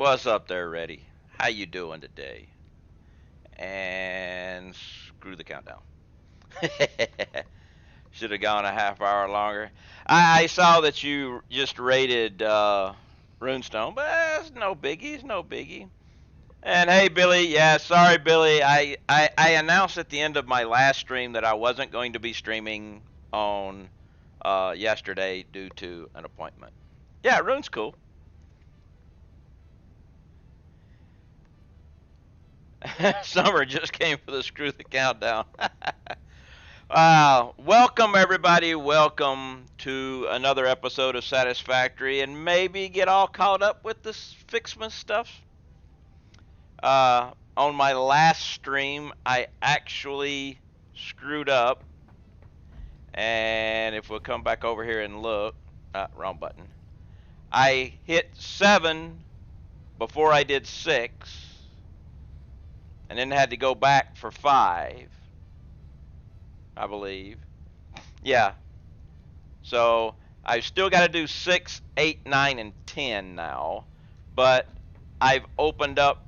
What's up there, Reddy? How you doing today? And screw the countdown. Should have gone a half hour longer. I saw that you just rated Runestone, but it's no biggie. It's no biggie. And hey, Billy. Yeah, sorry, Billy. I announced at the end of my last stream that I wasn't going to be streaming on yesterday due to an appointment. Yeah, Rune's cool. Summer just came for the screw the countdown. Welcome everybody. Welcome to another episode of Satisfactory, and maybe get all caught up with this FICS MAS stuff. On my last stream, I actually screwed up, and if we'll come back over here and look, wrong button. I hit 7 before I did 6, and then had to go back for 5. I believe. Yeah. So I've still got to do 6, 8, 9, and 10 now. But I've opened up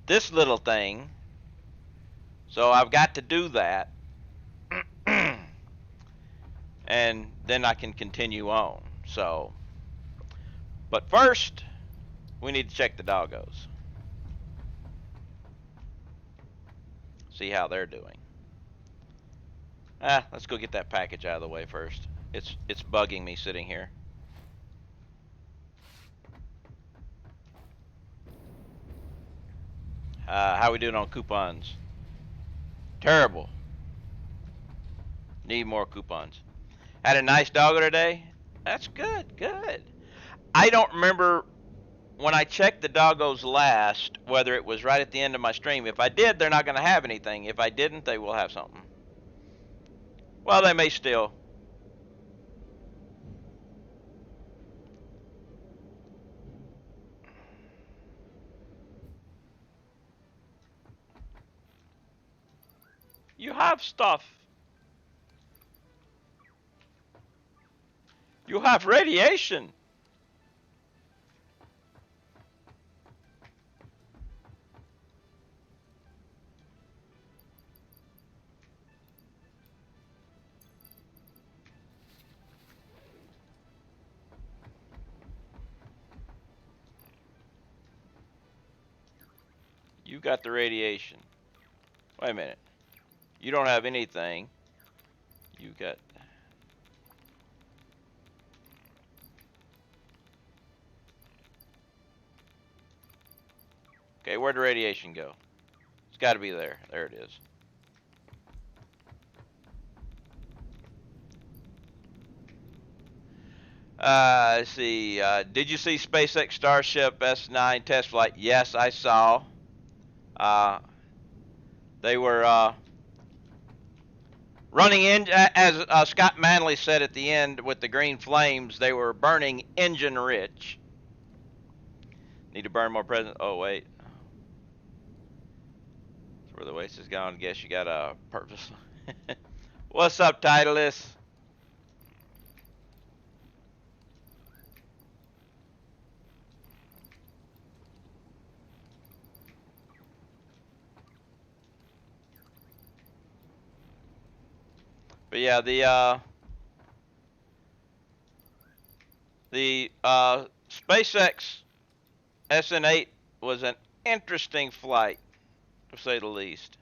this little thing. So I've got to do that. And then I can continue on. So, but first, we need to check the doggos. See how they're doing. Let's go get that package out of the way first. It's bugging me sitting here. How we doing on coupons? Terrible. Need more coupons. Had a nice doggo today? That's good, good. I don't remember when I checked the doggos last whether it was right at the end of my stream. If I did, they're not going to have anything. If I didn't, they will have something. Well, they may still. You have stuff. You have radiation. You got the radiation. Wait a minute. You don't have anything. You got... Okay, where'd the radiation go? It's got to be there. There it is. Let's see. Did you see SpaceX Starship S9 test flight? Yes, I saw. They were running in, as Scott Manley said at the end with the green flames, they were burning engine rich. Need to burn more present. Oh, wait. That's where the waste is gone. Guess you got a purpose. What's up, Titleist? But yeah, the SpaceX SN8 was an interesting flight, to say the least.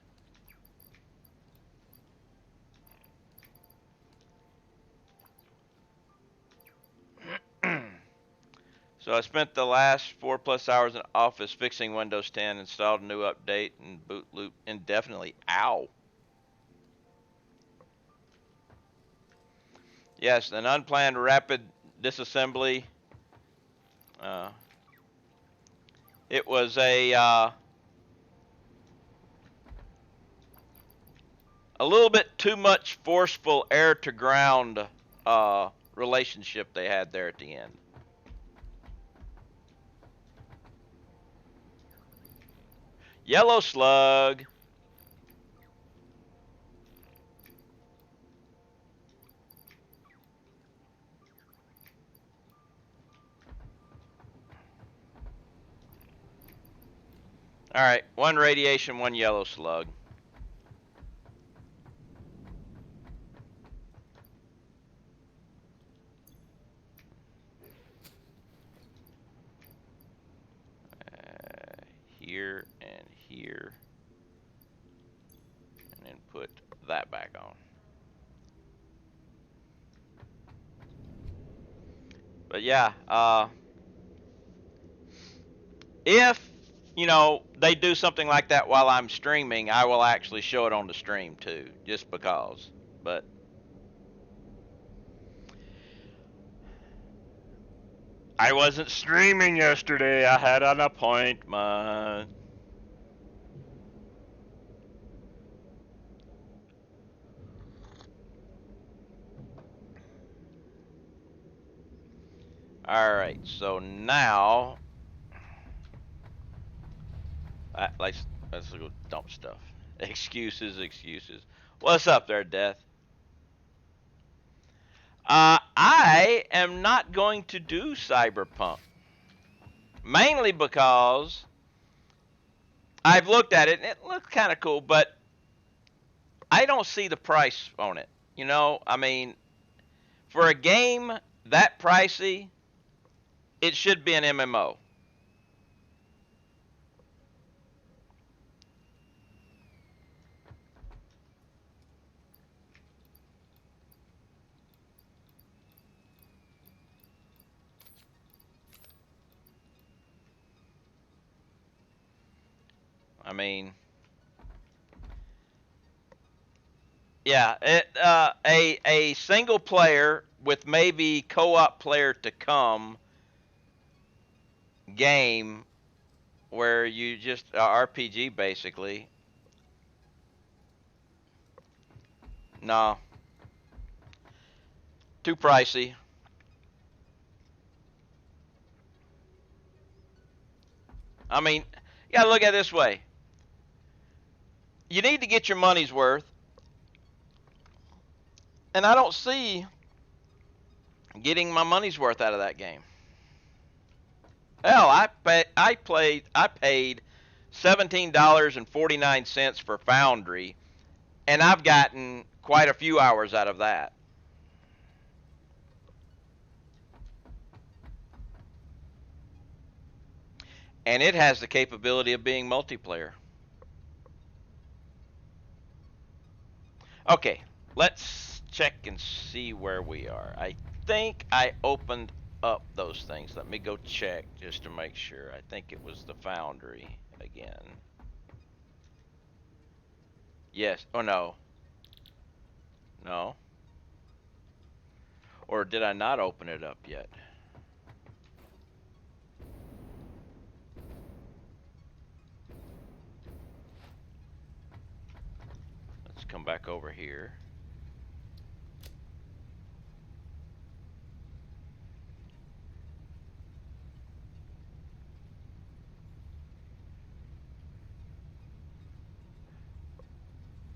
So I spent the last 4+ hours in office fixing Windows 10, installed a new update, and boot loop indefinitely. Ow. Yes, an unplanned rapid disassembly. It was a little bit too much forceful air to ground relationship they had there at the end. Yellow slug. All right, 1 radiation, 1 yellow slug. Here and here, and then put that back on. But yeah, if they do something like that while I'm streaming, I will actually show it on the stream too, just because. But I wasn't streaming yesterday. I had an appointment. All right, so now let's go dump stuff. Excuses, excuses. What's up there, Death? I am not going to do Cyberpunk, mainly because I've looked at it and it looks kind of cool, but I don't see the price on it. I mean, for a game that pricey, it should be an MMO. I mean, yeah, a single player with maybe co-op player to come game where you just RPG basically. No, too pricey. I mean, you gotta look at it this way. You need to get your money's worth, and I don't see getting my money's worth out of that game. Hell, I paid $17.49 for Foundry, and I've gotten quite a few hours out of that. And it has the capability of being multiplayer. Okay, let's check and see where we are. I think I opened up those things. Let me go check just to make sure. I think it was the Foundry again. Yes. Oh, no. No. Or did I not open it up yet? Let's come back over here.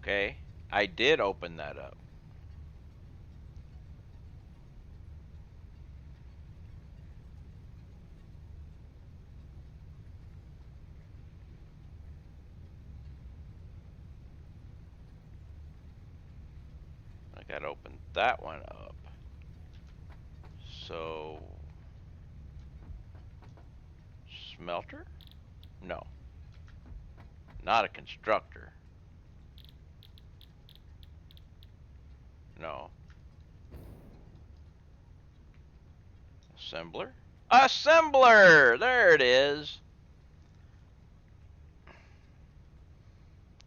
Okay. I did open that up. I gotta open that one up. So, smelter? No. Not a constructor. No. Assembler? Assembler! There it is.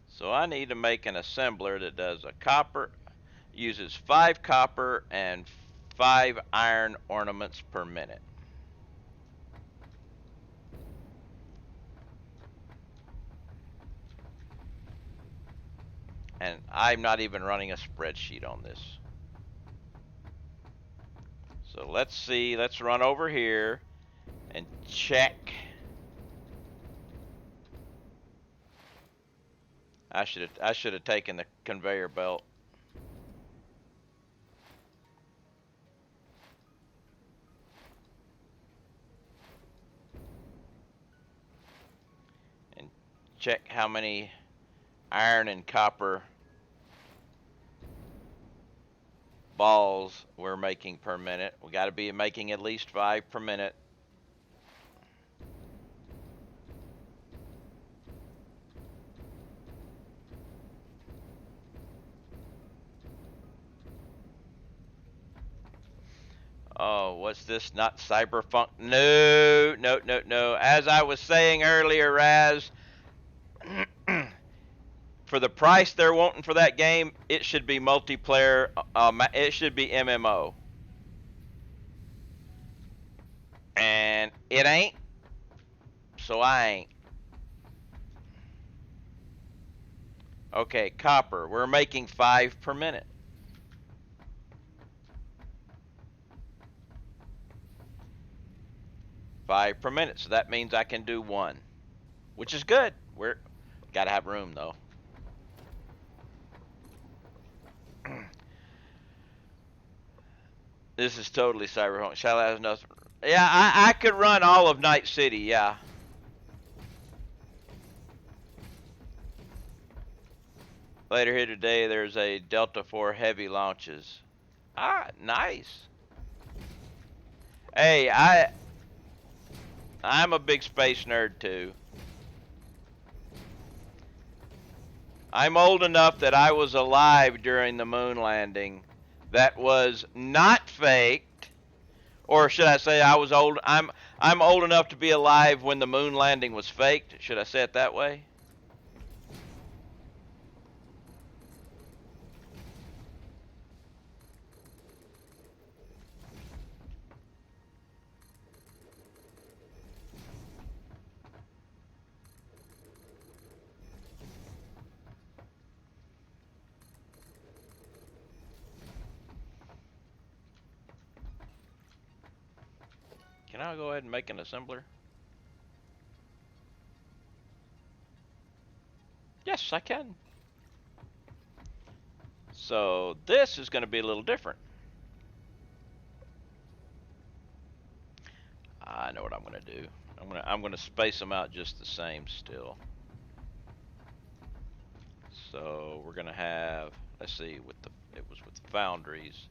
So I need to make an assembler that does a copper, uses 5 copper and 5 iron ornaments per minute. And I'm not even running a spreadsheet on this. So let's see, let's run over here and check. I should have taken the conveyor belt. And check how many iron and copper balls we're making per minute. We got to be making at least 5 per minute. Oh, what's this? Not cyberpunk? No, no, no, no. As I was saying earlier, Raz, for the price they're wanting for that game, it should be multiplayer. It should be MMO. And it ain't, so I ain't. Okay, copper. We're making 5 per minute. 5 per minute, so that means I can do 1, which is good. We're gotta have room though. This is totally cyberpunk. Shall I have nothing? Yeah, I could run all of Night City. Yeah. Later here today, there's a Delta 4 heavy launches. Ah, nice. Hey, I'm a big space nerd too. I'm old enough that I was alive during the moon landing. That was not faked, or should I say, I was old. I'm old enough to be alive when the moon landing was faked. Should I say it that way? Can I go ahead and make an assembler? Yes, I can. So this is going to be a little different. I know what I'm going to do. I'm going to space them out just the same still. So we're going to have, let's see, it was with the foundries.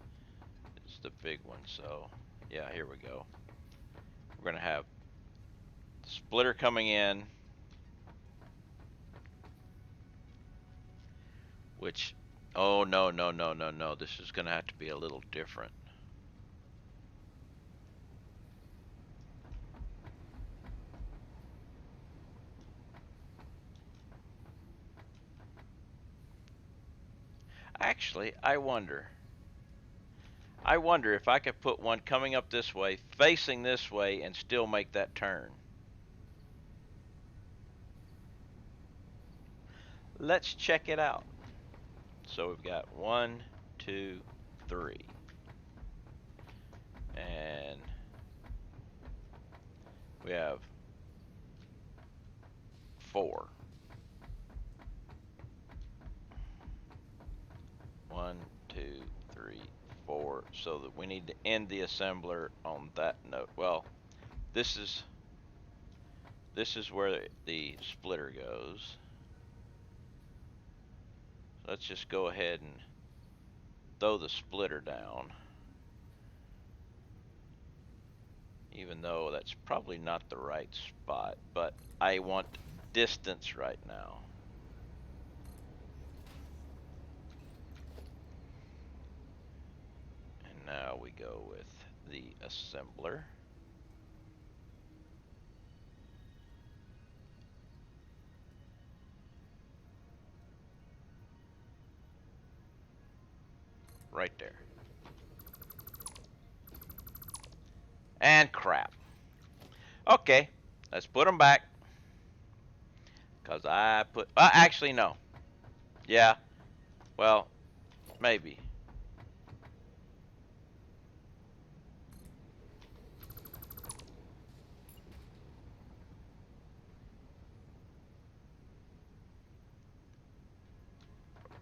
It's the big one. So yeah, here we go. We're going to have the splitter coming in, which, oh no, no, no, no, no. This is going to have to be a little different. Actually, I wonder if I could put one coming up this way, facing this way, and still make that turn. Let's check it out. So we've got 1, 2, 3. And we have 4. 1, 2, 3, 4. So that we need to end the assembler on that note. Well, this is where the splitter goes. Let's just go ahead and throw the splitter down, even though that's probably not the right spot, but I want distance right now. And now we go with the assembler. Right there. And crap. Okay, let's put them back. Because I put... actually, no. Yeah. Well, maybe.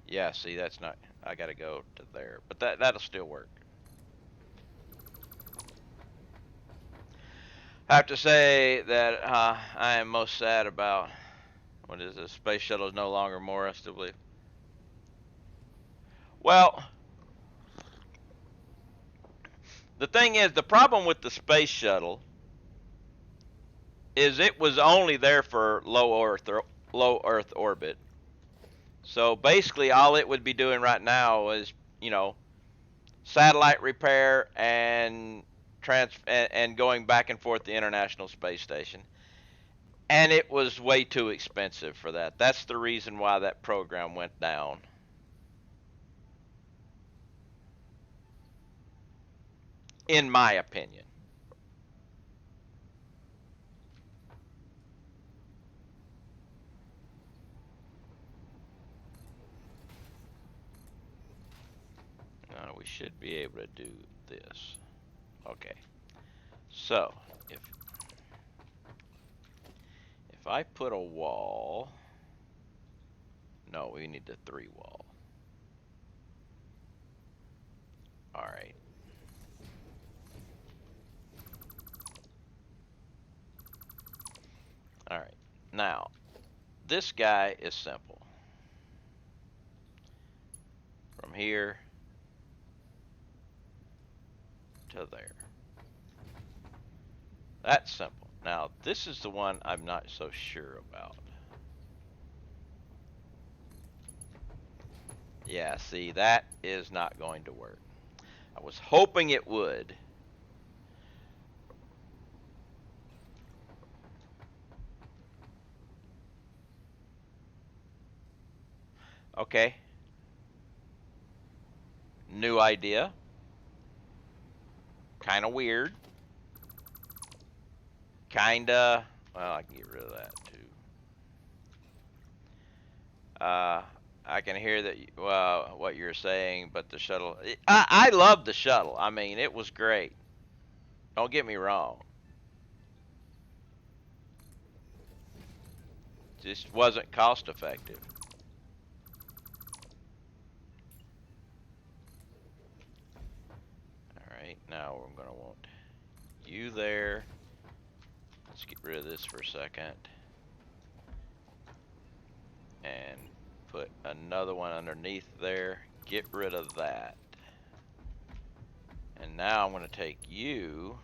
Yeah, see, that's not... I gotta go to there. But that'll still work. I have to say that I am most sad about... What is this? Space shuttle is no longer more, I still believe. Well, the thing is, the problem with the space shuttle is it was only there for low Earth orbit. So basically, all it would be doing right now is, satellite repair and and going back and forth the International Space Station. And it was way too expensive for that. That's the reason why that program went down. In my opinion. We should be able to do this. Okay. So, if I put a wall, no, we need the 3 wall. All right. All right. Now, this guy is simple. From here to there. That's simple. Now, this is the one I'm not so sure about. Yeah, see, that is not going to work. I was hoping it would. Okay. New idea. Kind of weird. Kinda. Well, I can get rid of that too. I can hear that. Well, what you're saying, but the shuttle. I love the shuttle. I mean, it was great. Don't get me wrong. Just wasn't cost effective. All right, now we're gonna want you there. Let's get rid of this for a second. And put another one underneath there. Get rid of that. And now I'm going to take you.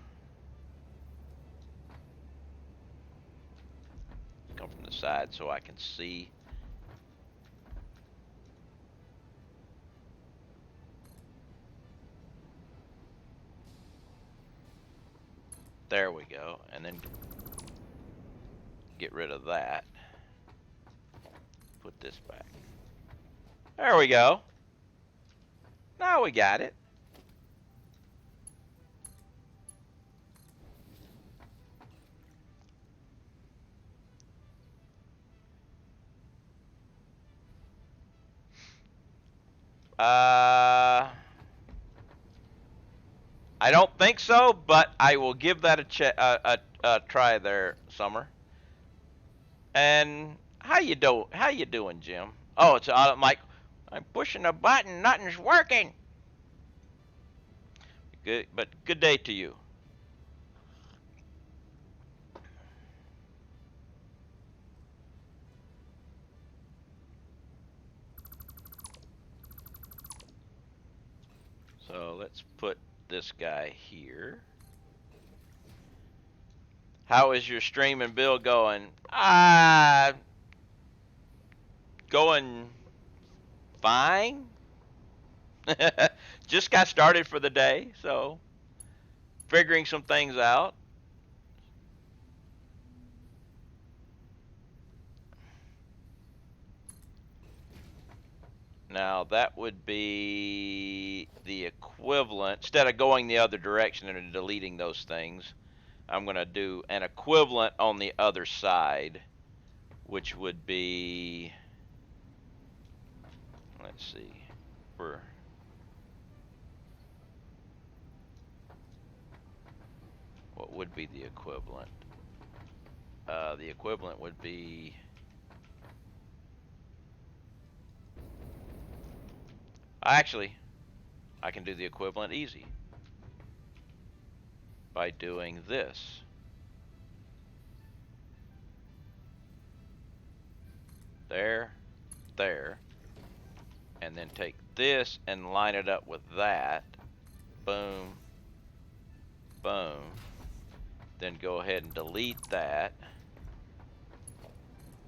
Come from the side so I can see. There we go. And then get rid of that. Put this back. There we go. Now we got it. I don't think so, but I will give that a try there, Summer. And how you doing, Jim? Oh, it's Mike. I'm pushing a button, nothing's working. Good, but good day to you. So let's put this guy here. How is your stream and build going? Going fine. Just got started for the day, so figuring some things out. Now that would be the equivalent. Instead of going the other direction and deleting those things, I'm going to do an equivalent on the other side, which would be, let's see, what would be the equivalent? The equivalent would be, actually, I can do the equivalent easy by doing this. there, there, and then take this and line it up with that. Boom, boom. Then go ahead and delete that.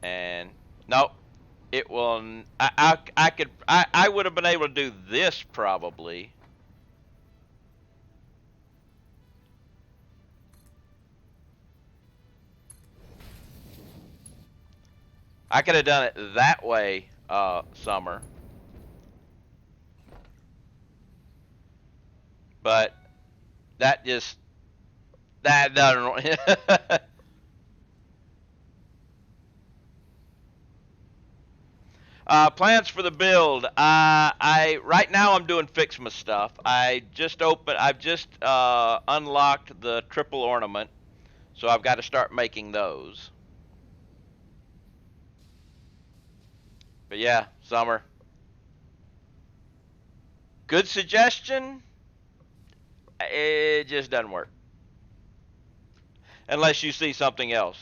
And nope, it will. I would have been able to do this probably. I could have done it that way, Summer. But that just that doesn't. Plans for the build. I right now I'm doing FICS MAS stuff. I've just unlocked the triple ornament, so I've got to start making those. But yeah, Summer. Good suggestion. It just doesn't work unless you see something else.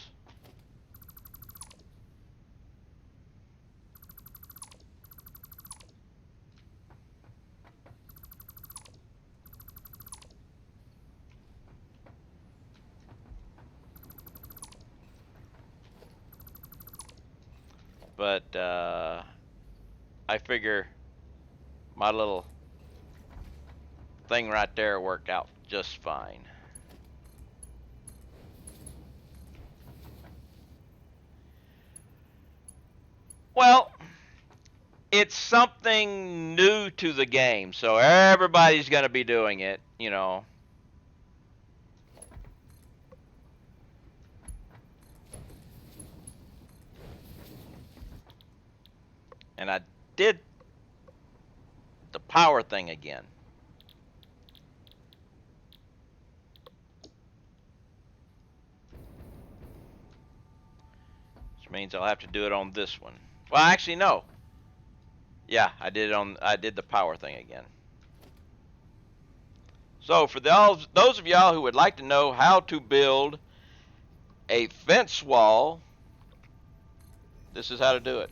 But I figure my little thing right there worked out just fine. Well, it's something new to the game, so everybody's going to be doing it, you know. And I did the power thing again. Which means I'll have to do it on this one. Well, actually, no. Yeah, I did the power thing again. So for those of y'all who would like to know how to build a fence wall, this is how to do it.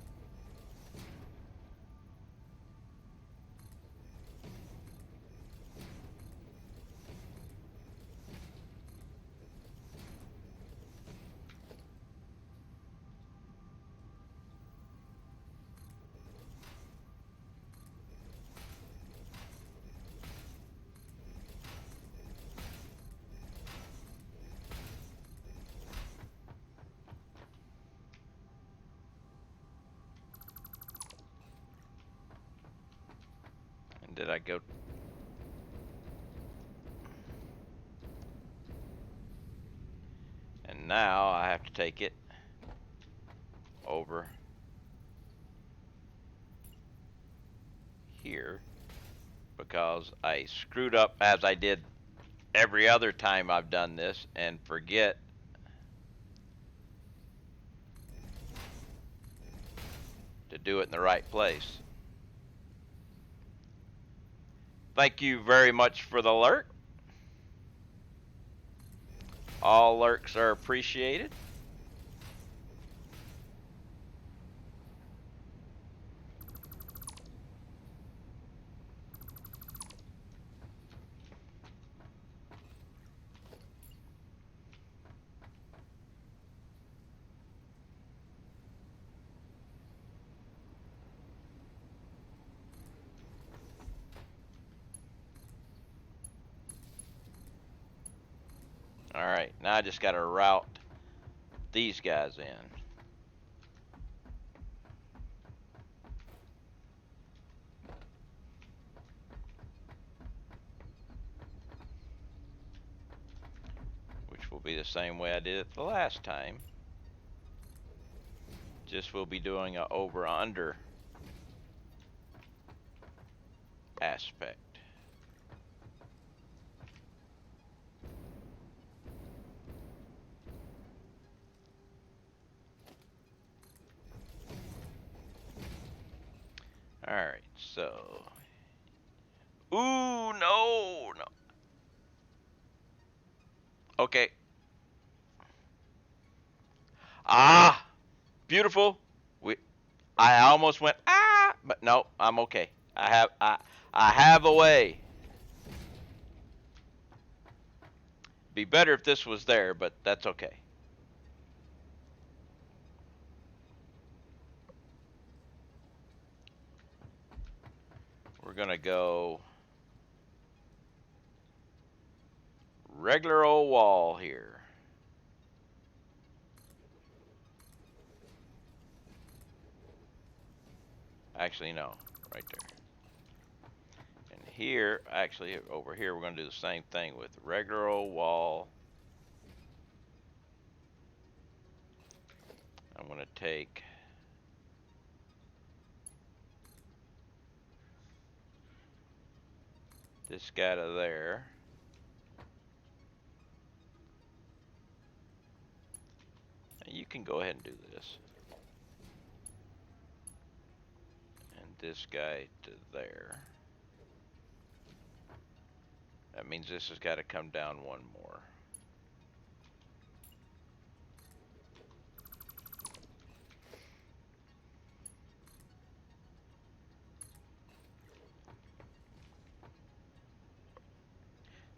And did I go? And now I have to take it over here because I screwed up as I did every other time I've done this and forget to do it in the right place. Thank you very much for the lurk. All lurks are appreciated. Alright, now I just got to route these guys in. Which will be the same way I did it the last time. Just we'll be doing a over-under aspect. Alright, so. Ooh, no. Okay. Ah! Beautiful. I almost went but no, I'm okay. I have a way. Be better if this was there, but that's okay. We're gonna go regular old wall here. Actually, no, right there. And here, actually, over here, we're gonna do the same thing with regular old wall. I'm gonna take this guy to there. And you can go ahead and do this. And this guy to there. That means this has got to come down one more.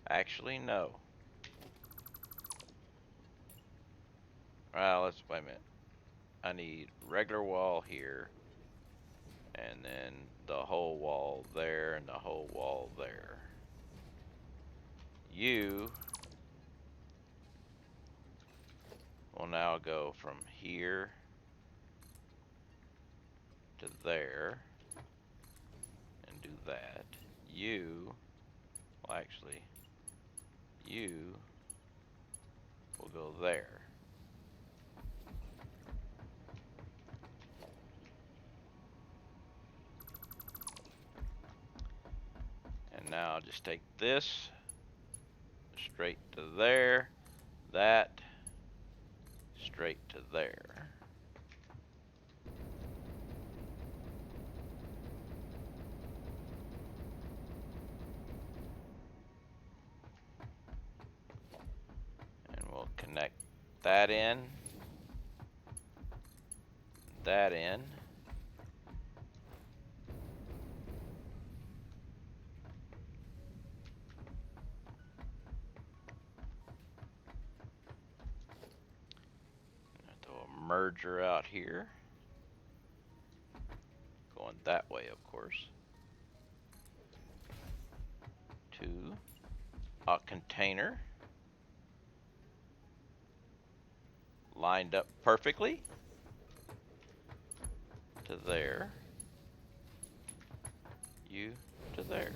Actually, no. Well, let's wait a minute. I need regular wall here, and then the whole wall there, and the whole wall there. You will now go from here to there, and do that. You, well, actually, you will go there. And now just take this straight to there, that straight to there. And we'll connect that in, that in. Throw a merger out here. Going that way, of course. To a container. Lined up perfectly. To there. You to there.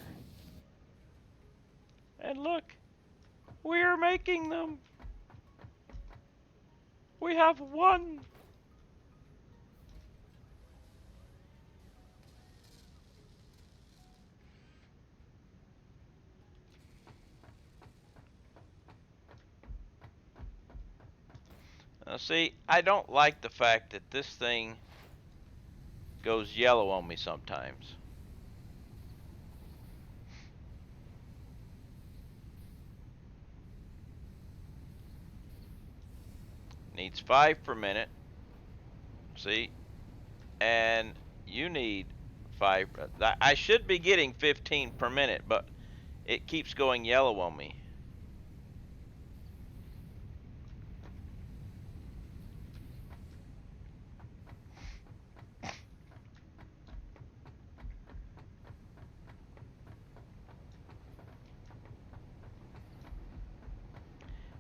And look, we are making them. We have one. Now see, I don't like the fact that this thing goes yellow on me sometimes. Needs 5 per minute. See? And you need 5. I should be getting 15 per minute, but it keeps going yellow on me.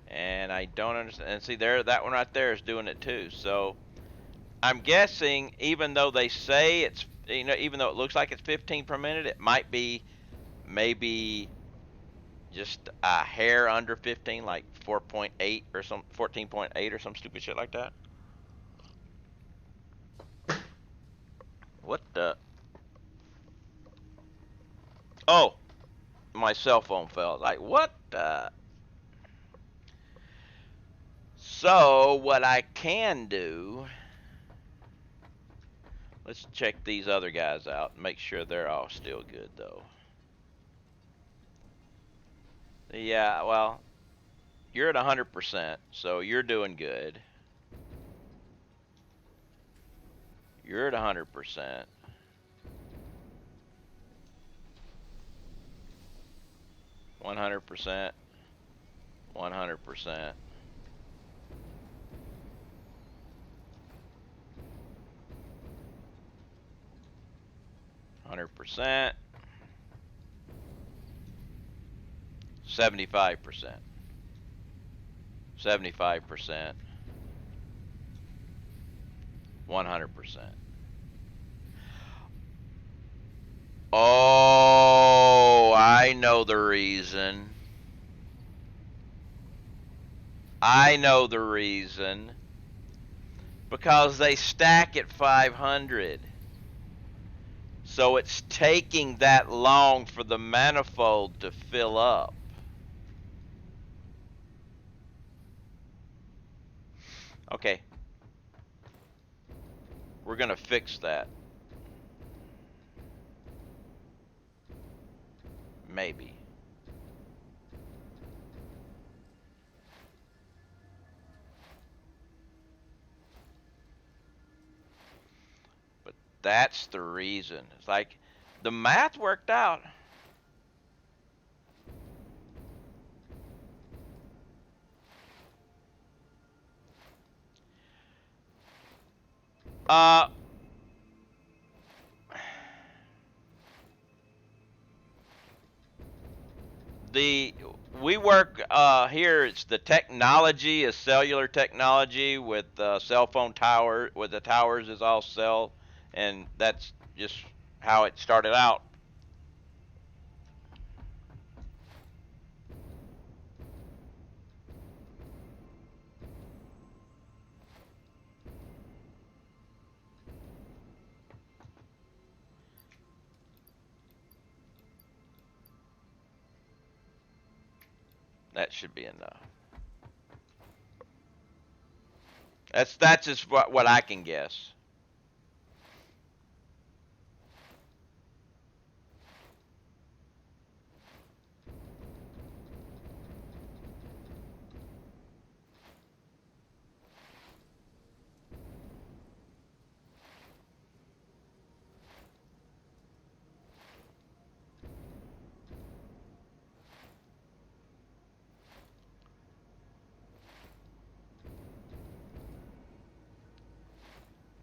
And I don't understand. And see there, that one right there is doing it too. So I'm guessing, even though they say it's, even though it looks like it's 15 per minute, it might be maybe just a hair under 15, like 4.8 or some 14.8 or some stupid shit like that. What the? Oh, my cell phone fell. Like, what the? So what I can do, let's check these other guys out and make sure they're all still good though. Yeah, well, you're at 100%, so you're doing good. You're at 100%. 100%. 100%. 100%. 75%. 75%. 100%. Oh, I know the reason. I know the reason. Because they stack at 500. So it's taking that long for the manifold to fill up. Okay. We're going to fix that. Maybe. But that's the reason. It's like the math worked out. Uh we work here. It's the technology is cellular technology with cell phone tower. With the towers is all cell, and that's just how it started out. That should be enough. That's just what I can guess.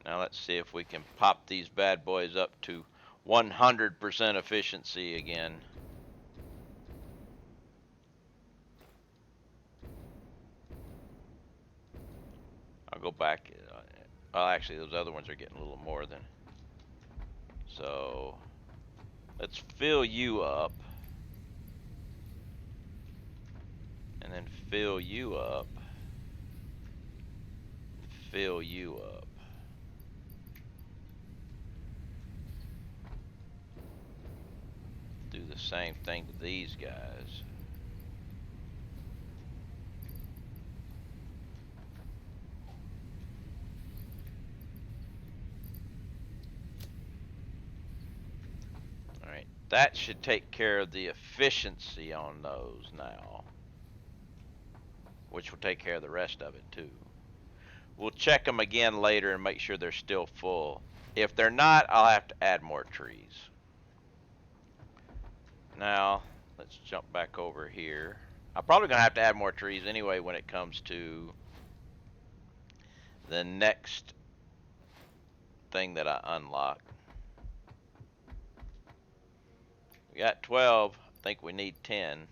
Now let's see if we can pop these bad boys up to 100% efficiency again. I'll go back. Well, actually, those other ones are getting a little more than. So let's fill you up. And then fill you up. Fill you up. Do the same thing to these guys. Alright, that should take care of the efficiency on those now. Which will take care of the rest of it too. We'll check them again later and make sure they're still full. If they're not, I'll have to add more trees. Now, let's jump back over here. I'm probably going to have to add more trees anyway when it comes to the next thing that I unlock. We got 12. I think we need 10.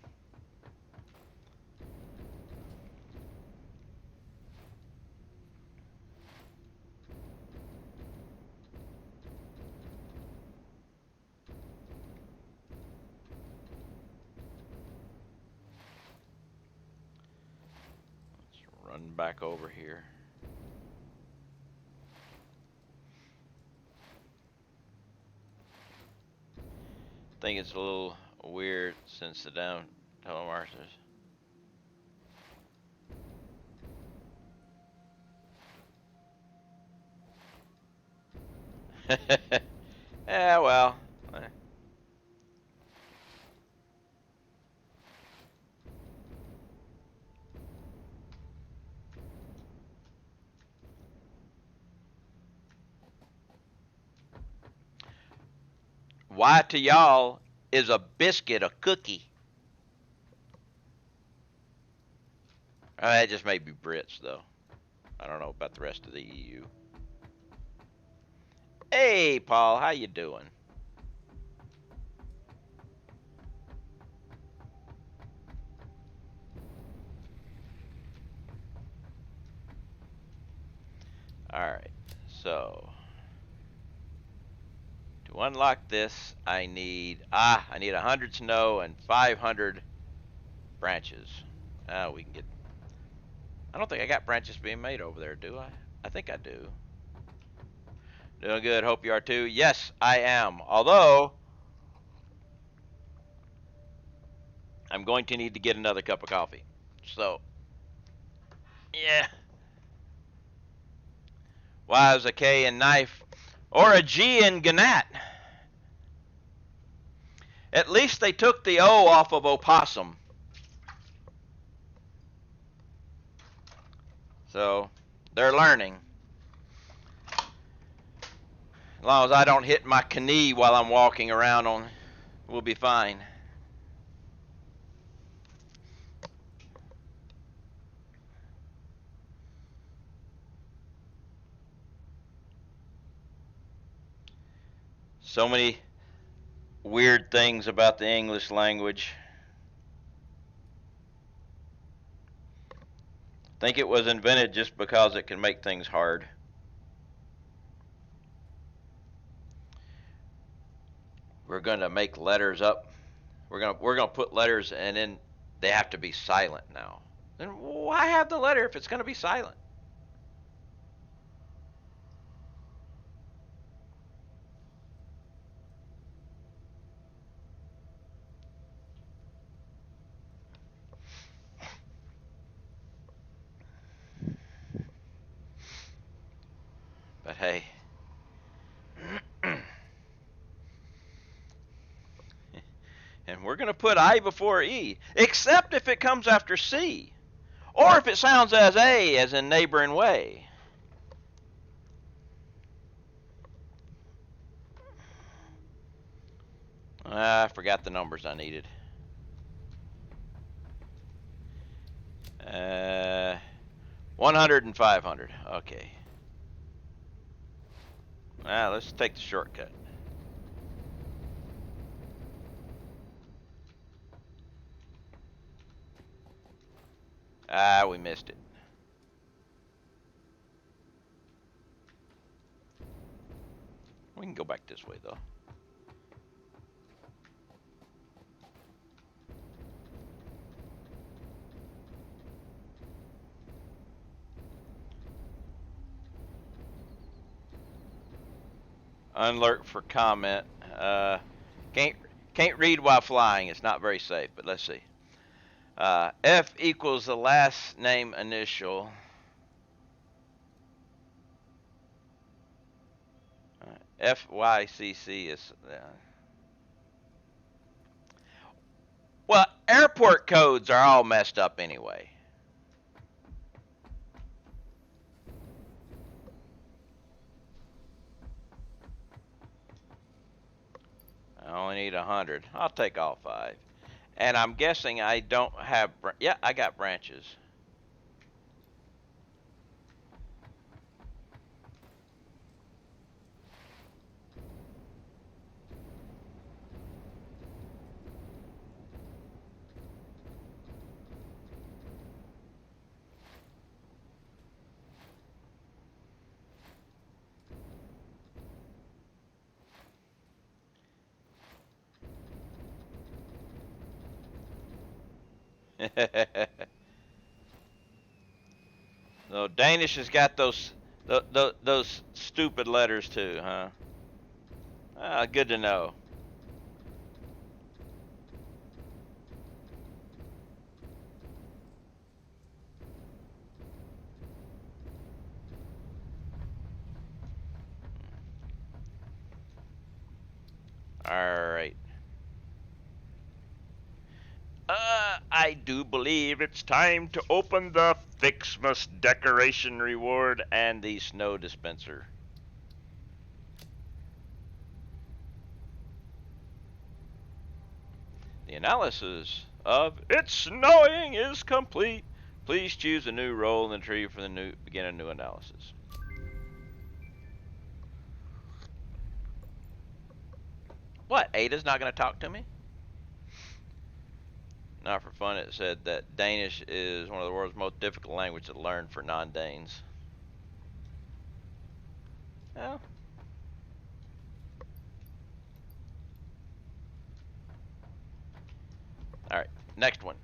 Let's run back over here. I think it's a little weird since the down telemarketers. Yeah, well. Why to y'all is a biscuit a cookie? That just may be Brits, though. I don't know about the rest of the EU. Hey, Paul, how you doing? All right, so to unlock this, I need 100 snow and 500 branches. We can get. I don't think I got branches being made over there, do I? I think I do. Doing good. Hope you are too. Yes, I am. Although I'm going to need to get another cup of coffee. So, yeah. Y is a K in knife, or a G in gnat. At least they took the O off of opossum. So, they're learning. As long as I don't hit my knee while I'm walking around on, we'll be fine. So many weird things about the English language. I think it was invented just because it can make things hard. We're going to make letters up. We're going to put letters, and then they have to be silent now. Then why have the letter if it's going to be silent? But hey. And we're going to put I before E, except if it comes after C, or if it sounds as A, as in neighbor and way. I forgot the numbers I needed. 100 and 500. Okay. Let's take the shortcut. We missed it. We can go back this way, though. Unlurk for comment. Can't read while flying. It's not very safe, but let's see. F equals the last name initial. FYCC is. Well, airport codes are all messed up anyway. I only need 100. I'll take all 5. And I'm guessing I don't have. Yeah, I got branches. So Danish has got those stupid letters too, huh? Good to know. All right. I do believe it's time to open the FICS MAS decoration reward and the snow dispenser. The analysis of "It's snowing" is complete. Please choose a new role in the tree for the begin a new analysis. What? Ada's not going to talk to me? Not for fun, it said that Danish is one of the world's most difficult languages to learn for non-Danes. Well, alright, next one.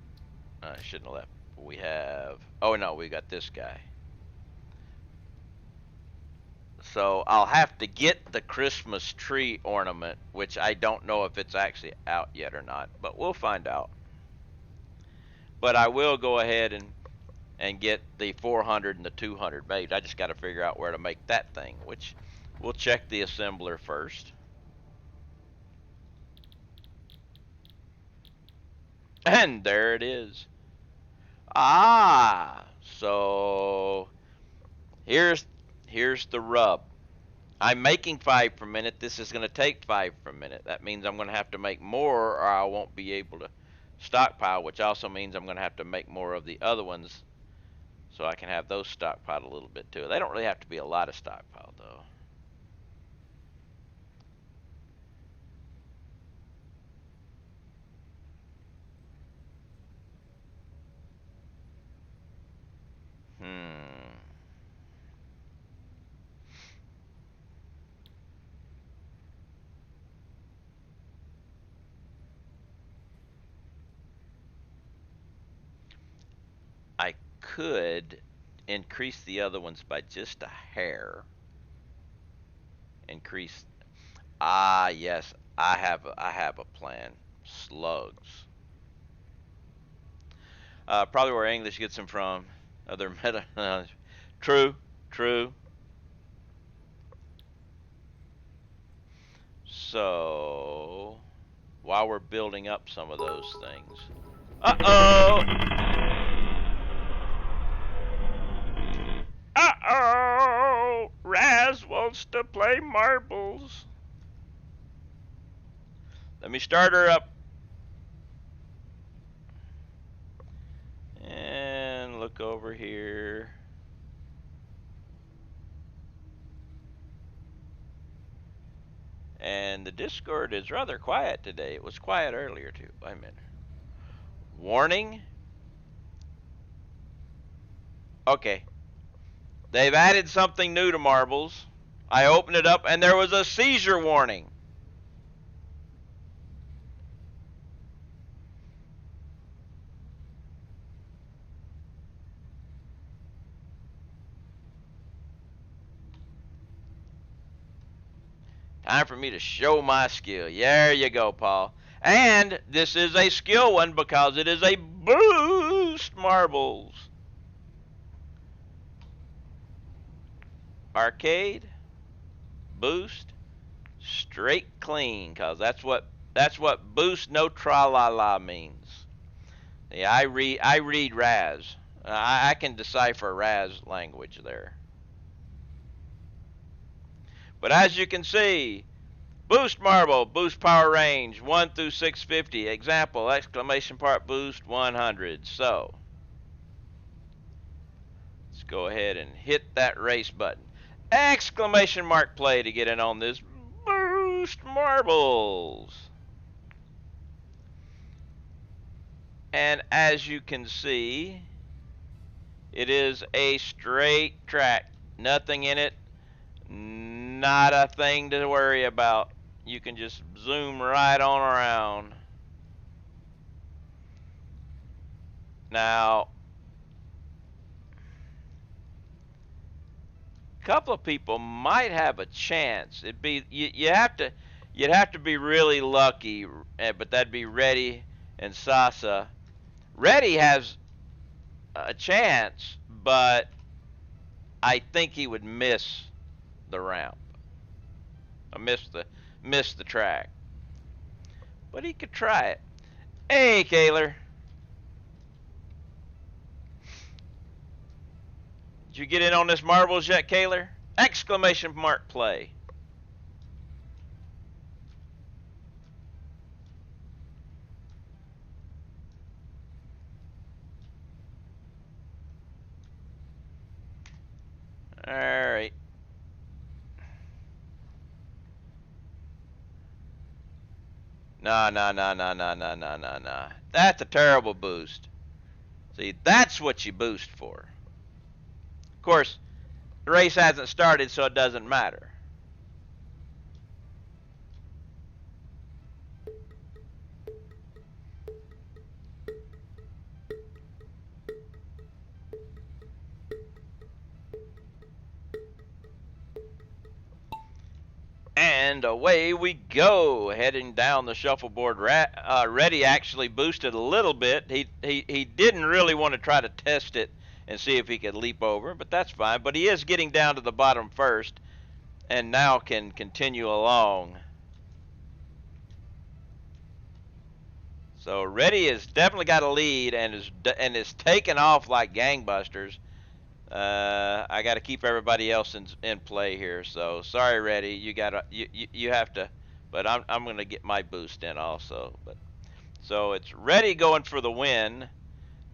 I shouldn't have left. We have... Oh no, we got this guy. So I'll have to get the Christmas tree ornament, which I don't know if it's actually out yet or not, but we'll find out. But I will go ahead and get the 400 and the 200 made. I just got to figure out where to make that thing, which we'll check the assembler first. And there it is. Ah, so here's the rub. I'm making 5 per minute. This is going to take 5 per minute. That means I'm going to have to make more or I won't be able to stockpile, which also means I'm going to have to make more of the other ones so I can have those stockpiled a little bit too. They don't really have to be a lot of stockpile though. I could increase the other ones by just a hair. Increase. Ah, yes, I have a plan. Slugs. Probably where English gets them from. Other meta. True. So, while we're building up some of those things. Uh-oh! Uh-oh! Raz wants to play marbles. Let me start her up. And look over here. And the Discord is rather quiet today. It was quiet earlier too. Wait a minute. Warning. Okay. They've added something new to marbles. I opened it up and there was a seizure warning. Time for me to show my skill. There you go, Paul. And this is a skill one because it is a boost marbles. Arcade, boost, straight clean, because that's what boost no tra-la-la means. Yeah, I read Raz. I can decipher Raz language there. But as you can see, boost marble, boost power range 1 through 650. Example, exclamation part boost 100. So let's go ahead and hit that race button. Exclamation mark play to get in on this boost marbles. And as you can see, it is a straight track. Nothing in it. Not a thing to worry about. You can just zoom right on around. Now, a couple of people might have a chance. You'd have to be really lucky, but that'd be Reddy and Sasa. Reddy has a chance, but I think he would miss the ramp. I miss the track. But he could try it. Hey, Kaler. Did you get in on this marbles yet, Kaler? Exclamation mark play. All right. Nah. That's a terrible boost. See, that's what you boost for. Of course, the race hasn't started, so it doesn't matter. And away we go, heading down the shuffleboard. Reddy actually boosted a little bit. He didn't really want to try to test it and see if he could leap over, but that's fine. But he is getting down to the bottom first, and now can continue along. So Reddy has definitely got a lead and is taking off like gangbusters. I got to keep everybody else in play here. So sorry, Reddy, you have to. But I'm gonna get my boost in also. But so it's Reddy going for the win.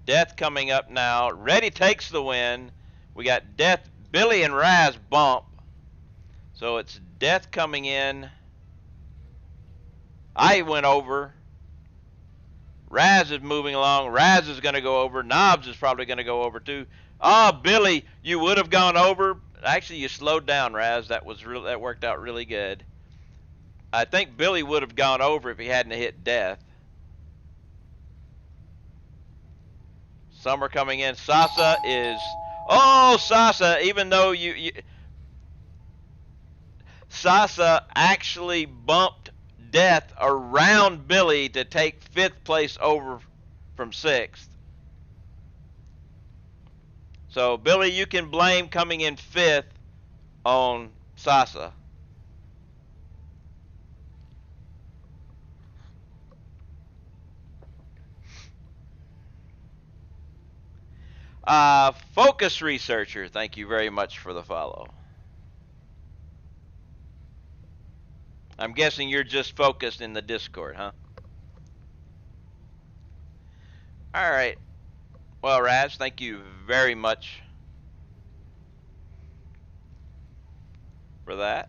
Death coming up now. Reddy takes the win. We got Death, Billy, and Raz bump. So it's Death coming in. I went over. Raz is moving along. Raz is going to go over. Knobs is probably going to go over too. Oh, Billy, you would have gone over. Actually, you slowed down, Raz. That worked out really good. I think Billy would have gone over if he hadn't hit Death. Summer coming in. Sasa is. Oh, Sasa! Even though Sasa actually bumped Death around Billy to take 5th place over from 6th. So, Billy, you can blame coming in 5th on Sasa. Focus Researcher, thank you very much for the follow. I'm guessing you're just focused in the Discord, huh? All right. Well, Raz, thank you very much for that.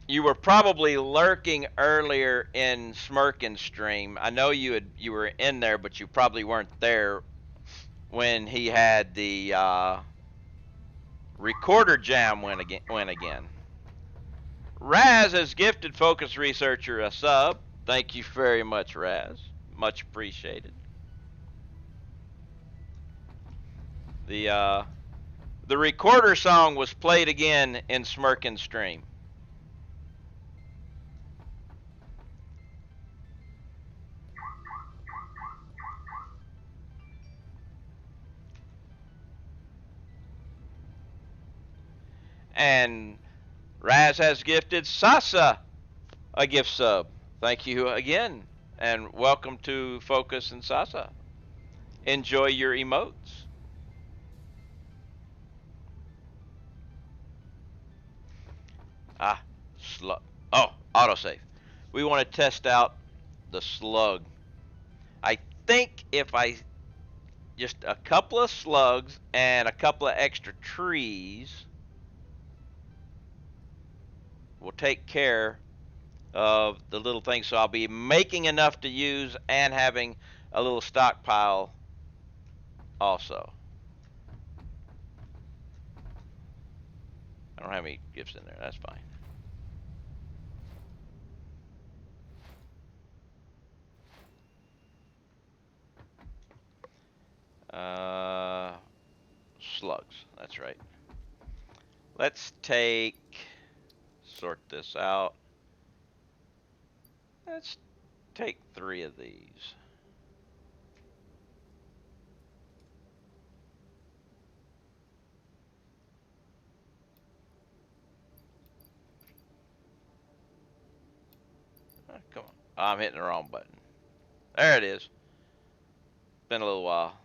You were probably lurking earlier in Smirkin's stream. I know you were in there, but you probably weren't there when he had the recorder jam win again. Raz has gifted Focus Researcher a sub. Thank you very much, Raz. Much appreciated. The recorder song was played again in Smirkin's stream. And Raz has gifted Sasa a gift sub. Thank you again, and welcome to Focus and Sasa. Enjoy your emotes. Slug. Oh, autosave. We want to test out the slug. I think if I just a couple of slugs and a couple of extra trees will take care of the little things. So I'll be making enough to use and having a little stockpile also. I don't have any gifts in there. That's fine. Slugs. That's right. Let's sort this out. Let's take 3 of these. Oh, come on. Oh, I'm hitting the wrong button. There it is. Been a little while.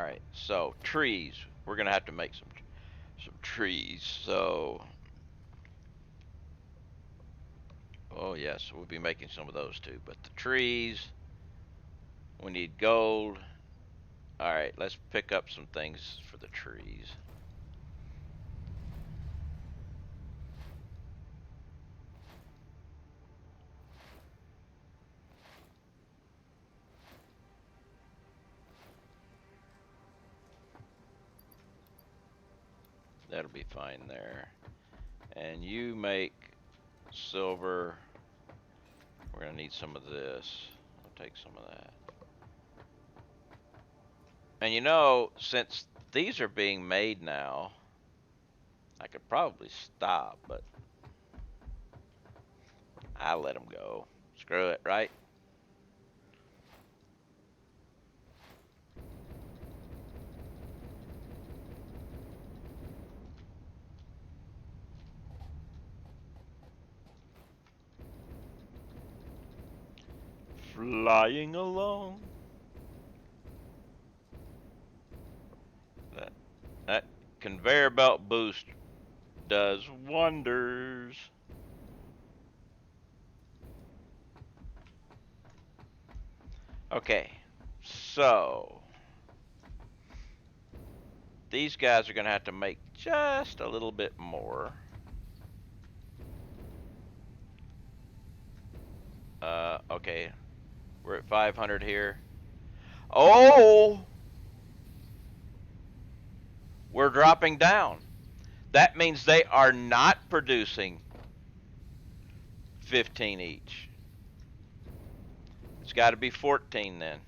right, so trees. We're gonna have to make some trees. So, oh yes, we'll be making some of those too. But the trees, we need gold. All right, let's pick up some things for the trees. That'll be fine there. And you make silver. We're gonna need some of this. I'll take some of that. And you know, since these are being made now, I could probably stop, but I'll let them go. Screw it, right? Flying along. That conveyor belt boost does wonders. Okay, so these guys are going to have to make just a little bit more. Okay, we're at 500 here. Oh, we're dropping down. That means they are not producing 15 each. It's got to be 14 then.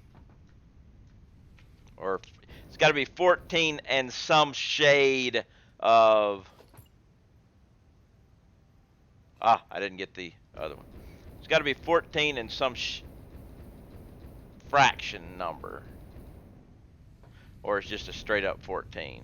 Or it's got to be 14 and some shade of... Ah, I didn't get the other one. It's got to be 14 and some fraction number. Or it's just a straight up 14.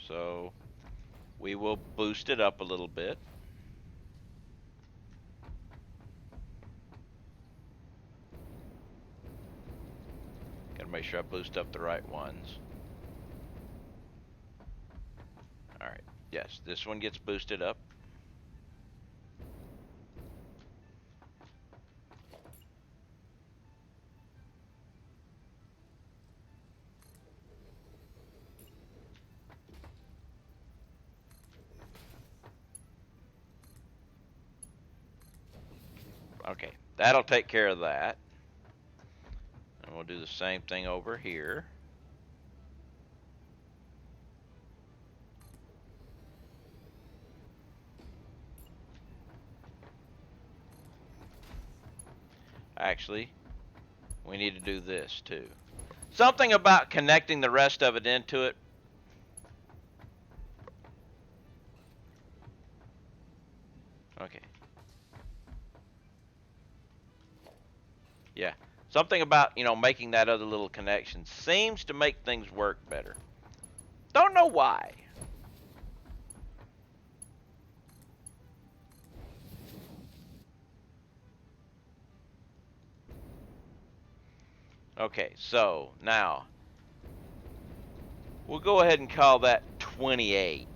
So we will boost it up a little bit. Gotta make sure I boost up the right ones. Alright, yes, this one gets boosted up. Okay, that'll take care of that. And we'll do the same thing over here. Actually, we need to do this too. Something about connecting the rest of it into it. Okay. Yeah. Something about, you know, making that other little connection seems to make things work better. Don't know why. Okay, so now we'll go ahead and call that 28.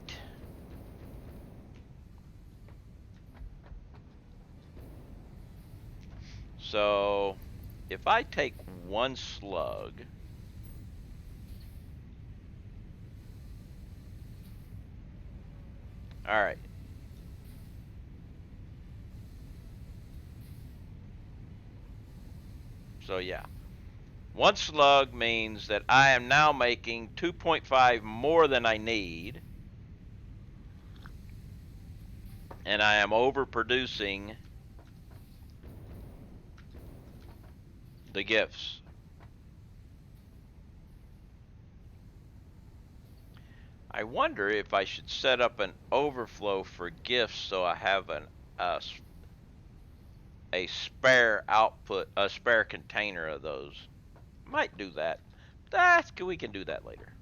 So if I take one slug, all right. So yeah, one slug means that I am now making 2.5 more than I need, and I am overproducing the gifts. I wonder if I should set up an overflow for gifts so I have an a, a spare output, a spare container of those. Might do that. We can do that later.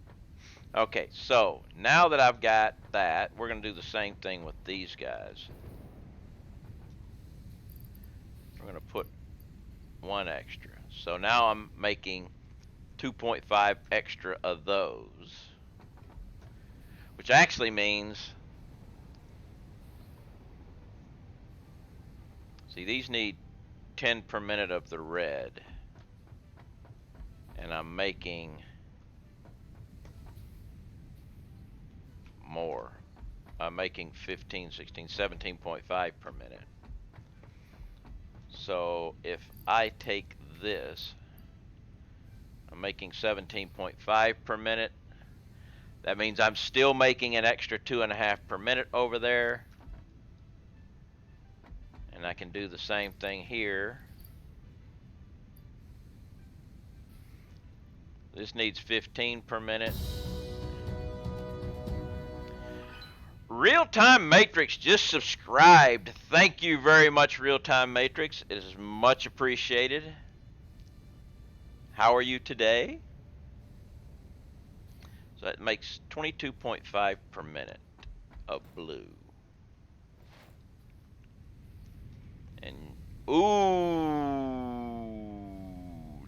Okay, so now that I've got that, we're going to do the same thing with these guys. We're going to put one extra. So now I'm making 2.5 extra of those, which actually means, see, these need 10 per minute of the red, and I'm making more. I'm making 15, 16, 17.5 per minute. So if I take this, I'm making 17.5 per minute. That means I'm still making an extra 2.5 per minute over there. And I can do the same thing here. This needs 15 per minute. Real-Time Matrix just subscribed. Thank you very much, Real-Time Matrix. It is much appreciated. How are you today? So that makes 22.5 per minute of blue. And, ooh,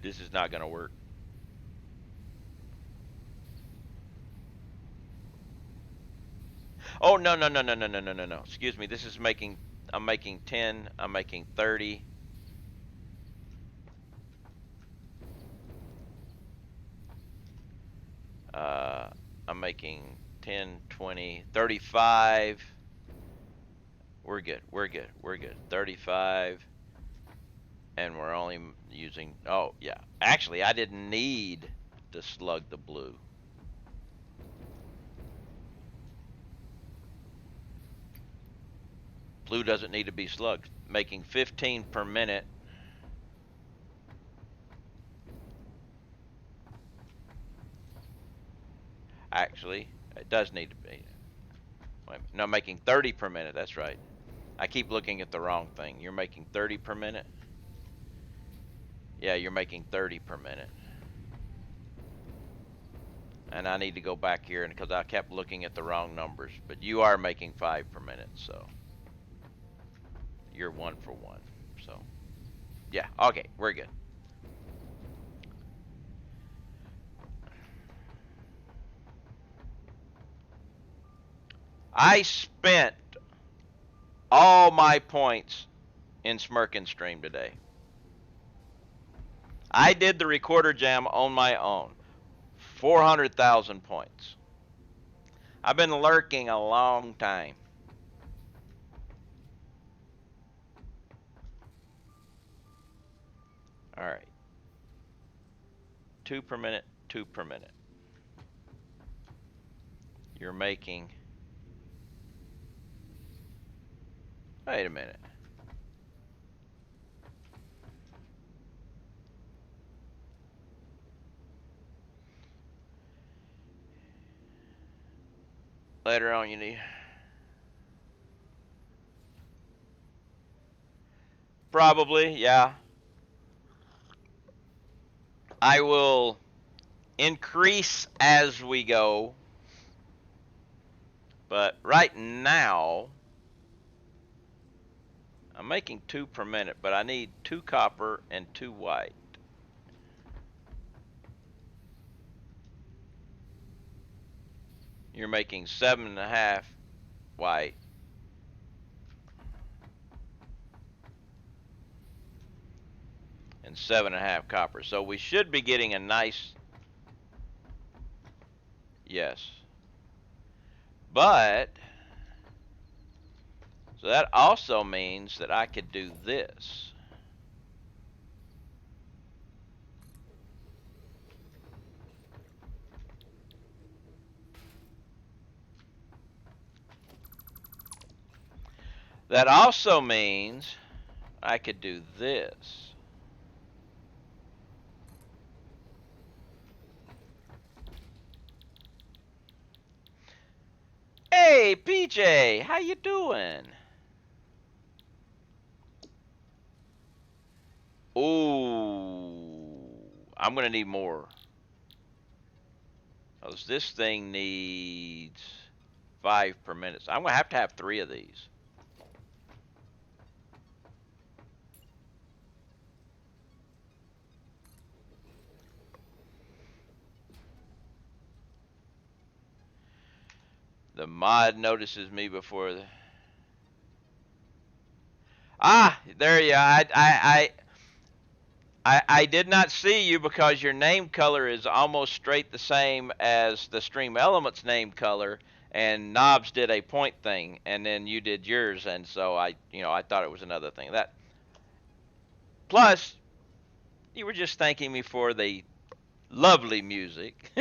this is not going to work. Oh, no. Excuse me. This is making, I'm making 10, I'm making 30. I'm making 10, 20, 35. We're good. 35. And we're only using, oh, yeah. Actually, I didn't need to slug the blue. Blue doesn't need to be slugged. Making 15 per minute. Actually, it does need to be. Wait, no, making 30 per minute. That's right. I keep looking at the wrong thing. You're making 30 per minute? Yeah, you're making 30 per minute. And I need to go back here because I kept looking at the wrong numbers. But you are making 5 per minute, so you're 1 for 1. So, yeah, okay, we're good. I spent all my points in Smirk and Stream today. I did the recorder jam on my own. 400,000 points. I've been lurking a long time. All right. 2 per minute, 2 per minute. You're making, wait a minute. Later on you need, probably, yeah. I will increase as we go, but right now I'm making 2 per minute, but I need 2 copper and 2 white. You're making 7.5 white. And 7.5 copper. So we should be getting a nice, yes. But, so that also means that I could do this. That also means I could do this. Hey, PJ, how you doing? Ooh, I'm going to need more. Because this thing needs 5 per minute. So I'm going to have 3 of these. The mod notices me before the... Ah, there you are. I did not see you because your name color is almost straight the same as the Stream Elements name color, and Knobs did a point thing, and then you did yours, and so I thought it was another thing. That plus, you were just thanking me for the lovely music.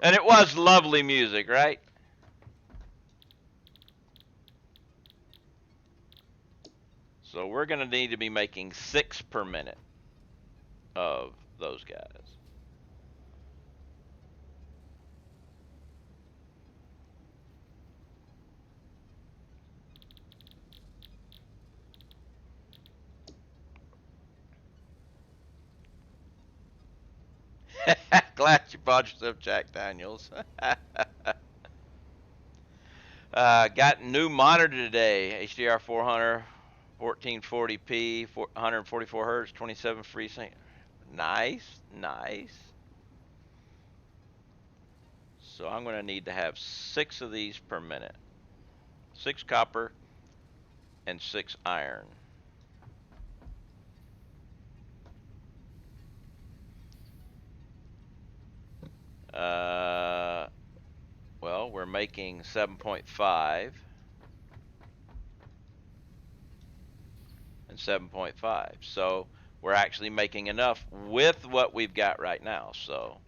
And it was lovely music, right? So we're going to need to be making 6 per minute of those guys. Glad you bought yourself Jack Daniels. Got new monitor today. HDR 400, 1440p, 144 hertz, 27 FreeSync. Nice, nice. So I'm going to need to have 6 of these per minute. 6 copper and 6 iron. Well, we're making 7.5 and 7.5. So we're actually making enough with what we've got right now. So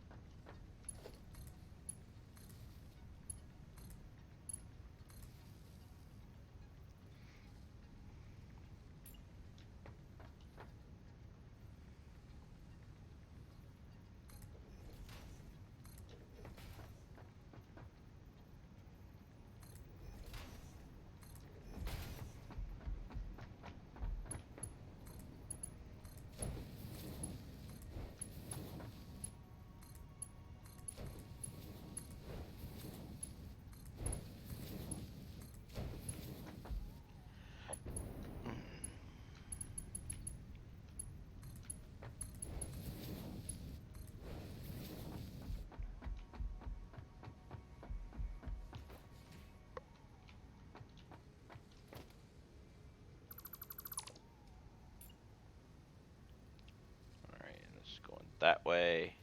going that way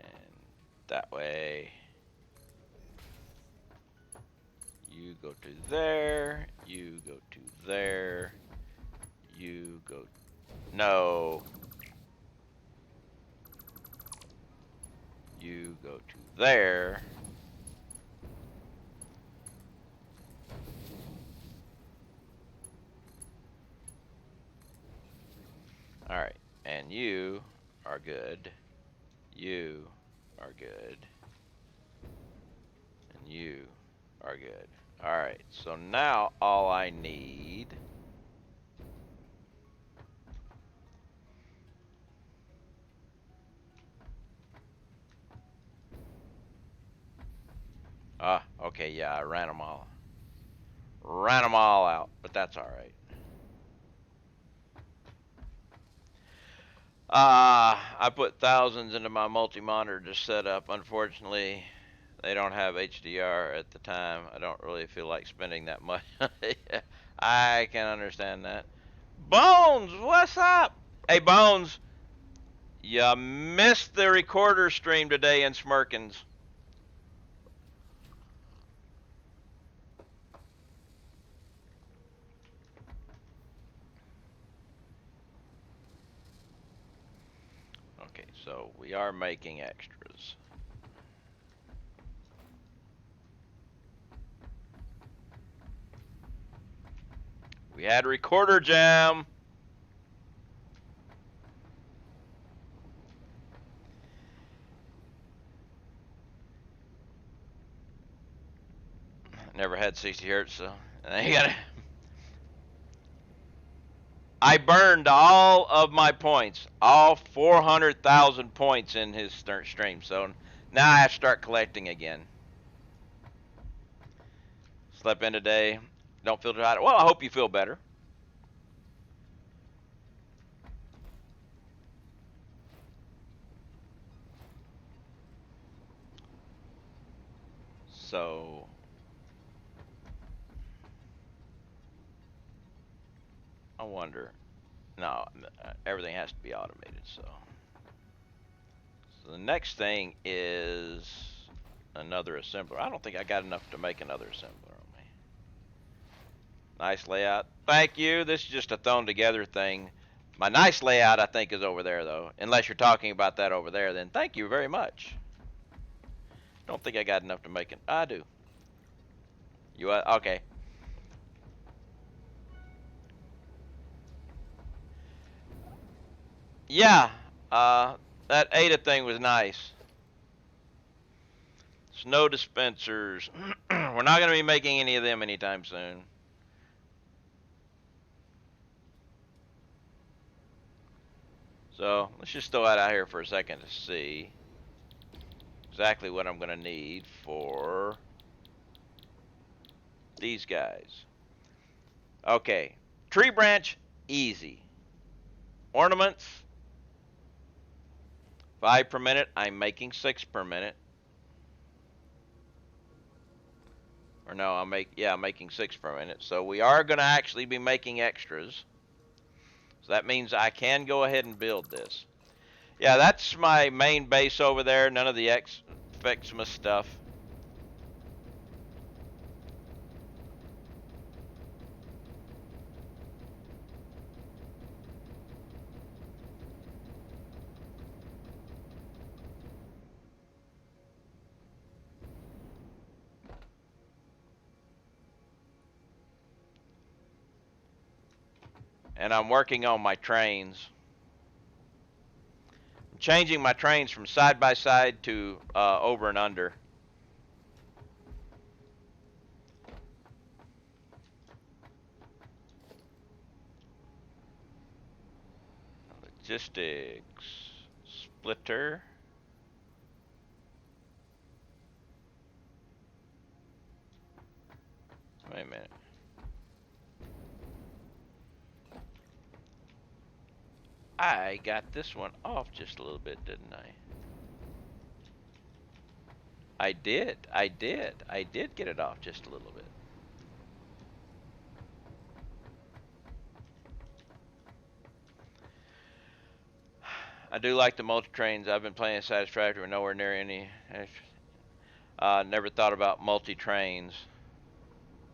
and that way. You go to there, you go to there, you go, no. You go to there. All right, and you are good. You are good. And you are good. All right, so now all I need okay, yeah, I ran them all. Ran them all out, but that's all right. I put thousands into my multi-monitor to set up. Unfortunately, they don't have HDR at the time. I don't really feel like spending that much. I can understand that. Bones, what's up? Hey, Bones, you missed the recorder stream today in Smirkins. Okay, so we are making extras. We had recorder jam. Never had 60 hertz, so you gotta. I burned all of my points, all 400,000 points in his stream. So now I have to start collecting again. Slept in today. Don't feel tired. Well, I hope you feel better. So I wonder. No, everything has to be automated. So the next thing is another assembler. I don't think I got enough to make another assembler on me. Nice layout. Thank you. This is just a thrown together thing. My nice layout, I think, is over there, though. Unless you're talking about that over there, then thank you very much. Don't think I got enough to make it. I do. You okay? Yeah. That ADA thing was nice. Snow dispensers. We're not going to be making any of them anytime soon. So let's just throw that out here for a second to see exactly what I'm going to need for these guys. Okay. Tree branch, easy. Ornaments, 5 per minute. I'm making 6 per minute. Or no, I'm making 6 per minute. So we are going to actually be making extras. So that means I can go ahead and build this. Yeah, that's my main base over there. None of the FICS MAS stuff. And I'm working on my trains. I'm changing my trains from side by side to over and under. Logistics. Splitter. Wait a minute. I got this one off just a little bit, didn't I? I did get it off just a little bit. I do like the multi-trains. I've been playing Satisfactory, nowhere near any. Never thought about multi-trains.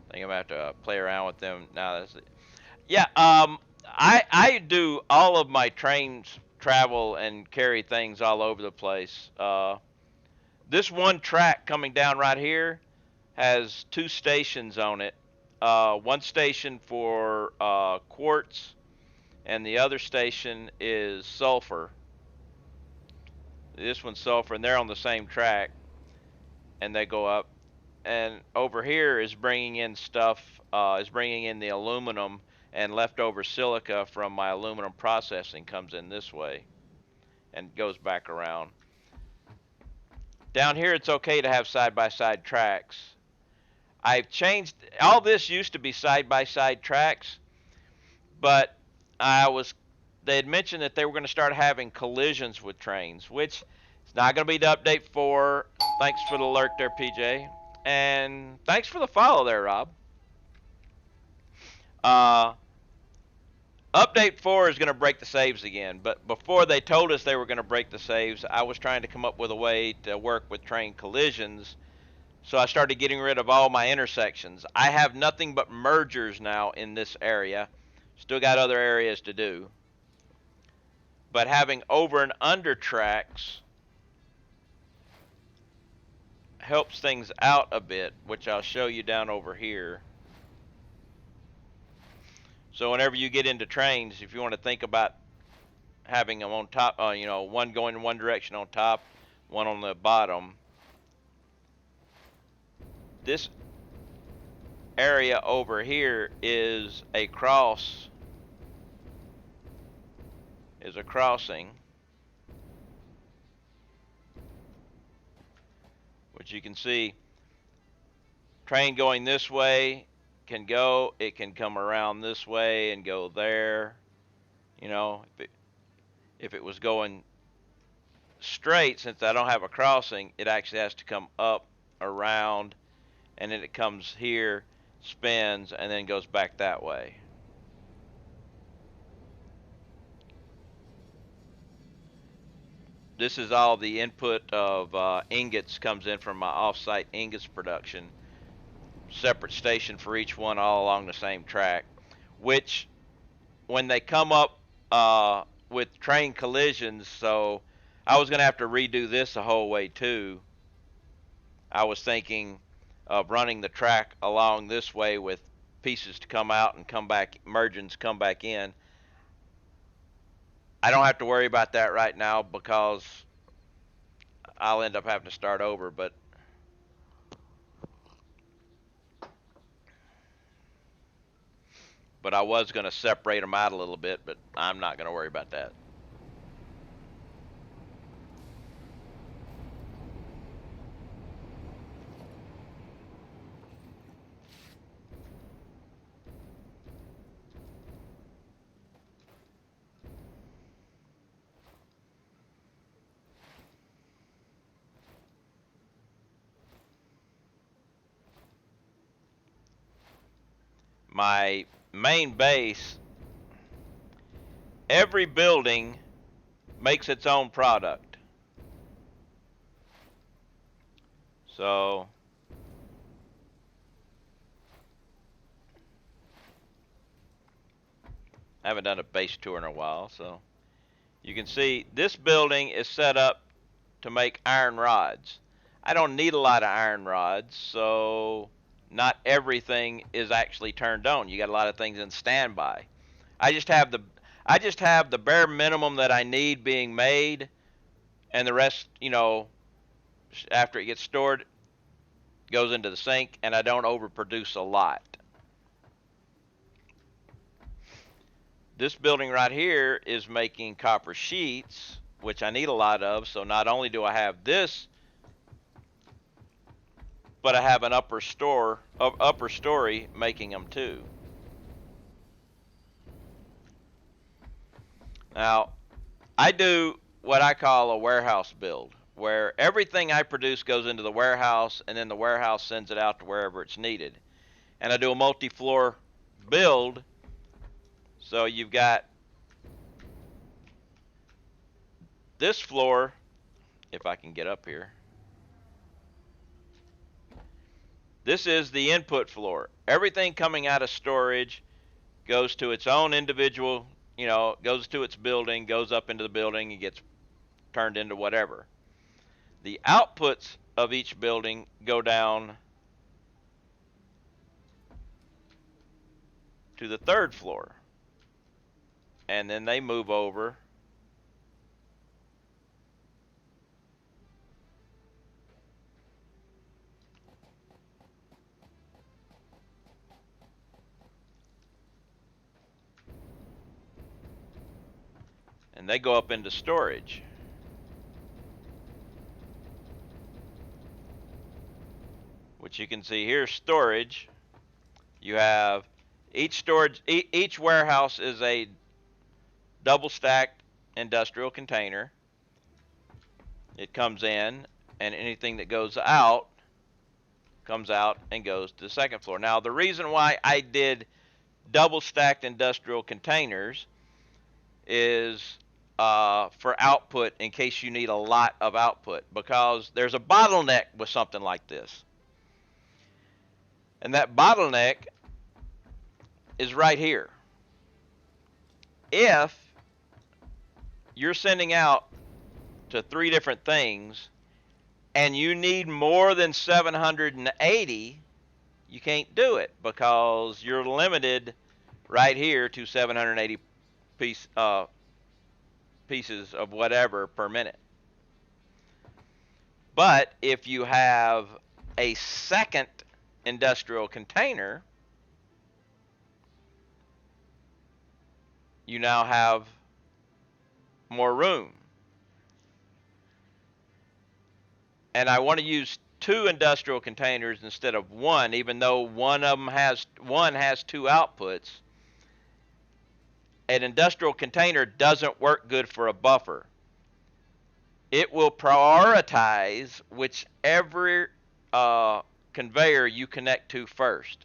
I think I'm gonna have to play around with them now. That's it. Yeah, I do all of my trains travel and carry things all over the place. This one track coming down right here has 2 stations on it. One station for quartz, and the other station is sulfur. This one's sulfur, and they're on the same track, and they go up. And over here is bringing in stuff, is bringing in the aluminum, and leftover silica from my aluminum processing comes in this way and goes back around. Down here, it's okay to have side-by-side tracks. I've changed, all this used to be side-by-side tracks, but they had mentioned that they were going to start having collisions with trains, which is not going to be the update 4. Thanks for the alert there, PJ. And thanks for the follow there, Rob. Update 4 is going to break the saves again, but before they told us they were going to break the saves, I was trying to come up with a way to work with train collisions, so I started getting rid of all my intersections. I have nothing but mergers now in this area. Still got other areas to do. But having over and under tracks helps things out a bit, which I'll show you down over here. So whenever you get into trains, if you want to think about having them on top, one going in one direction on top, one on the bottom. This area over here is a crossing, which you can see train going this way can go, it can come around this way and go there. You know, if it was going straight, since I don't have a crossing, it actually has to come up, around, and then it comes here, spins, and then goes back that way. This is all the input of ingots comes in from my off-site ingots production. Separate station for each one, all along the same track, which when they come up with train collisions, so I was going to have to redo this the whole way too. I was thinking of running the track along this way with pieces to come out and come back, mergings come back in. I don't have to worry about that right now because I'll end up having to start over, but I was going to separate them out a little bit, but I'm not going to worry about that. My main base, every building makes its own product. So I haven't done a base tour in a while, so you can see this building is set up to make iron rods. I don't need a lot of iron rods, so not everything is actually turned on. You got a lot of things in standby. I just have the bare minimum that I need being made, and the rest, you know, after it gets stored, goes into the sink, and I don't overproduce a lot. This building right here is making copper sheets, which I need a lot of, so not only do I have this, but I have an upper story making them too. Now, I do what I call a warehouse build, where everything I produce goes into the warehouse, and then the warehouse sends it out to wherever it's needed. And I do a multi-floor build, so you've got this floor, if I can get up here. This is the input floor. Everything coming out of storage goes to its own individual, you know, goes to its building, goes up into the building, and gets turned into whatever. The outputs of each building go down to the third floor, and then they move over and they go up into storage. Which you can see here, storage. You have each warehouse is a double stacked industrial container. It comes in, and anything that goes out comes out and goes to the second floor. Now, the reason why I did double stacked industrial containers is for output, in case you need a lot of output, because there's a bottleneck with something like this. And that bottleneck is right here. If you're sending out to 3 different things and you need more than 780, you can't do it because you're limited right here to 780 pieces of whatever per minute. But if you have a second industrial container, you now have more room. And I want to use 2 industrial containers instead of 1, even though one has 2 outputs. An industrial container doesn't work good for a buffer. It will prioritize whichever conveyor you connect to first.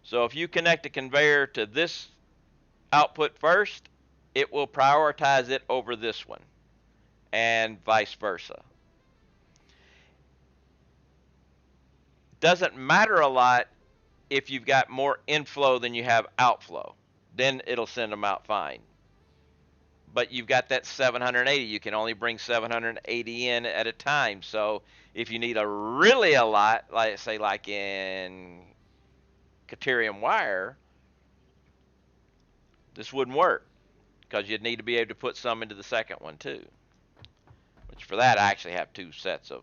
So if you connect a conveyor to this output first, it will prioritize it over this one, and vice versa. Doesn't matter a lot if you've got more inflow than you have outflow. Then it'll send them out fine. But you've got that 780. You can only bring 780 in at a time. So if you need a lot, like say like in Caterium wire, this wouldn't work because you'd need to be able to put some into the second one too. Which for that I actually have 2 sets of.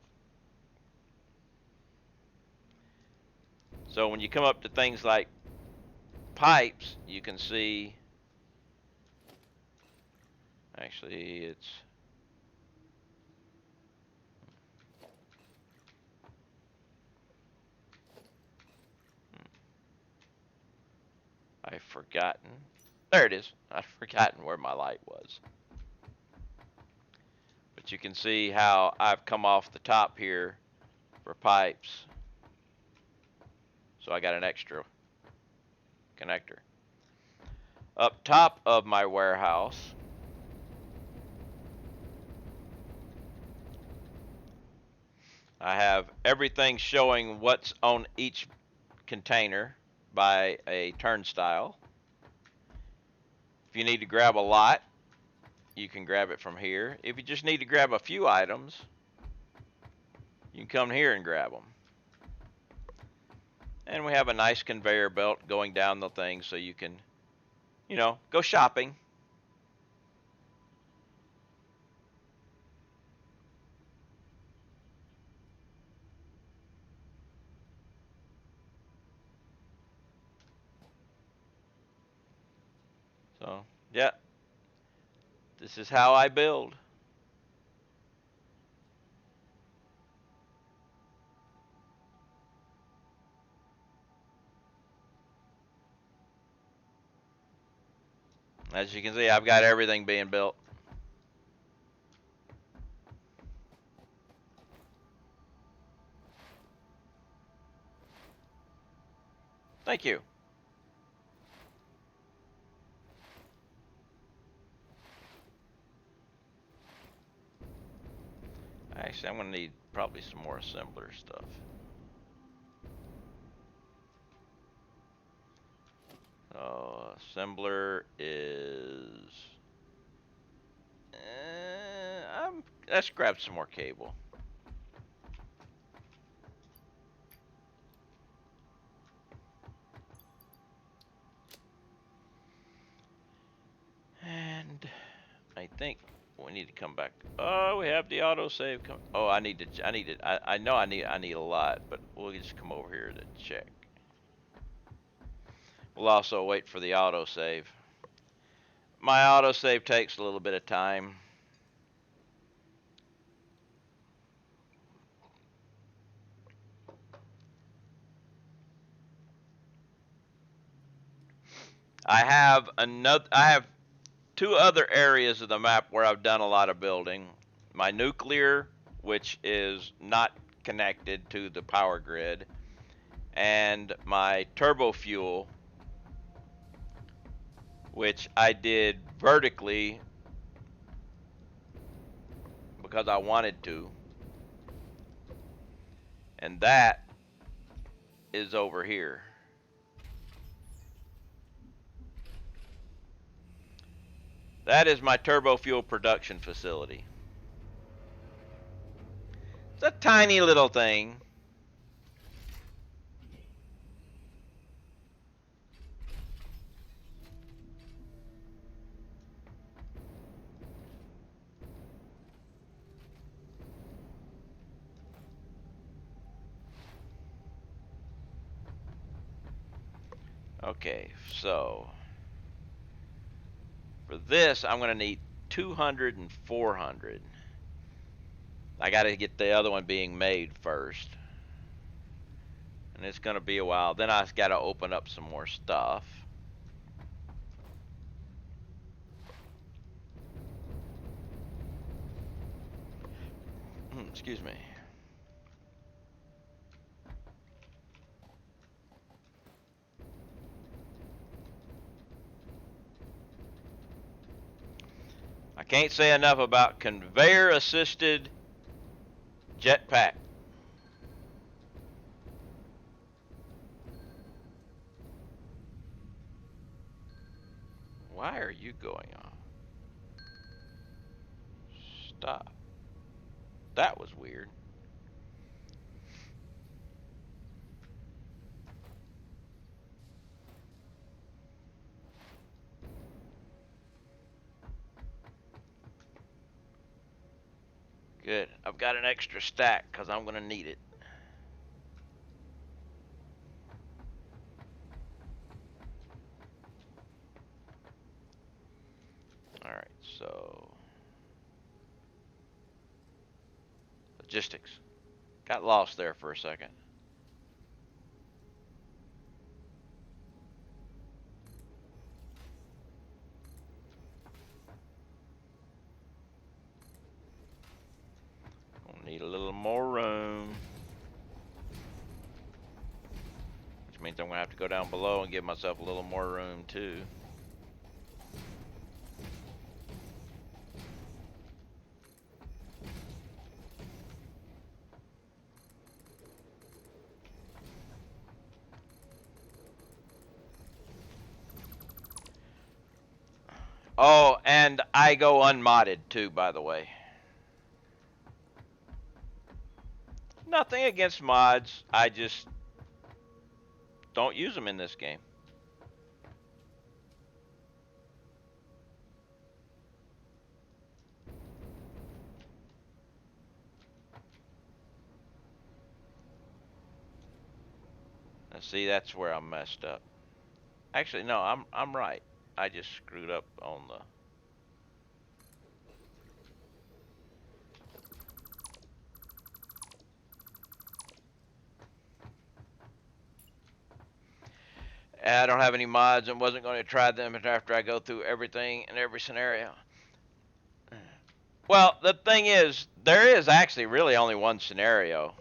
So when you come up to things like pipes, you can see, actually it's, I've forgotten. There it is. I've forgotten where my light was. But you can see how I've come off the top here for pipes. So I got an extra connector. Up top of my warehouse, I have everything showing what's on each container by a turnstile. If you need to grab a lot, you can grab it from here. If you just need to grab a few items, you can come here and grab them. And we have a nice conveyor belt going down the thing so you can, go shopping. So, yeah, this is how I build. As you can see, I've got everything being built. Thank you. Actually, I'm going to need probably some more assembler stuff. So, assembler is... let's grab some more cable. And I think we need to come back. Oh, we have the autosave. Oh, I need it. I know I need a lot, but we'll just come over here to check. We'll also wait for the autosave. My autosave takes a little bit of time. I have 2 other areas of the map where I've done a lot of building. My nuclear, which is not connected to the power grid, and my turbo fuel, which I did vertically because I wanted to. And that is over here. That is my turbo fuel production facility. It's a tiny little thing. Okay, so for this, I'm going to need 200 and 400. I got to get the other one being made first. And it's going to be a while. Then I got to open up some more stuff. Excuse me. I can't say enough about conveyor assisted jetpack. Why are you going off? Stop. That was weird. Good. I've got an extra stack because I'm going to need it. Alright, so logistics. Got lost there for a second. Gonna need a little more room. Which means I'm gonna have to go down below and give myself a little more room too. Oh, and I go unmodded too, by the way. Nothing against mods. I just don't use them in this game. Now, see, that's where I messed up. Actually, no, I'm right. I just screwed up on the. I don't have any mods and wasn't going to try them after I go through everything in every scenario. Well, the thing is, there is actually really only one scenario.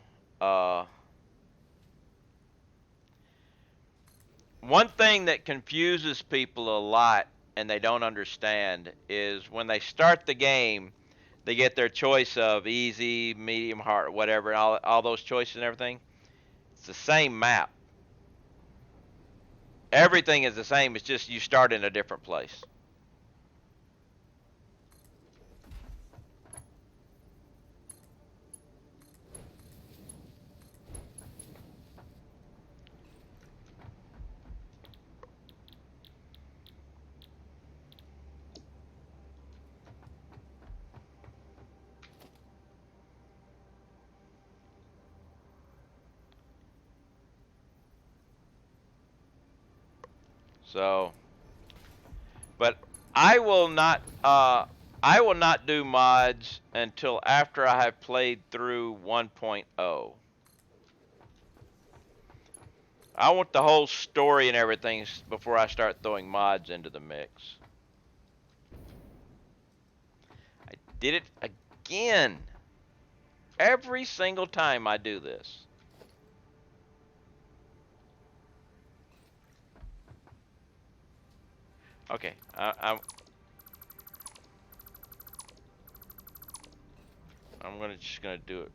One thing that confuses people a lot and they don't understand is when they start the game, they get their choice of easy, medium, hard, whatever, and all those choices and everything. It's the same map. Everything is the same. It's just you start in a different place. So, but I will not. I will not do mods until after I have played through 1.0. I want the whole story and everything before I start throwing mods into the mix. I did it again. Every single time I do this. Okay, I'm just gonna do it.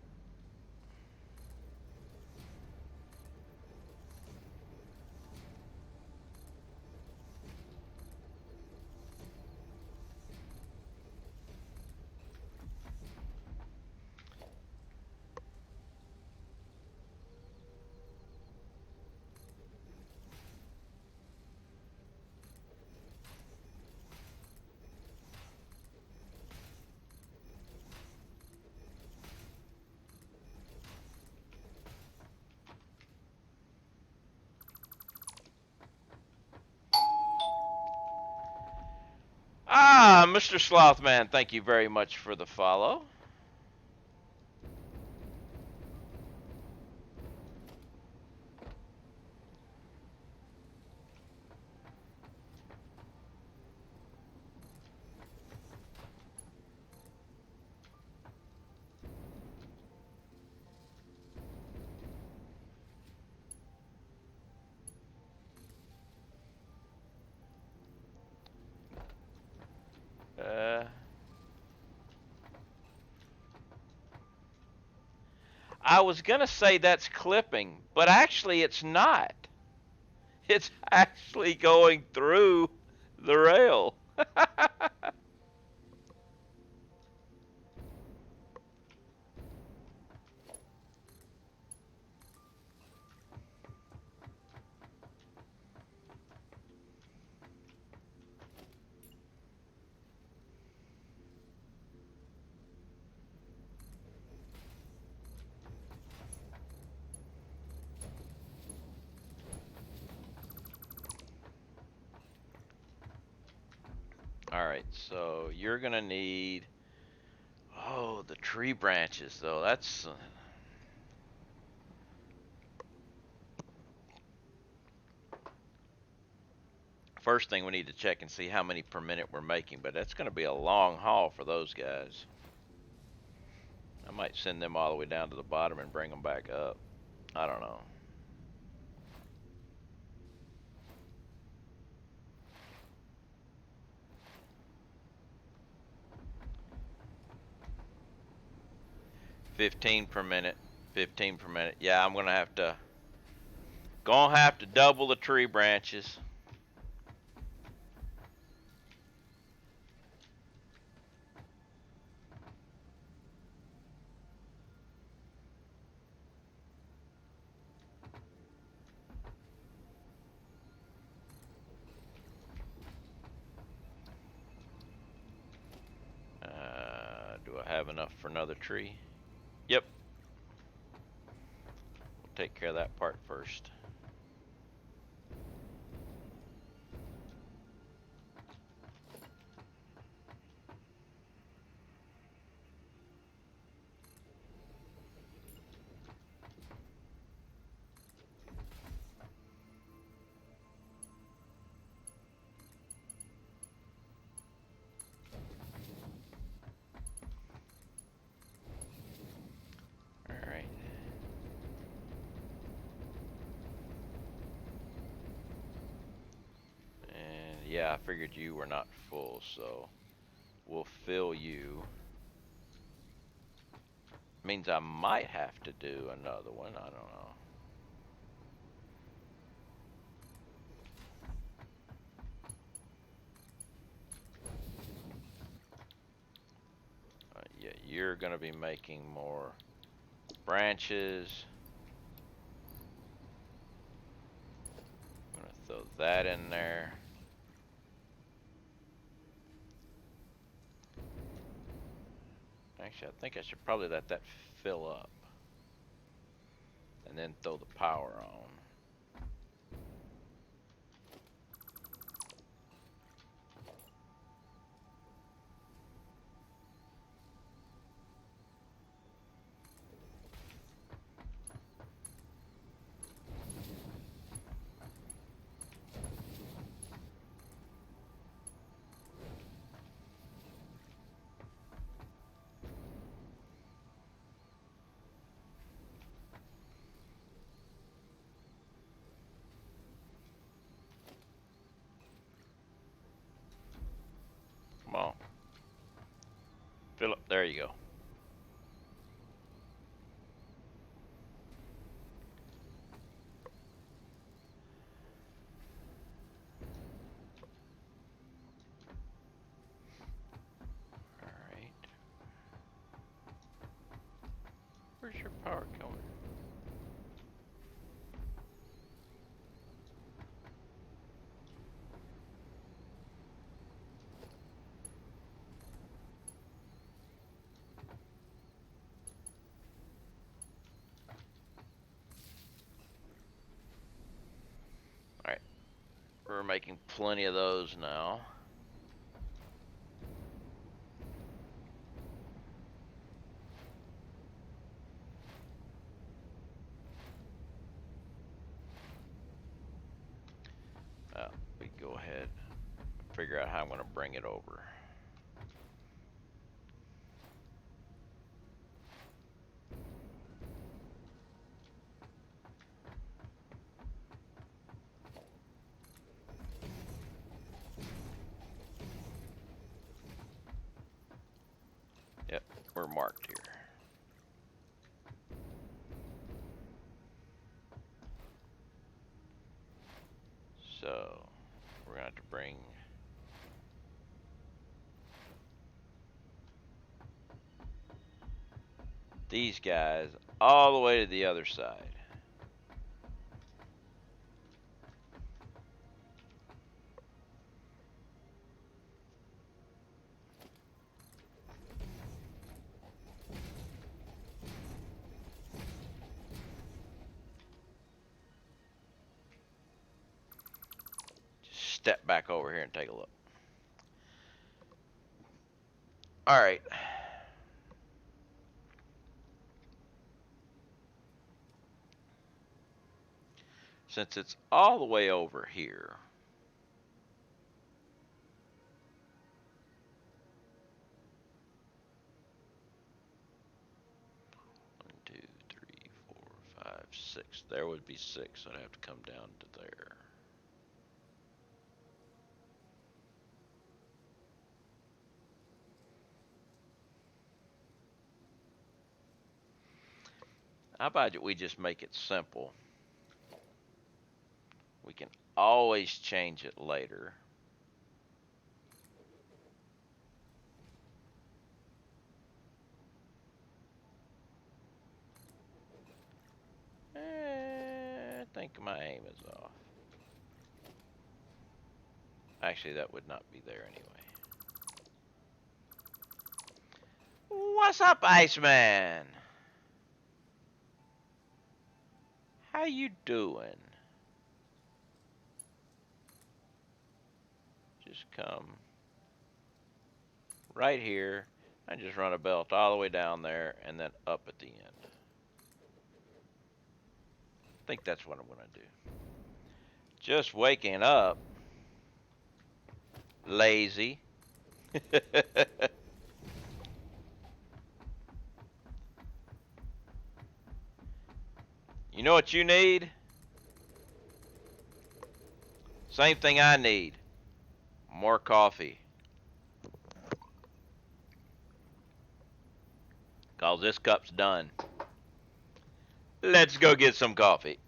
Mr. Slothman, thank you very much for the follow. I was gonna say that's clipping, but actually it's not. It's actually going through the rail. Alright, so you're gonna need, oh, the tree branches though. That's first thing we need to check and see how many per minute we're making, but that's gonna be a long haul for those guys. I might send them all the way down to the bottom and bring them back up. I don't know. $15 per minute. 15 per minute. Yeah, I'm gonna have to double the tree branches. Do I have enough for another tree? Yep. We'll take care of that part first. Alright. And yeah, I figured you were not full, so we'll fill you. Means I might have to do another one. I don't know. Yeah, you're gonna be making more branches. I'm gonna throw that in there. Actually, I think I should probably let that fill up and then throw the power on. Come on. Fill up. There you go. Alright. Where's your power coming? Alright. We're making plenty of those now. figure out how I'm going to bring it over. Yep, we're marked here. So we're going to have to bring these guys all the way to the other side. Just step back over here and take a look. All right. Since it's all the way over here, one, two, three, four, five, six. There would be six. I'd have to come down to there. How about we just make it simple? We can always change it later. I think my aim is off. Actually, that would not be there anyway. What's up, Iceman? How you doing? Just come right here and just run a belt all the way down there and then up at the end. I think that's what I'm going to do. Just waking up. Lazy. You know what you need? Same thing I need. More coffee. Cause this cup's done. Let's go get some coffee.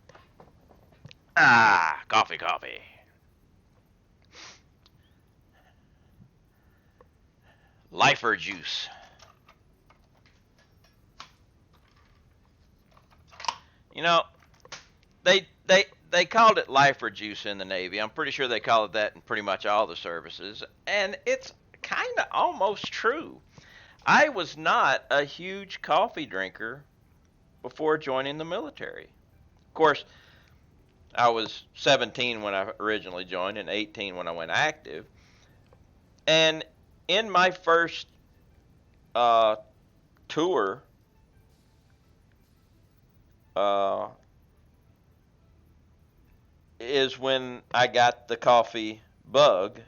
Ah, coffee. Lifer juice. You know, they called it lifer juice in the Navy. I'm pretty sure they call it that in pretty much all the services, and it's kind of almost true. I was not a huge coffee drinker before joining the military. Of course, I was 17 when I originally joined and 18 when I went active. And in my first tour, is when I got the coffee bug.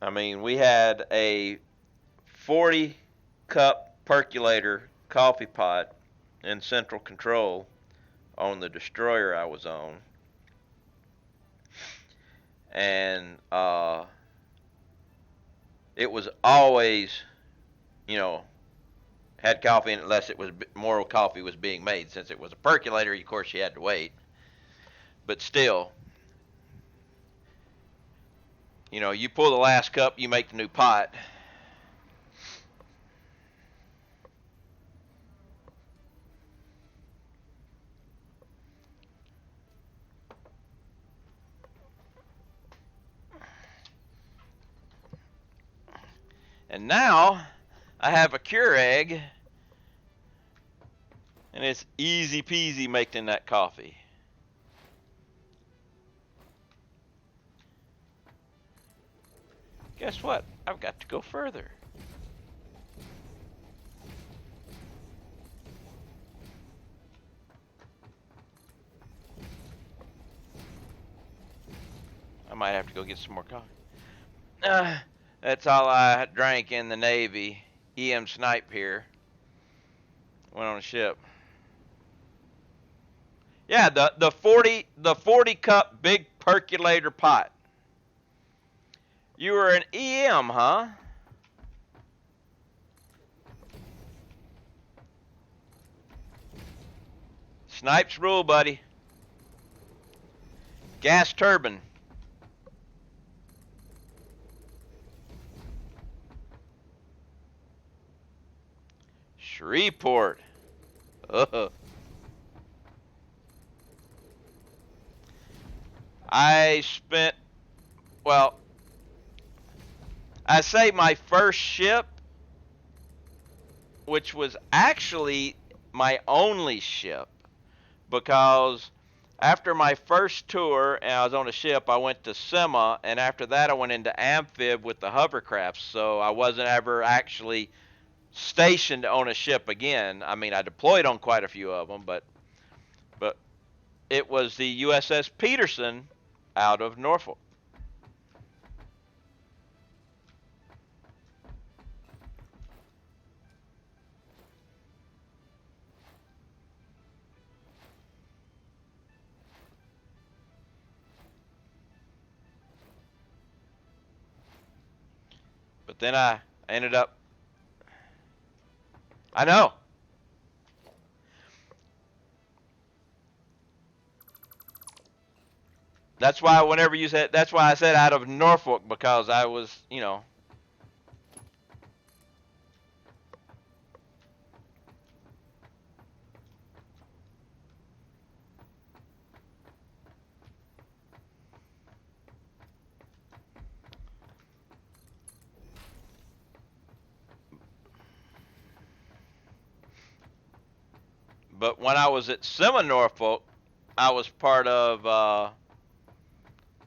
I mean, we had a 40 cup percolator coffee pot in central control on the destroyer I was on. And it was always, had coffee in it unless it was more coffee was being made. Since it was a percolator, of course, you had to wait. But still, you pull the last cup, you make the new pot. And now I have a Keurig, and it's easy peasy making that coffee. Guess what? I've got to go further. might have to go get some more coffee. That's all I drank in the Navy. EM Snipe here. Went on a ship. Yeah, the 40 cup big percolator pot. You were an EM, huh? Snipes rule, buddy. Gas turbine. Shreveport. I spent, well, I say my first ship, which was actually my only ship, because after my first tour and I was on a ship, I went to SEMA, and after that I went into amphib with the hovercrafts, so I wasn't ever actually stationed on a ship again. I mean, I deployed on quite a few of them, but it was the USS Peterson out of Norfolk. But then I ended up, I know. That's why whenever you said, that's why I said out of Norfolk, because I was, you know. But when I was at SEMA Norfolk, I was part of,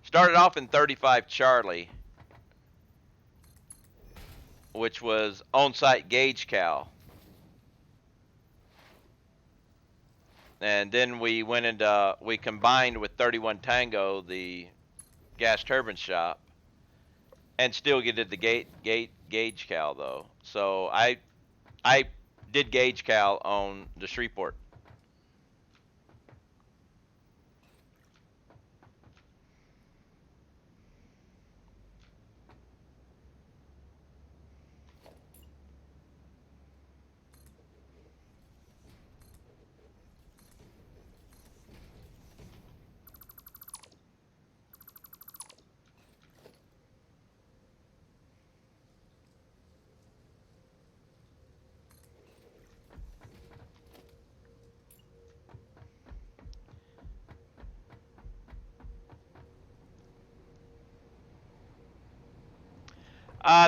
started off in 35 Charlie, which was on-site gauge cal. And then we went into, we combined with 31 Tango, the gas turbine shop, and still did the gauge cal though. So I did gauge cal on the Shreveport.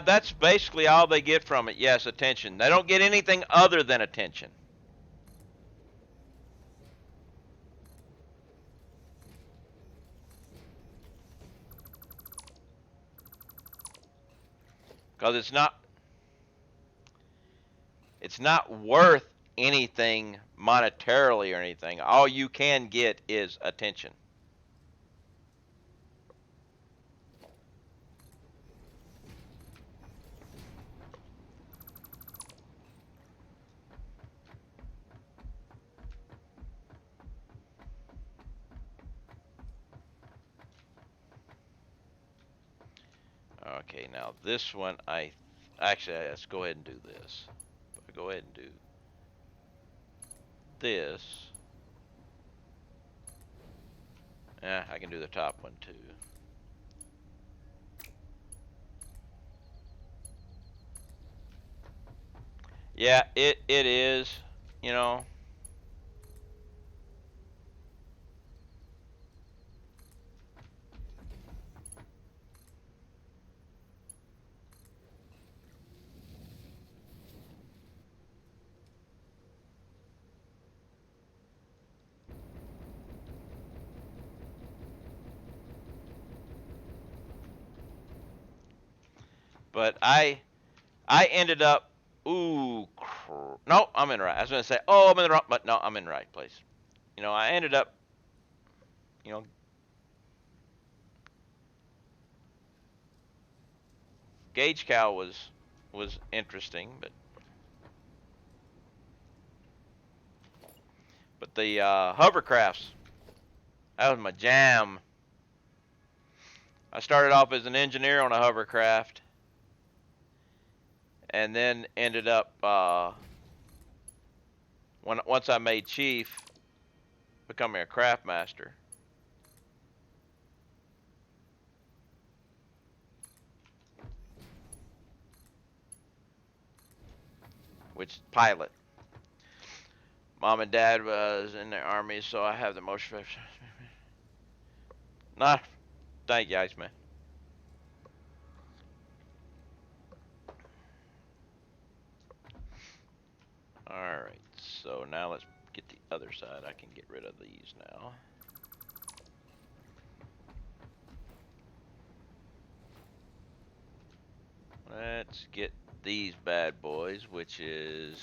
That's basically all they get from it. Yes, attention. They don't get anything other than attention. Because it's not worth anything monetarily or anything. All you can get is attention. Okay, now this one, actually, let's go ahead and do this. If I go ahead and do this, yeah, I can do the top one too. Yeah, it is, you know. But I ended up, ooh, no, I'm in the right. I was gonna say, oh, I'm in the wrong, but no, I'm in the right place. You know, I ended up, you know, Gauge cow was interesting, but the hovercrafts, that was my jam. I started off as an engineer on a hovercraft, and then ended up once I made chief, becoming a craft master. Which pilot. Mom and Dad was in the Army, so I have the most. Nah, thank you, Iceman. Alright, so now let's get the other side. I can get rid of these now. Let's get these bad boys, which is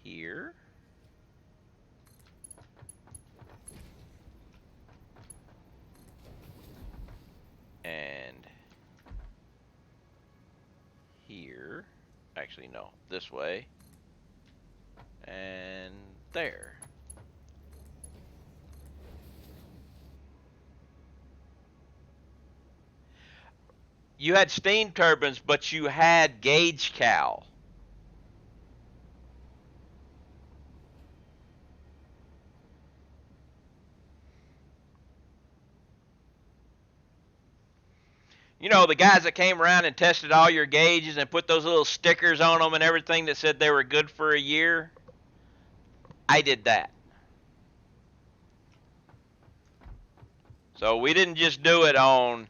here. And here. Actually, no, this way. And there. You had steam turbines, but you had gauge cow. You know, the guys that came around and tested all your gauges and put those little stickers on them and everything that said they were good for a year? I did that. So we didn't just do it on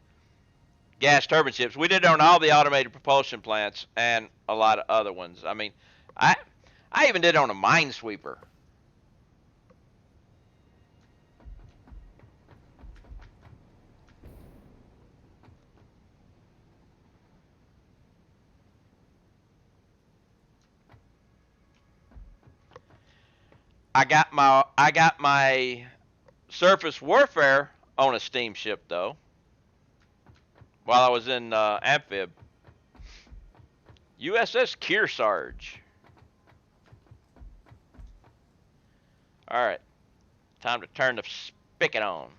gas turbine ships. We did it on all the automated propulsion plants and a lot of other ones. I mean, I even did it on a minesweeper. I got my surface warfare on a steamship though, while I was in amphib. USS Kearsarge. All right, time to turn the spigot on.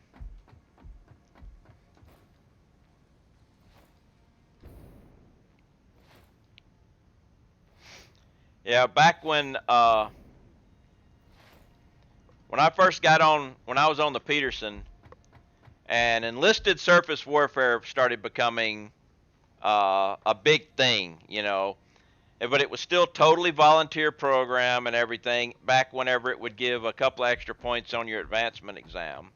Yeah, back when I first got on, when I was on the Peterson, and enlisted surface warfare started becoming a big thing, you know. But it was still totally volunteer program and everything back whenever it would give a couple extra points on your advancement exam.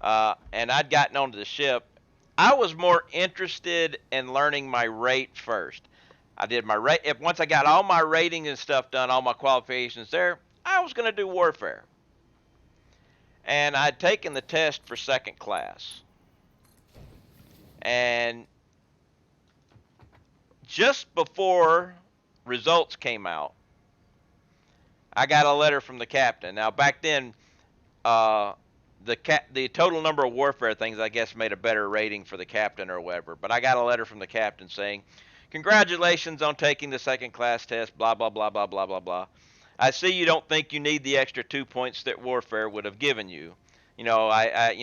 And I'd gotten onto the ship. I was more interested in learning my rate first. I did my rate. Once I got all my rating and stuff done, all my qualifications there, I was going to do warfare. And I'd taken the test for second class. And just before results came out, I got a letter from the captain. Now, back then, the total number of warfare things, I guess, made a better rating for the captain or whatever. But I got a letter from the captain saying, "Congratulations on taking the second class test, blah, blah, blah, blah, blah, blah, blah. I see you don't think you need the extra 2 points that warfare would have given you. You know, I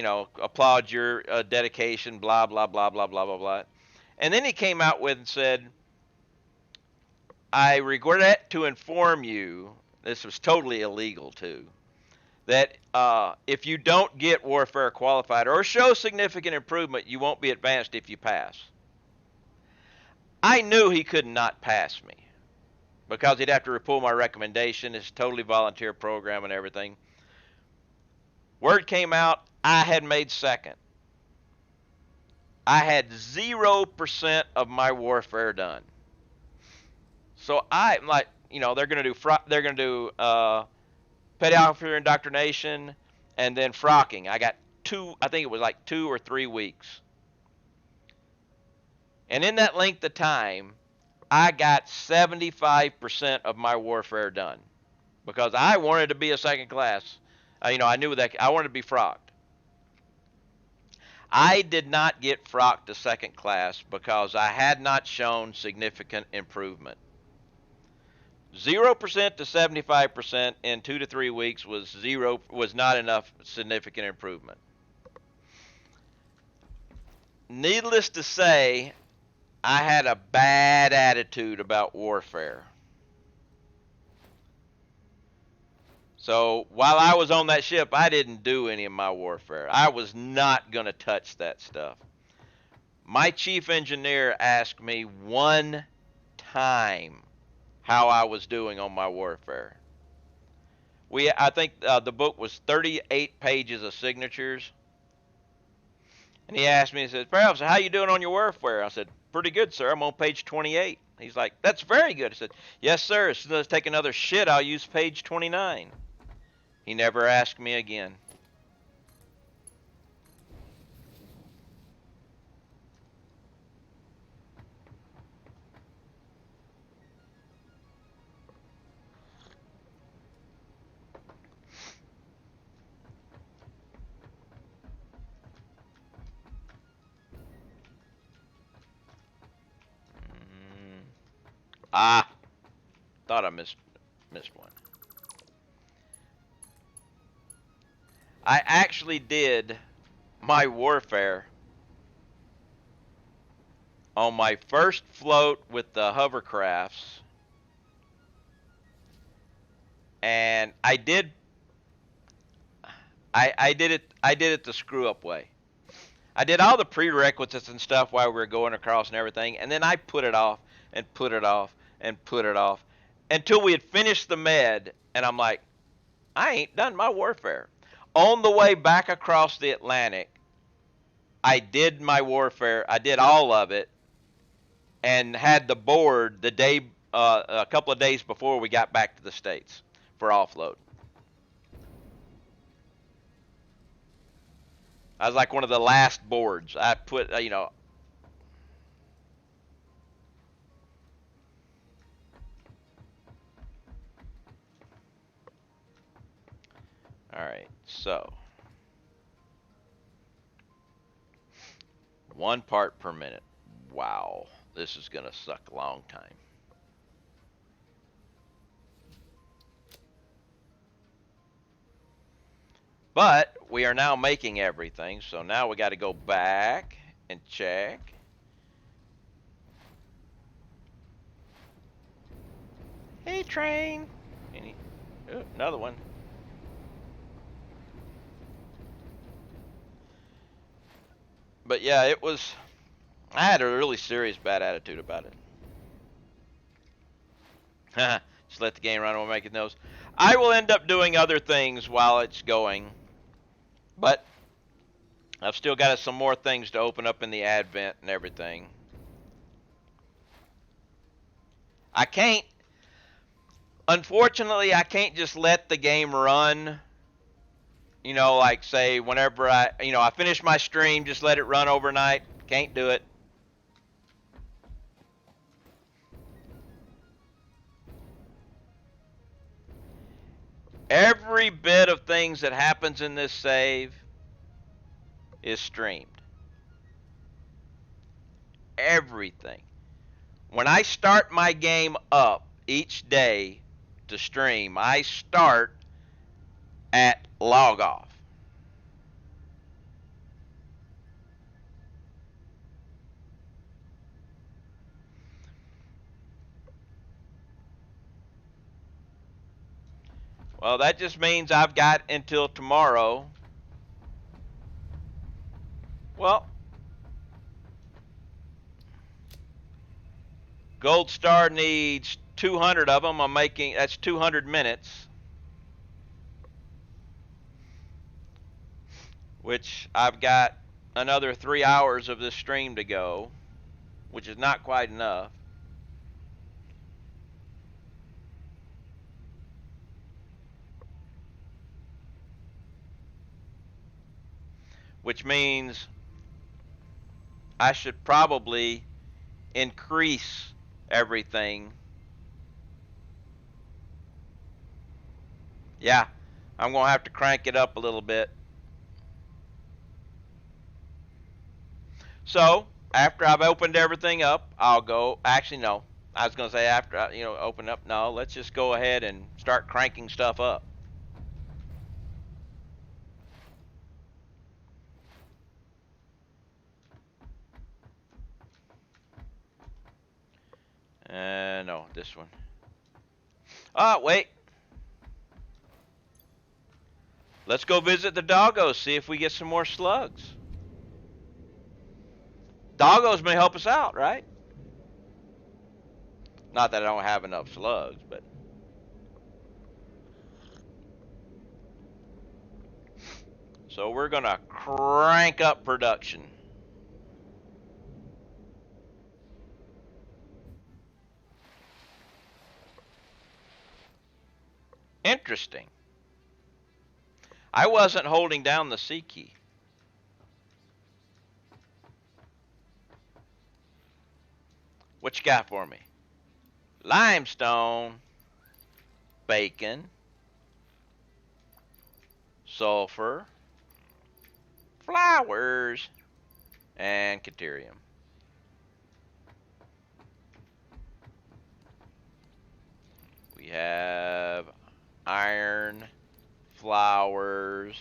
applaud your dedication, blah, blah, blah, blah, blah, blah, blah." And then he came out with and said, "I regret to inform you," this was totally illegal too, "that if you don't get warfare qualified or show significant improvement, you won't be advanced if you pass." I knew he could not pass me because he'd have to repull my recommendation. It's a totally volunteer program and everything. Word came out, I had made second. I had 0% of my warfare done. So I'm like, they're gonna do petty officer indoctrination and then frocking. I got I think it was like 2 or 3 weeks. And in that length of time, I got 75% of my warfare done because I wanted to be a second class. I knew that I wanted to be frocked. I did not get frocked to second class because I had not shown significant improvement. 0% to 75% in 2 to 3 weeks was not enough significant improvement. Needless to say, I had a bad attitude about warfare. So while I was on that ship, I didn't do any of my warfare. I was not going to touch that stuff. My chief engineer asked me one time how I was doing on my warfare. I think the book was 38 pages of signatures. And he asked me, he said, Phelps, how you doing on your warfare? I said, pretty good, sir. I'm on page 28. He's like, that's very good. I said, yes, sir. As soon as I take another shit, I'll use page 29. He never asked me again. Ah, thought I missed one. I actually did my warfare on my first float with the hovercrafts, and I did it the screw up way. I did all the prerequisites and stuff while we were going across and everything, and then I put it off and put it off and put it off until we had finished the med, and I'm like, I ain't done my warfare. On the way back across the Atlantic, I did my warfare. I did all of it, and had the board the day, a couple of days before we got back to the States for offload. I was like one of the last boards. I put, All right, so 1 part per minute. Wow, this is gonna suck a long time. But we are now making everything, so now we got to go back and check. Hey, train. Another one. But yeah, it was. I had a really serious bad attitude about it. Just let the game run while making those. I will end up doing other things while it's going, but I've still got some more things to open up in the advent and everything. I can't. Unfortunately, I can't just let the game run. Like say whenever I finish my stream, just let it run overnight. Can't do it. Every bit of things that happens in this save is streamed. Everything. When I start my game up each day to stream, I start at log off. Well, that just means I've got until tomorrow. Well, Gold Star needs 200 of them. That's 200 minutes, which I've got another 3 hours of this stream to go, which is not quite enough. Which means I should probably increase everything. Yeah, I'm going to have to crank it up a little bit. So after I've opened everything up, I'll go. Actually, no. I was gonna say after open up. No, let's just go ahead and start cranking stuff up. No, this one. Oh, wait. Let's go visit the doggos, see if we get some more slugs. Doggos may help us out, right? Not that I don't have enough slugs, but. So we're going to crank up production. Interesting. I wasn't holding down the C key. What you got for me? Limestone, bacon, sulfur, flowers, and caterium. We have iron, flowers,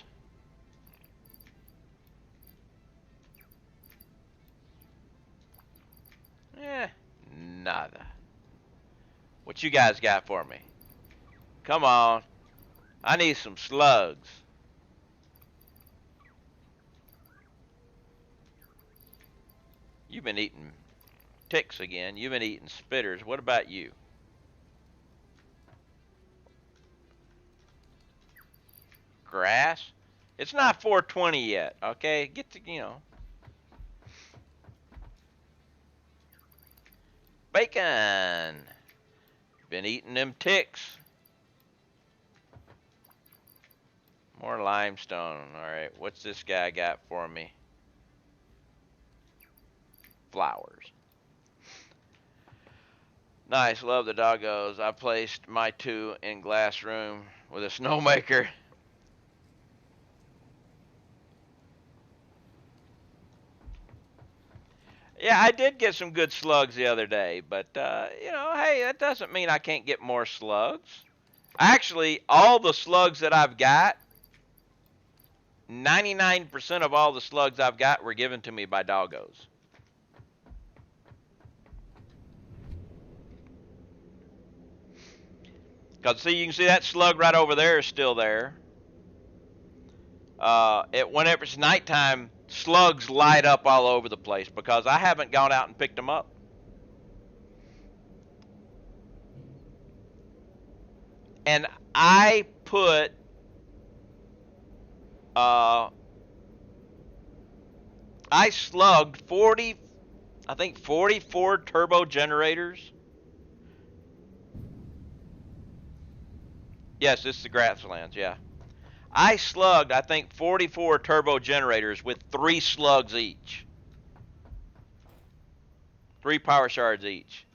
nada. What you guys got for me? Come on. I need some slugs. You've been eating ticks again. You've been eating spitters. What about you? Grass? It's not 420 yet, okay? Get to. Bacon. Been eating them ticks. More limestone. All right, what's this guy got for me? Flowers. Nice, love the doggos. I placed my 2 in glass room with a snowmaker. Yeah, I did get some good slugs the other day, but, hey, that doesn't mean I can't get more slugs. Actually, all the slugs that I've got, 99% of all the slugs I've got were given to me by doggos. Because, see, you can see that slug right over there is still there. Whenever it's nighttime, slugs light up all over the place because I haven't gone out and picked them up. And I put I slugged 44 turbo generators. Yes, this is the grasslands, yeah. I slugged, I think, 44 turbo generators with 3 slugs each. 3 power shards each.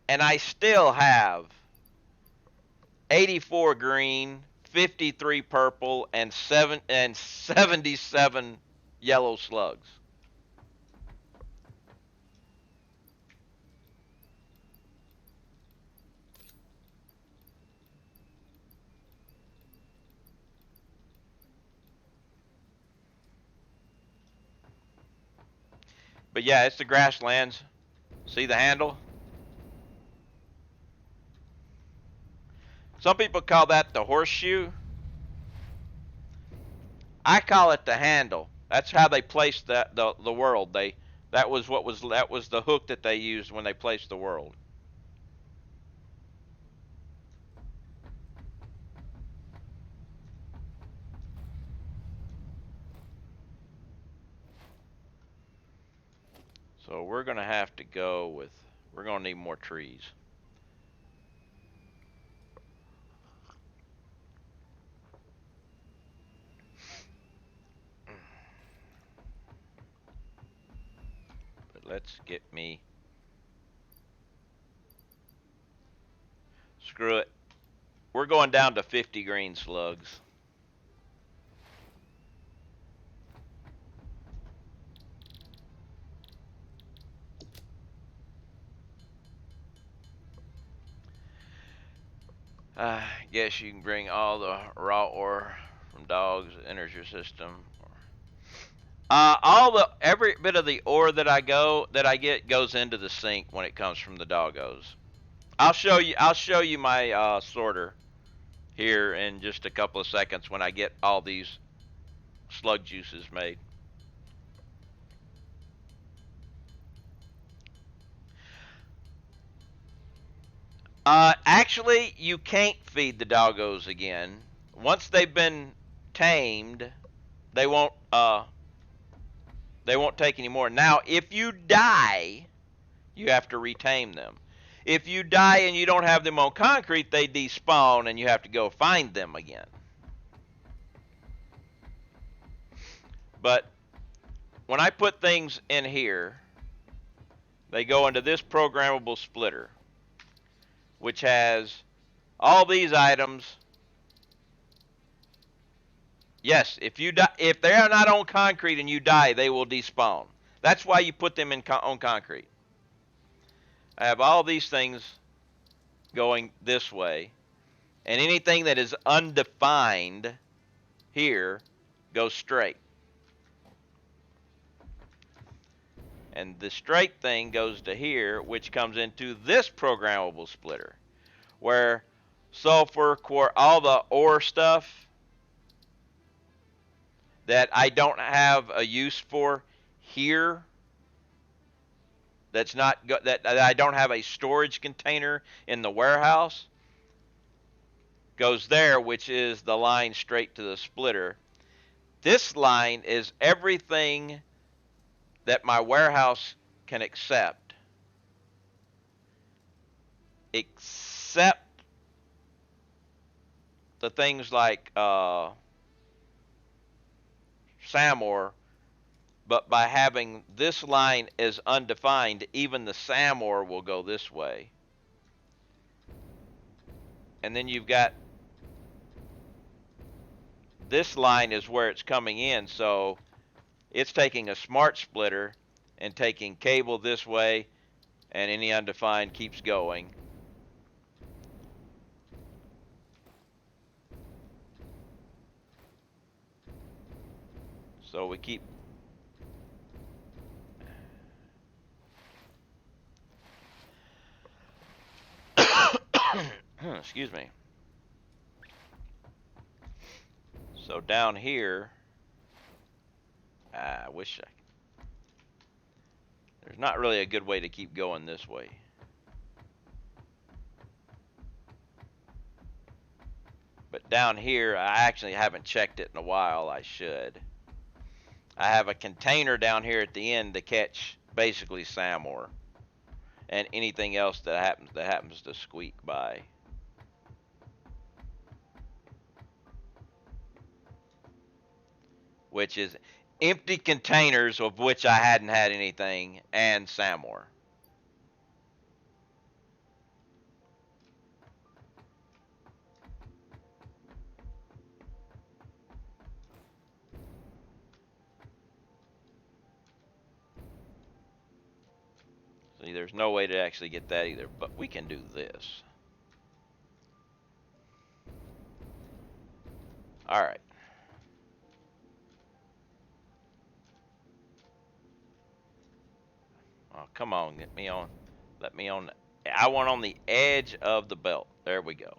And I still have 84 green, 53 purple, and 77 yellow slugs. But yeah, it's the grasslands. See the handle? Some people call that the horseshoe. I call it the handle. That's how they placed the world. That was the hook that they used when they placed the world. So we're gonna have to go with. We're gonna need more trees. But let's get me. Screw it. We're going down to 50 green slugs. I guess you can bring all the raw ore from dogs that enters your system. Every bit of the ore that I get goes into the sink when it comes from the doggos. I'll show you. I'll show you my sorter here in just a couple of seconds when I get all these slug juices made. Actually, you can't feed the doggos again. Once they've been tamed, they won't. They won't take any more. Now, if you die, you have to retame them. If you die and you don't have them on concrete, they despawn and you have to go find them again. But when I put things in here, they go into this programmable splitter, which has all these items. Yes, if they are not on concrete and you die, they will despawn. That's why you put them on concrete. I have all these things going this way, and anything that is undefined here goes straight. And the straight thing goes to here, which comes into this programmable splitter, where sulfur, all the ore stuff that I don't have a use for here, that I don't have a storage container in the warehouse, goes there, which is the line straight to the splitter. This line is everything that my warehouse can accept, except the things like SAMOR. But by having this line as undefined, even the SAMOR will go this way. And then you've got this line is where it's coming in, so it's taking a smart splitter and taking cable this way, and any undefined keeps going. So we keep excuse me. So down here, I wish there's not really a good way to keep going this way. But down here, I actually haven't checked it in a while. I should. I have a container down here at the end to catch basically SAMOR and anything else that happens to squeak by. Which is empty containers of which I hadn't had anything, and SAMOR. See, there's no way to actually get that either, but we can do this. All right. Oh, come on, get me on. Let me on. I want on the edge of the belt. There we go.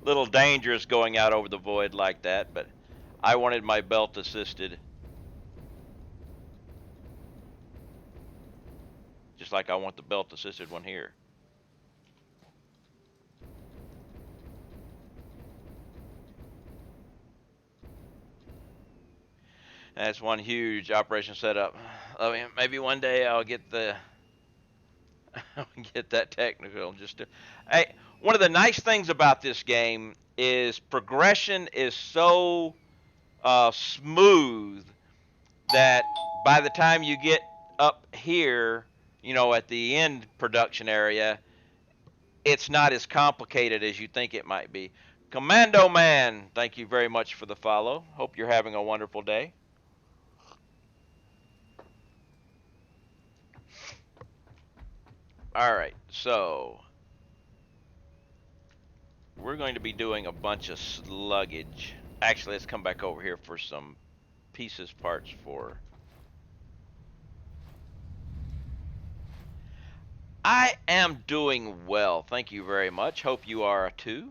Little dangerous going out over the void like that, but I wanted my belt assisted. Just like I want the belt assisted one here. That's one huge operation setup. I mean, maybe one day I'll get get that technical. Hey, one of the nice things about this game is progression is so smooth that by the time you get up here, at the end production area, it's not as complicated as you think it might be. Commando Man, thank you very much for the follow. Hope you're having a wonderful day. All right, so we're going to be doing a bunch of sluggage. Actually, let's come back over here for some pieces parts for. I am doing well. Thank you very much. Hope you are too.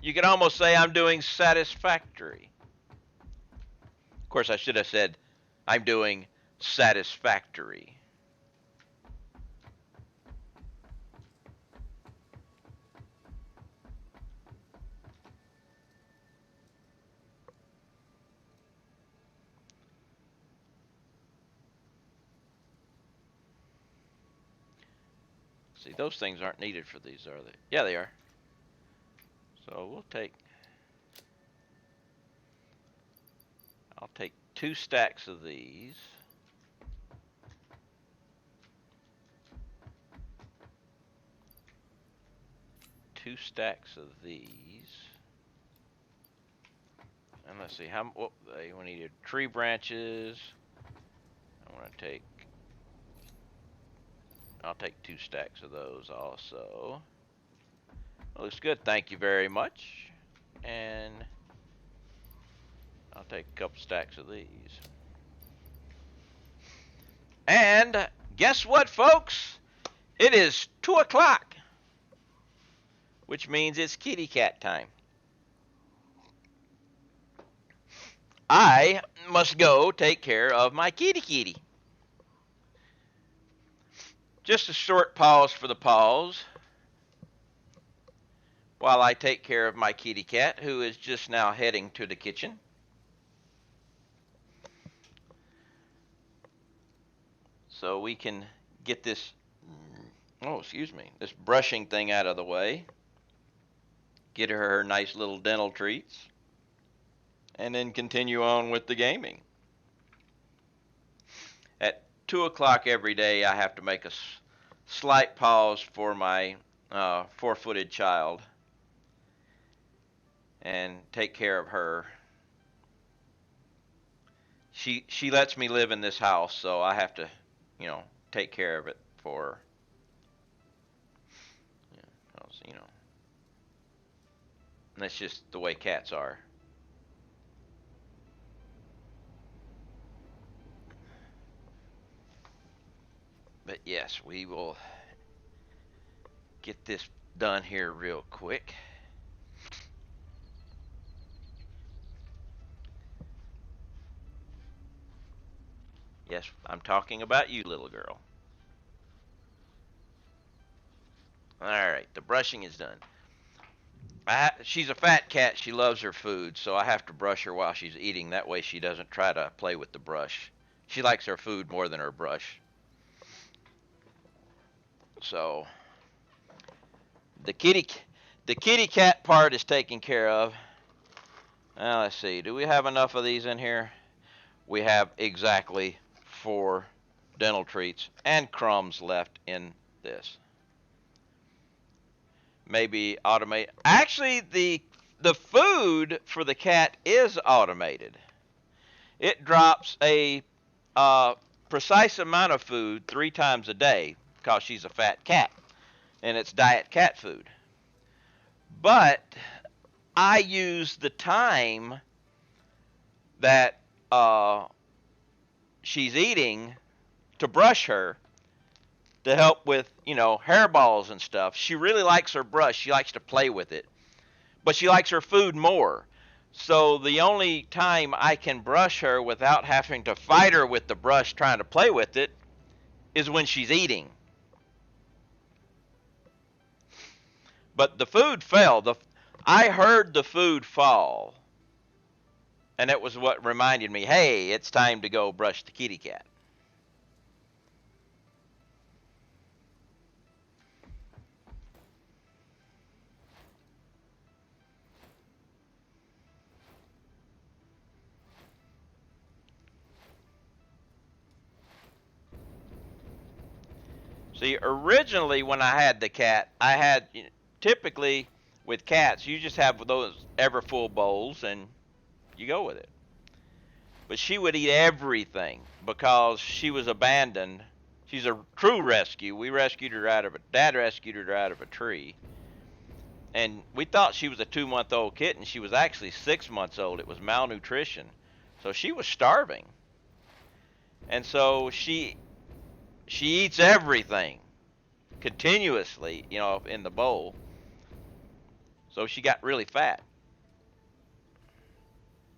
You could almost say I'm doing satisfactory. Of course, I should have said I'm doing satisfactory. See, those things aren't needed for these, are they? Yeah, they are. So I'll take 2 stacks of these. Two stacks of these. And let's see how. Oh, we needed tree branches. I'll take 2 stacks of those also. Looks good. Thank you very much. And I'll take a couple stacks of these. And guess what, folks? It is 2 o'clock, which means it's kitty cat time. I must go take care of my kitty kitty. Just a short pause for the pause while I take care of my kitty cat, who is just now heading to the kitchen. So we can get this, this brushing thing out of the way. Get her nice little dental treats. And then continue on with the gaming. At 2 o'clock every day, I have to make a slight pause for my 4-footed child and take care of her. She lets me live in this house, so I have to, take care of it for her. And that's just the way cats are. But yes, we will get this done here real quick. Yes, I'm talking about you, little girl. Alright, the brushing is done. She's a fat cat. She loves her food, so I have to brush her while she's eating. That way she doesn't try to play with the brush. She likes her food more than her brush. So the kitty cat part is taken care of. Now let's see. Do we have enough of these in here? We have exactly 4 dental treats and crumbs left in this. Maybe automate. Actually, the food for the cat is automated. It drops a precise amount of food 3 times a day because she's a fat cat, and it's diet cat food. But I use the time that she's eating to brush her to help with, hairballs and stuff. She really likes her brush. She likes to play with it. But she likes her food more. So the only time I can brush her without having to fight her with the brush trying to play with it is when she's eating. But the food fell. I heard the food fall. And that was what reminded me, hey, it's time to go brush the kitty cat. See, originally when I had the cat, typically with cats, you just have those ever full bowls and you go with it. But she would eat everything because she was abandoned She's a true rescue. We rescued her out of a Dad rescued her out of a tree, and we thought she was a 2-month-old kitten. She was actually 6 months old. It was malnutrition, so she was starving, and so she eats everything continuously, in the bowl. So she got really fat.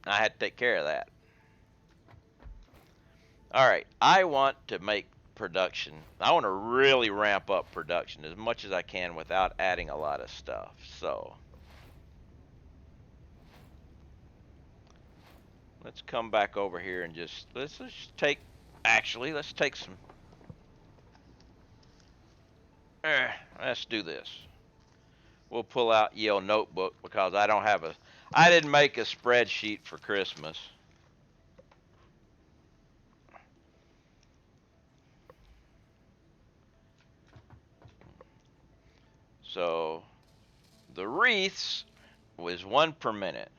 I had to take care of that. All right, I want to make production. I want to really ramp up production as much as I can without adding a lot of stuff. So let's come back over here and let's just take. Actually, let's take some. Let's do this. We'll pull out Yale Notebook because I didn't make a spreadsheet for Christmas. So the wreaths was 1 per minute.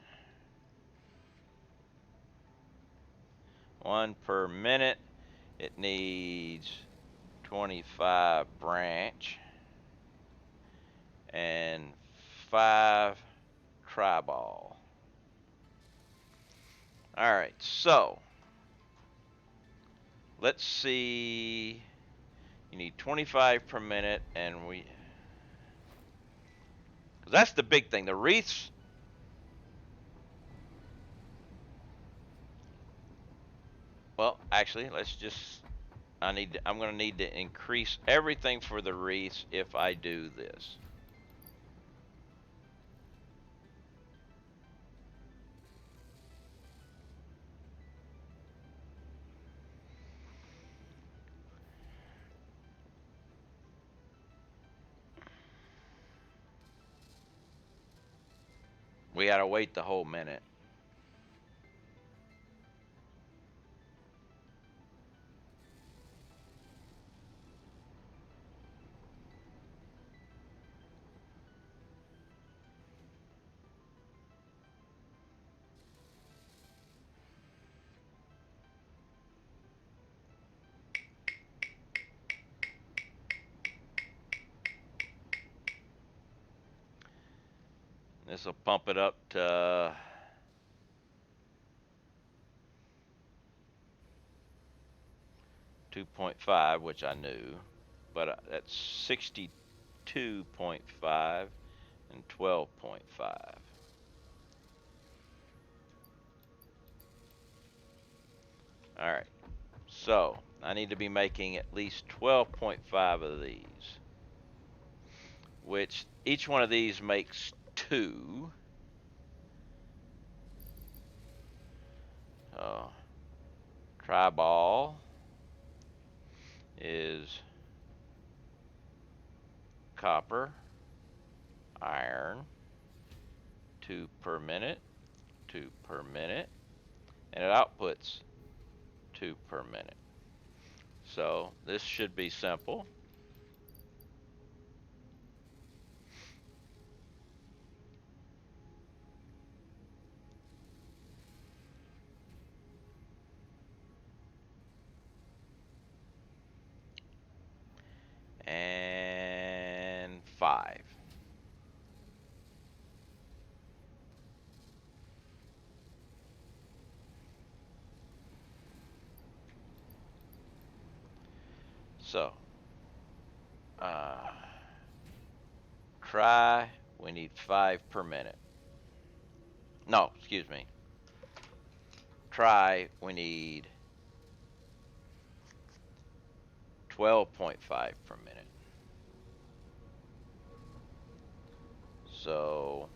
1 per minute. It needs 25 branch and 5 tribal. All right, so let's see. You need 25 per minute, and because that's the big thing. The wreaths. Well, actually, I'm going to need to increase everything for the wreaths if I do this. We got to wait the whole minute. This will pump it up to 2.5, which I knew, but that's 62.5 and 12.5. All right, so I need to be making at least 12.5 of these, which each one of these makes 2. Tribal is copper, iron, 2 per minute, 2 per minute, and it outputs 2 per minute. So this should be simple. And 5. So, try, we need 5 per minute. No, excuse me. Try, we need 12.5 per minute. So,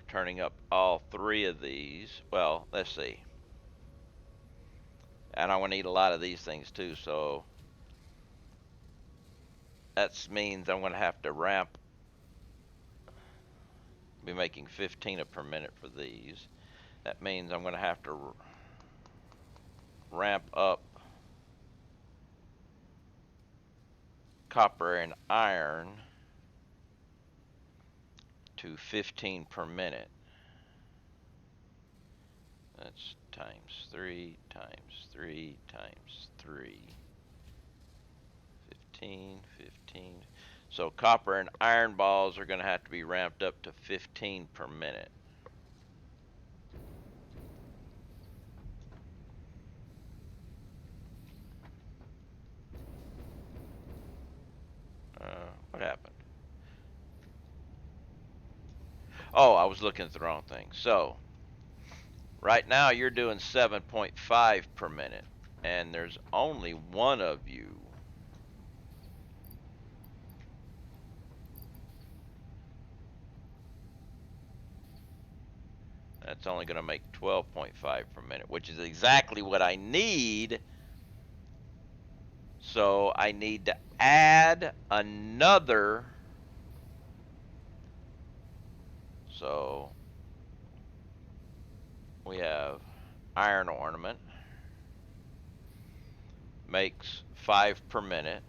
turning up all 3 of these. Well, let's see. And I'm going to need a lot of these things too, so that means I'm going to have to be making 15 per minute for these. That means I'm going to have to ramp up copper and iron to 15 per minute. That's times 3 times 3 times 3. 15, 15. So copper and iron balls are going to have to be ramped up to 15 per minute. What happened? Oh, I was looking at the wrong thing. So right now you're doing 7.5 per minute, and there's only one of you. That's only going to make 12.5 per minute, which is exactly what I need. So I need to add another. So we have iron ornament, makes 5 per minute,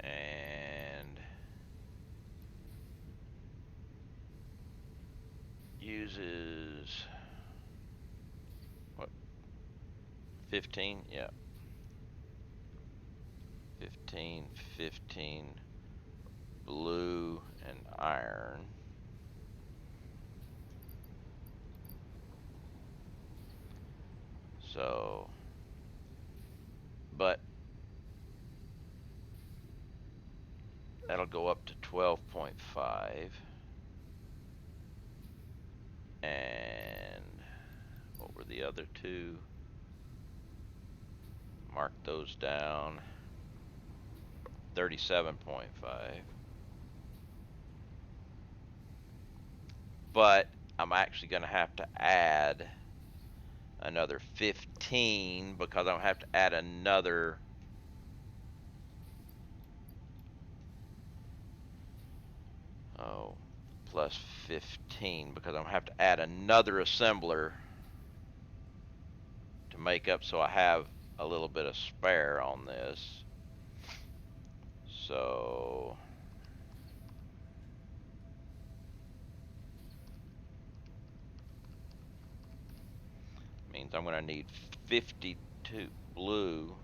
and uses what, 15? Yeah, 15, 15 blue and iron. So, but that'll go up to 12.5. And what were the other two? Mark those down. 37.5. But I'm actually going to have to add another 15 because I'm going to have to add another plus 15 because I'm going to have to add another assembler to make up so I have a little bit of spare on this. So means I'm going to need 52 blue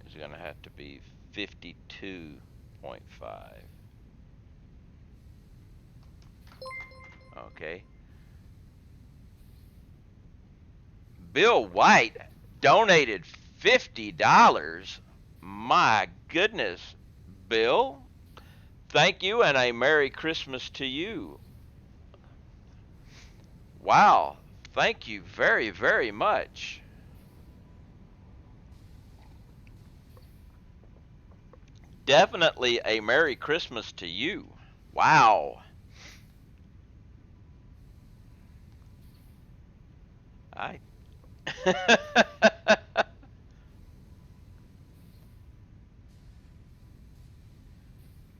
is going to have to be 52.5. Okay. Bill White donated $50. My goodness, Bill. Thank you and a Merry Christmas to you. Wow. Thank you very, very much. Definitely a Merry Christmas to you. Wow. I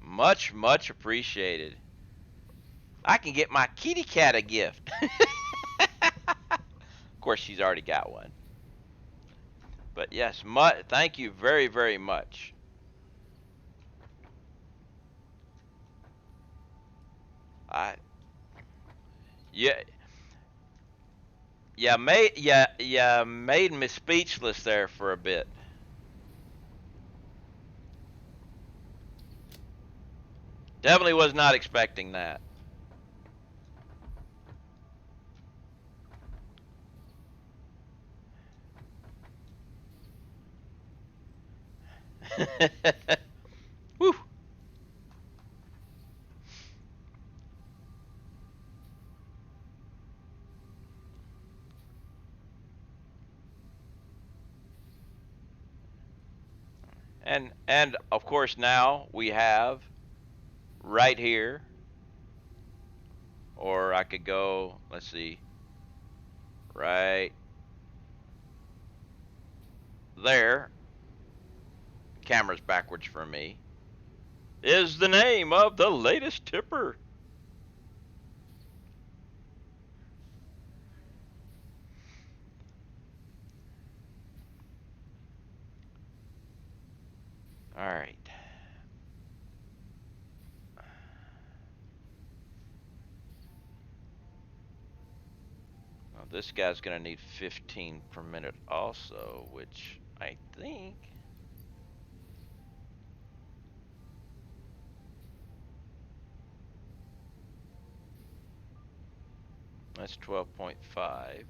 much, much appreciated. I can get my kitty cat a gift. Of course, she's already got one. But yes, thank you very, very much. I yeah made me speechless there for a bit. Definitely was not expecting that. Woo. And of course now we have right here, or I could go, let's see, right there, camera's backwards for me, is the name of the latest tipper. right. Now this guy's going to need 15 per minute also, which I think... That's 12.5.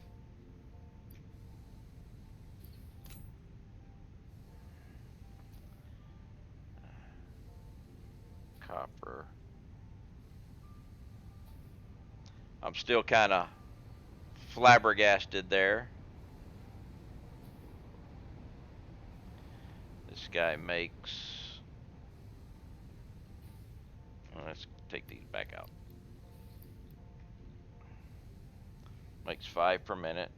Copper. I'm still kind of flabbergasted there. This guy makes... Let's take these back out. Makes 5 per minute.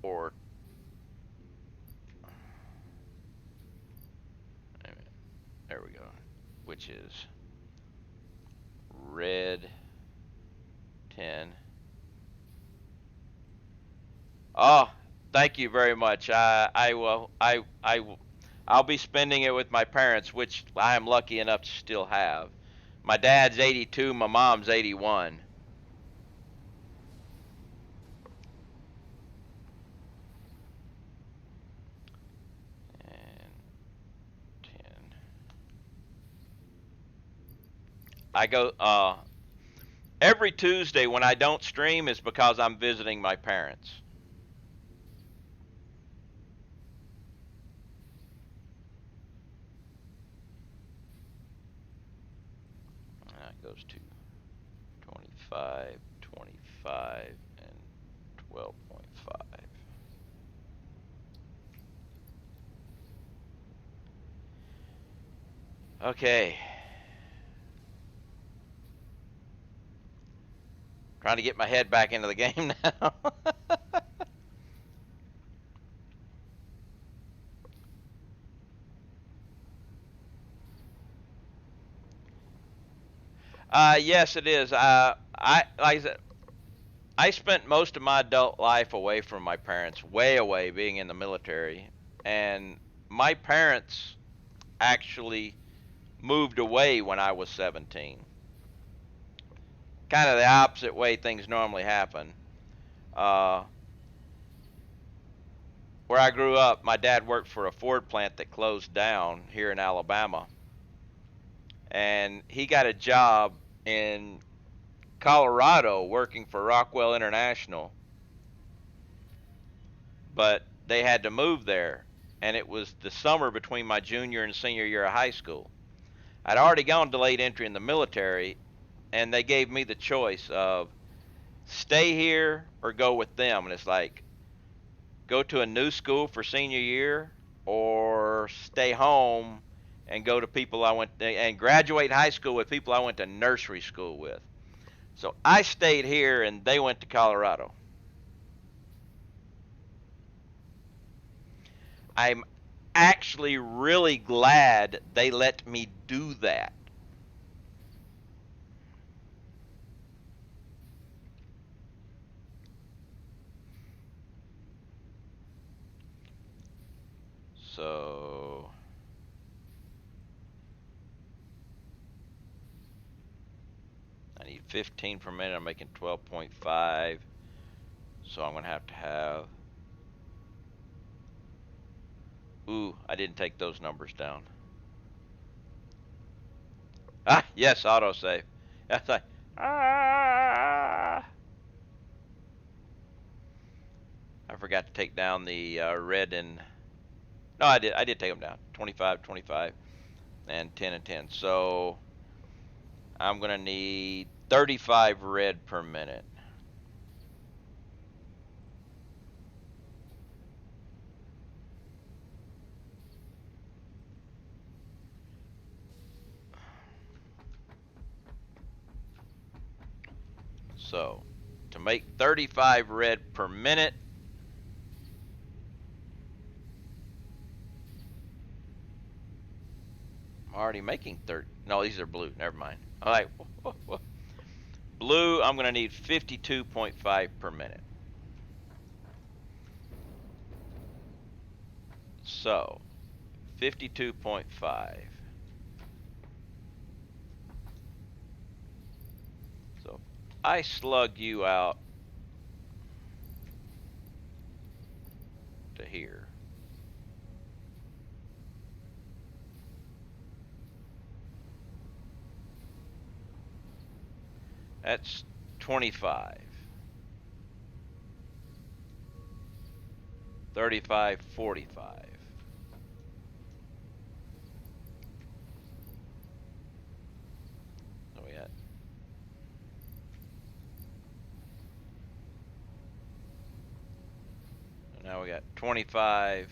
Or... There we go. Which is red 10. Oh, thank you very much. I'll be spending it with my parents, which I am lucky enough to still have. My dad's 82, my mom's 81. And 10. I go every Tuesday when I don't stream is because I'm visiting my parents. That goes to 25, 25, and 12.5. Okay. Trying to get my head back into the game now. Yes, it is. Like I said, I spent most of my adult life away from my parents, way away, being in the military, and my parents actually moved away when I was 17. Kind of the opposite way things normally happen. Uh, where I grew up, my dad worked for a Ford plant that closed down here in Alabama, and he got a job in Colorado working for Rockwell International, but they had to move there, and it was the summer between my junior and senior year of high school. I'd already gone delayed entry in the military, and they gave me the choice of stay here or go with them. And it's like, go to a new school for senior year or stay home and go to people I went and graduate high school with people I went to nursery school with. So I stayed here and they went to Colorado. I'm actually really glad they let me do that. So I need 15 per minute. I'm making 12.5. So I'm going to have... Ooh, I didn't take those numbers down. Ah, yes, autosave. That's like, ah. I forgot to take down the red and... No, I did take them down. 25, 25, and 10 and 10. So I'm going to need 35 red per minute. So to make 35 red per minute, I'm already making 30. No, these are blue. Never mind. All right. Blue, I'm going to need 52.5 per minute. So 52.5. So I slug you out to here. That's 25. 35, 45. So we got now we got 25,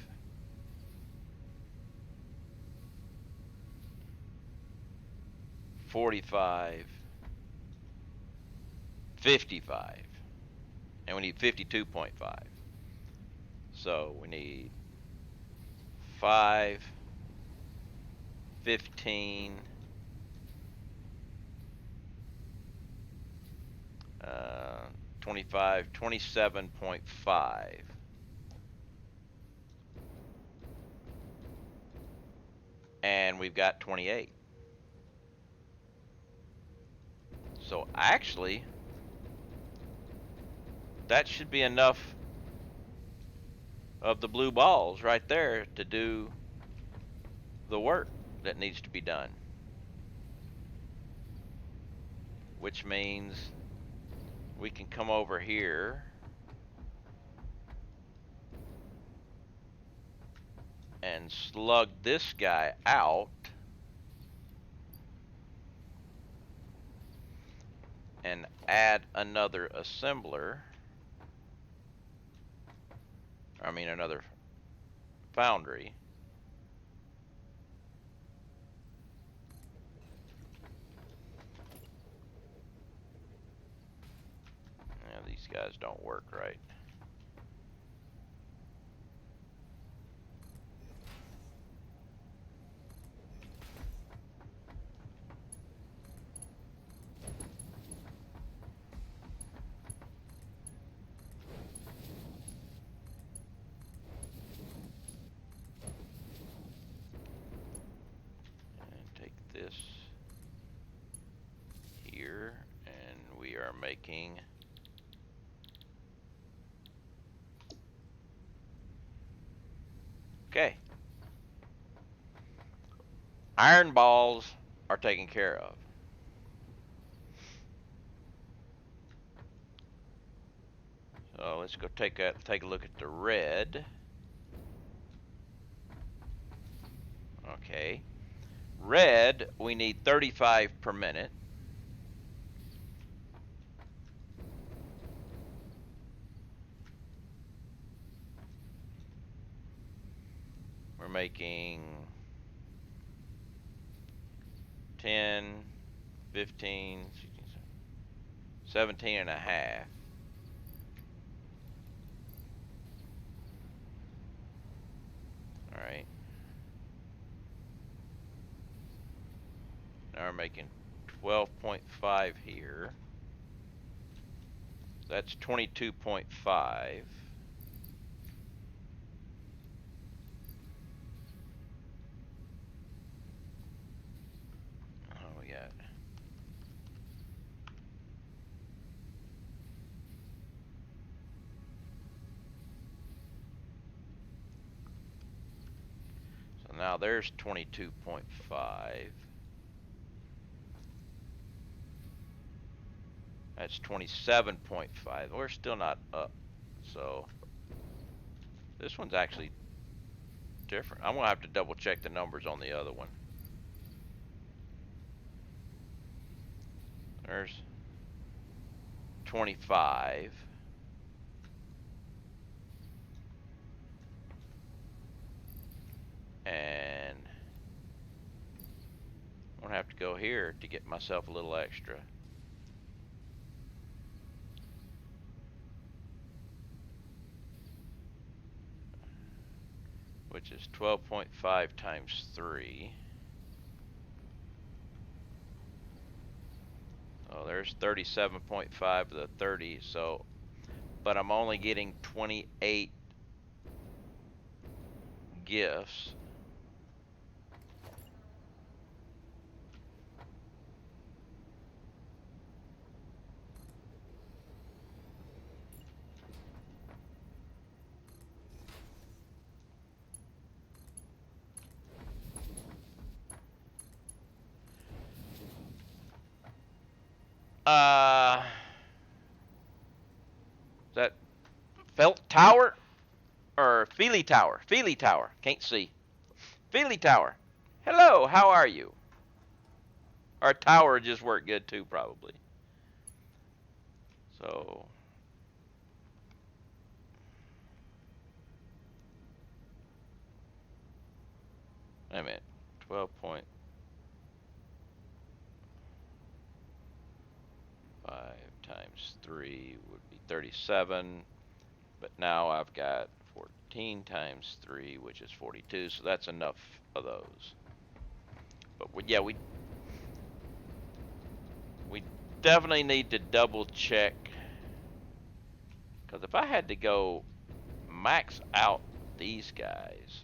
45, 55, and we need 52.5. So we need 5, 15, 25, 27.5. And we've got 28. So actually, that should be enough of the blue balls right there to do the work that needs to be done. Which means we can come over here and slug this guy out and add another assembler. I mean another foundry. Yeah, these guys don't work right. And take this here, and we are making okay. Iron balls are taken care of. So let's go take a look at the red. Okay. Red, we need 35 per minute. We're making 10, 15, 16, 17 and a half. All right. Now we're making 12.5 here. That's 22.5. Oh, we got so now there's 22.5. That's 27.5. We're still not up. So this one's actually different. I'm gonna have to double check the numbers on the other one. There's 25. And I'm gonna have to go here to get myself a little extra. Which is 12.5 times 3. Oh, there's 37.5 of the 30, so, but I'm only getting 28 gifts. Is that Felt Tower or Feely Tower? Feely Tower. Can't see. Feely Tower. Hello, how are you? Our tower just worked good too, probably. So, wait a minute. 12.5 times 3 would be 37. But now I've got 14 times 3, which is 42. So that's enough of those. But yeah, we definitely need to double check. Because if I had to go max out these guys,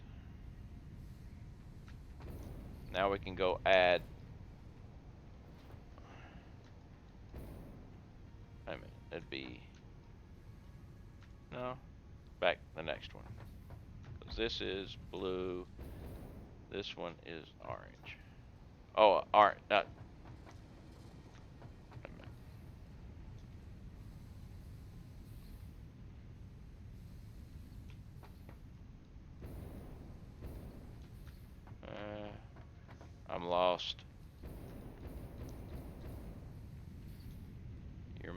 now we can go add. I mean, it'd be no, back the next one. Because this is blue. This one is orange. Oh, orange. I'm lost. You're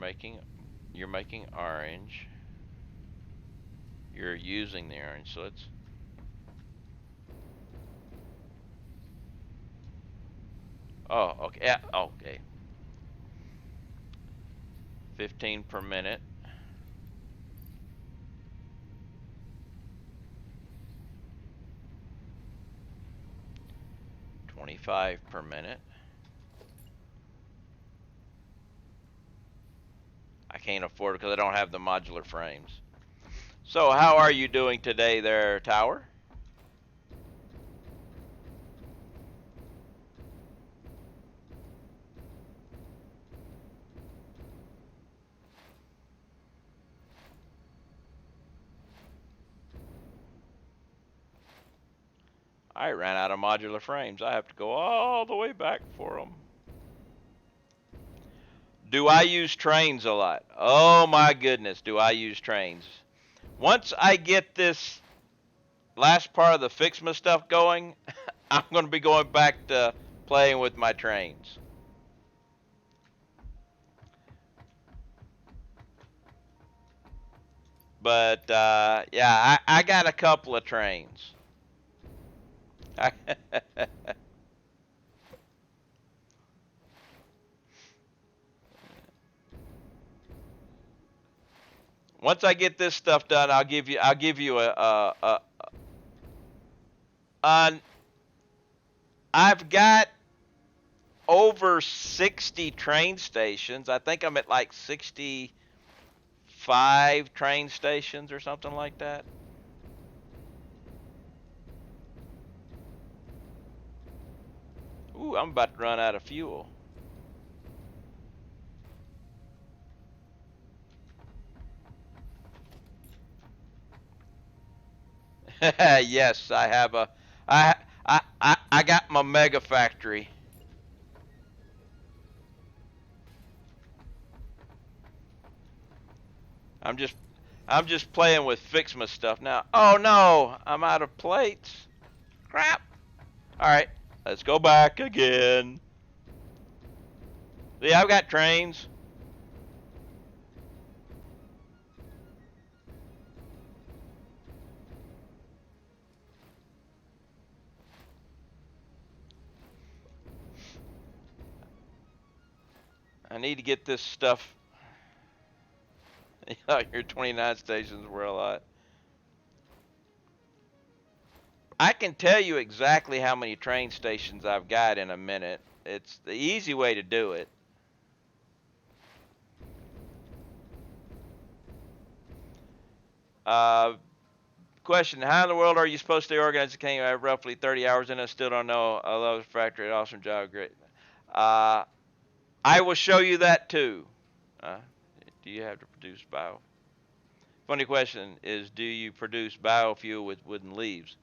making orange. You're using the orange, so it's oh, okay. Yeah, okay. 15 per minute. $25 per minute. I can't afford it because I don't have the modular frames. So how are you doing today there, Tower? I ran out of modular frames. I have to go all the way back for them. Do I use trains a lot? Oh my goodness, do I use trains. Once I get this last part of the FICS MAS stuff going, I'm going to be going back to playing with my trains. But yeah, I got a couple of trains. Once I get this stuff done, I'll give you I've got over 60 train stations. I think I'm at like 65 train stations or something like that. Ooh, I'm about to run out of fuel. Yes, I have a I got my mega factory. I'm just playing with FICS MAS stuff now. Oh no, I'm out of plates. Crap. All right, let's go back again. See, I've got trains. I need to get this stuff. Your 29 stations were a lot. I can tell you exactly how many train stations I've got in a minute. It's the easy way to do it. Question: how in the world are you supposed to organize a cane? I have roughly 30 hours in it. Still don't know. I love the factory. Awesome job. Great. I will show you that too. Do you have to produce bio? Funny question is, do you produce biofuel with wooden leaves?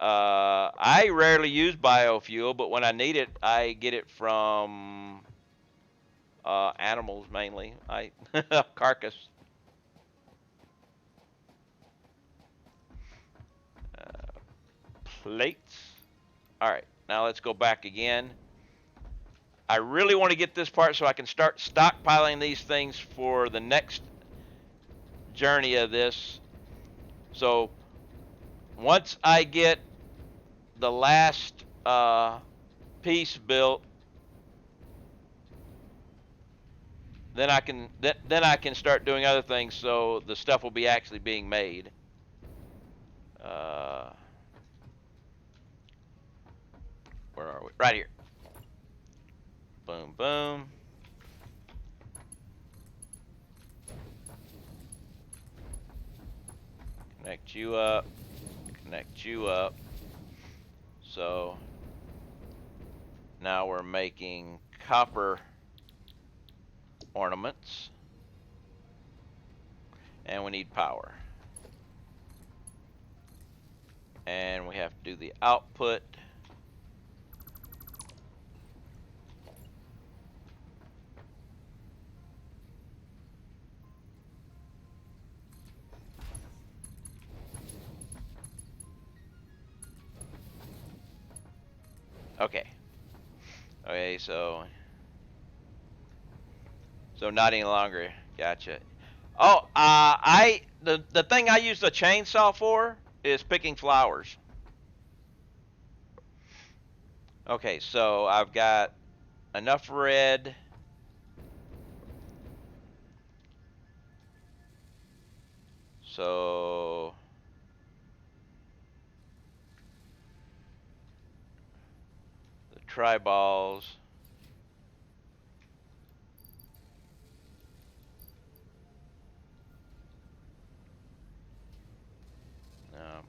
I rarely use biofuel, but when I need it, I get it from animals mainly. Carcass. Plates. All right, now let's go back again. I really want to get this part so I can start stockpiling these things for the next journey of this. So once I get the last piece built, then I can start doing other things. So the stuff will be actually being made. Where are we? Right here. Boom, boom. Connect you up. Connect you up. So now we're making copper ornaments. And we need power. And we have to do the output. Okay. Okay, so not any longer. Gotcha. Oh, the thing I use the chainsaw for is picking flowers. Okay, so I've got enough red. So the tri-balls.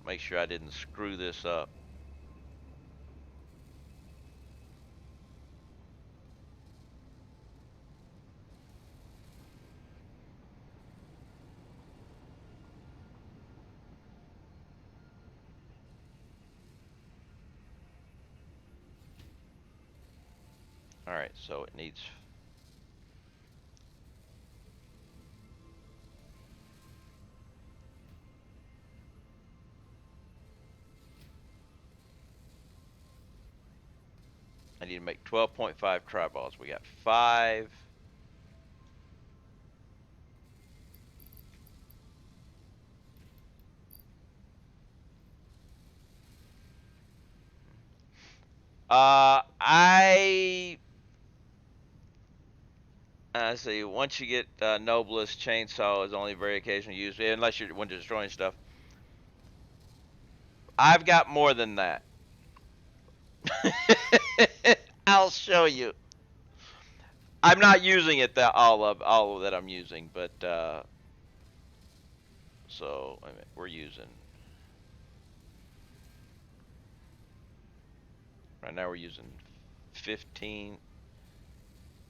Make sure I didn't screw this up. All right, so it needs I need to make 12.5 tri-balls. We got 5. Let's see. Once you get Noblest, chainsaw is only very occasionally used, unless you're when destroying stuff. I've got more than that. I'll show you. I'm not using it all of that I'm using, but so wait a minute, we're using right now. We're using 15.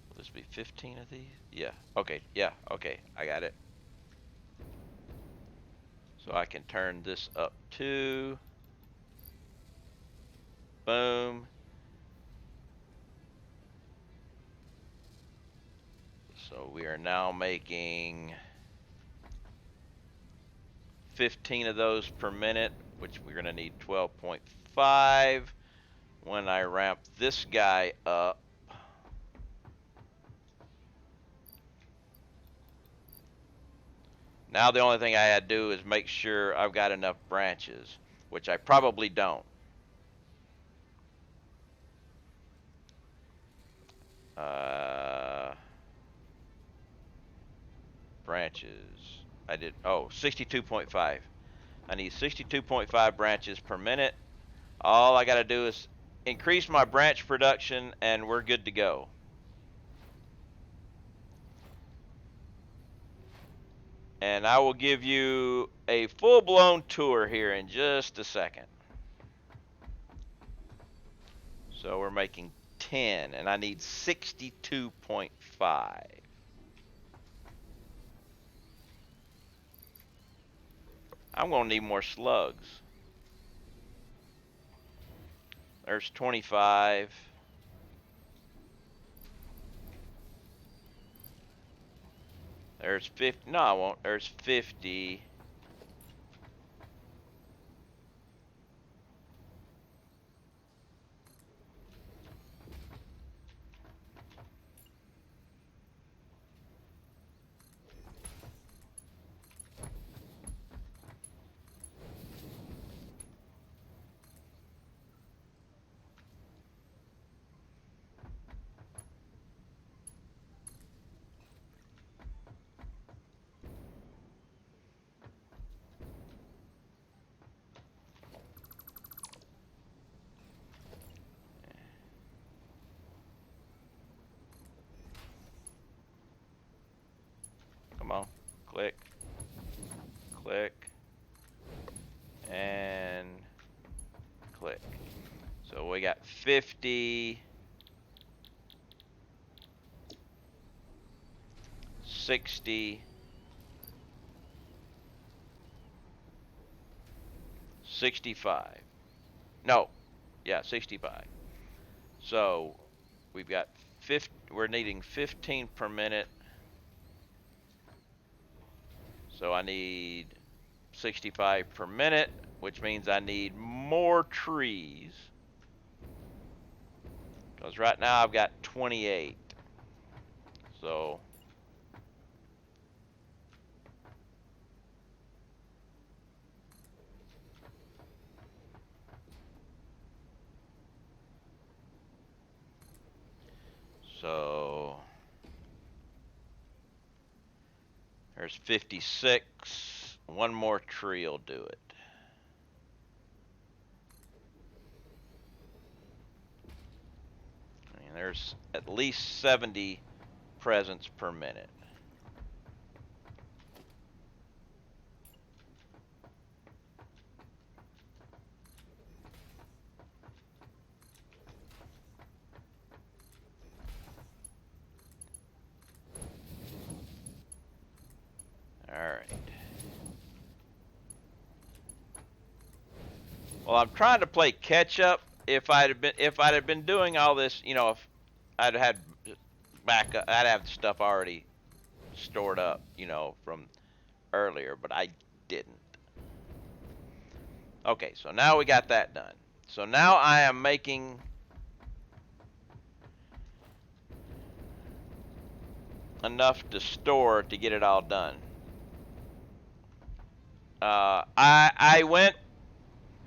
Will this be 15 of these? Yeah. Okay. Yeah. Okay. I got it. So I can turn this up to. Boom. So we are now making 15 of those per minute, which we're going to need 12.5 when I ramp this guy up. Now the only thing I had to do is make sure I've got enough branches, which I probably don't. Branches. I did, 62.5. I need 62.5 branches per minute. All I got to do is increase my branch production and we're good to go. And I will give you a full-blown tour here in just a second. So we're making 10, and I need 62.5. I'm going to need more slugs. There's 25. There's 50. No, I won't. There's 50. Come on. Click. Click. And click. So we got 50. 60. 65. No. Yeah, 65. So we've got 50. We're needing 15 per minute. So I need 65 per minute, which means I need more trees. Because right now I've got 28. So there's 56. One more tree will do it. And there's at least 70 presents per minute. All right. Well, I'm trying to play catch up. If I'd have been doing all this, you know, if I'd had backup, I'd have stuff already stored up, you know, from earlier, but I didn't. Okay, so now we got that done. So now I am making enough to store to get it all done. I went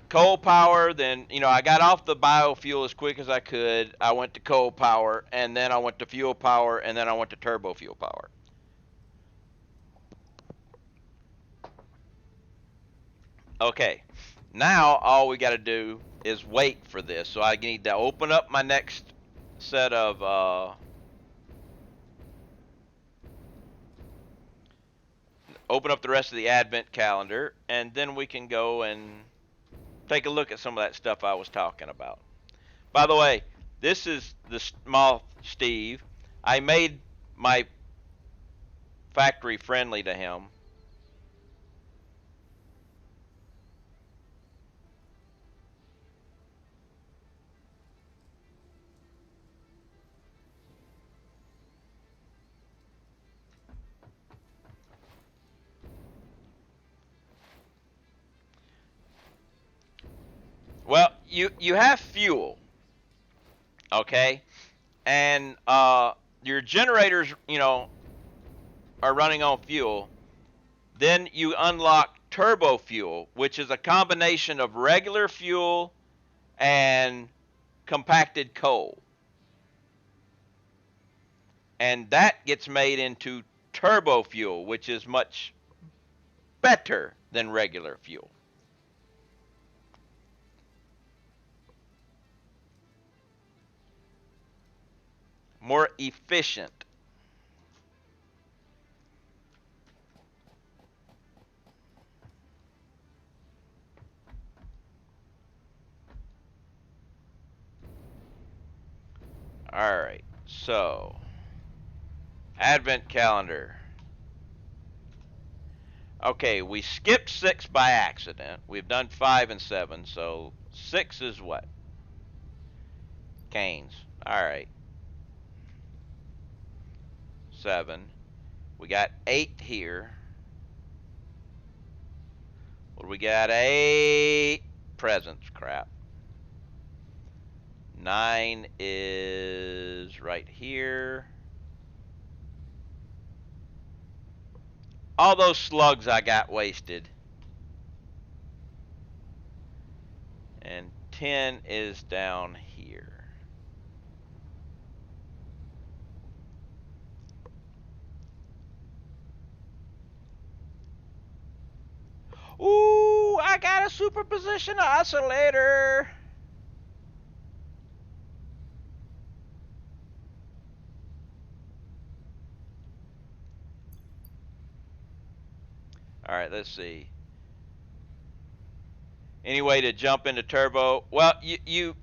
coal power, then, you know, I got off the biofuel as quick as I could. I went to coal power, and then I went to fuel power, and then I went to turbo fuel power. Okay, now all we got to do is wait for this. So I need to open up my next set of open up the rest of the advent calendar, and then we can go and take a look at some of that stuff I was talking about. By the way, this is the small Steve. I made my factory friendly to him. Well, you have fuel, okay, and your generators, you know, are running on fuel. Then you unlock turbo fuel, which is a combination of regular fuel and compacted coal. And that gets made into turbo fuel, which is much better than regular fuel. More efficient. So, Advent calendar. Okay, we skipped 6 by accident. We've done 5 and 7, so 6 is what? Canes. Alright. 7. We got 8 here. What do we got? 8 presents. Crap. 9 is right here. All those slugs I got wasted. And 10 is down here. Ooh, I got a superposition oscillator. All right, let's see. Any way to jump into turbo? Well, you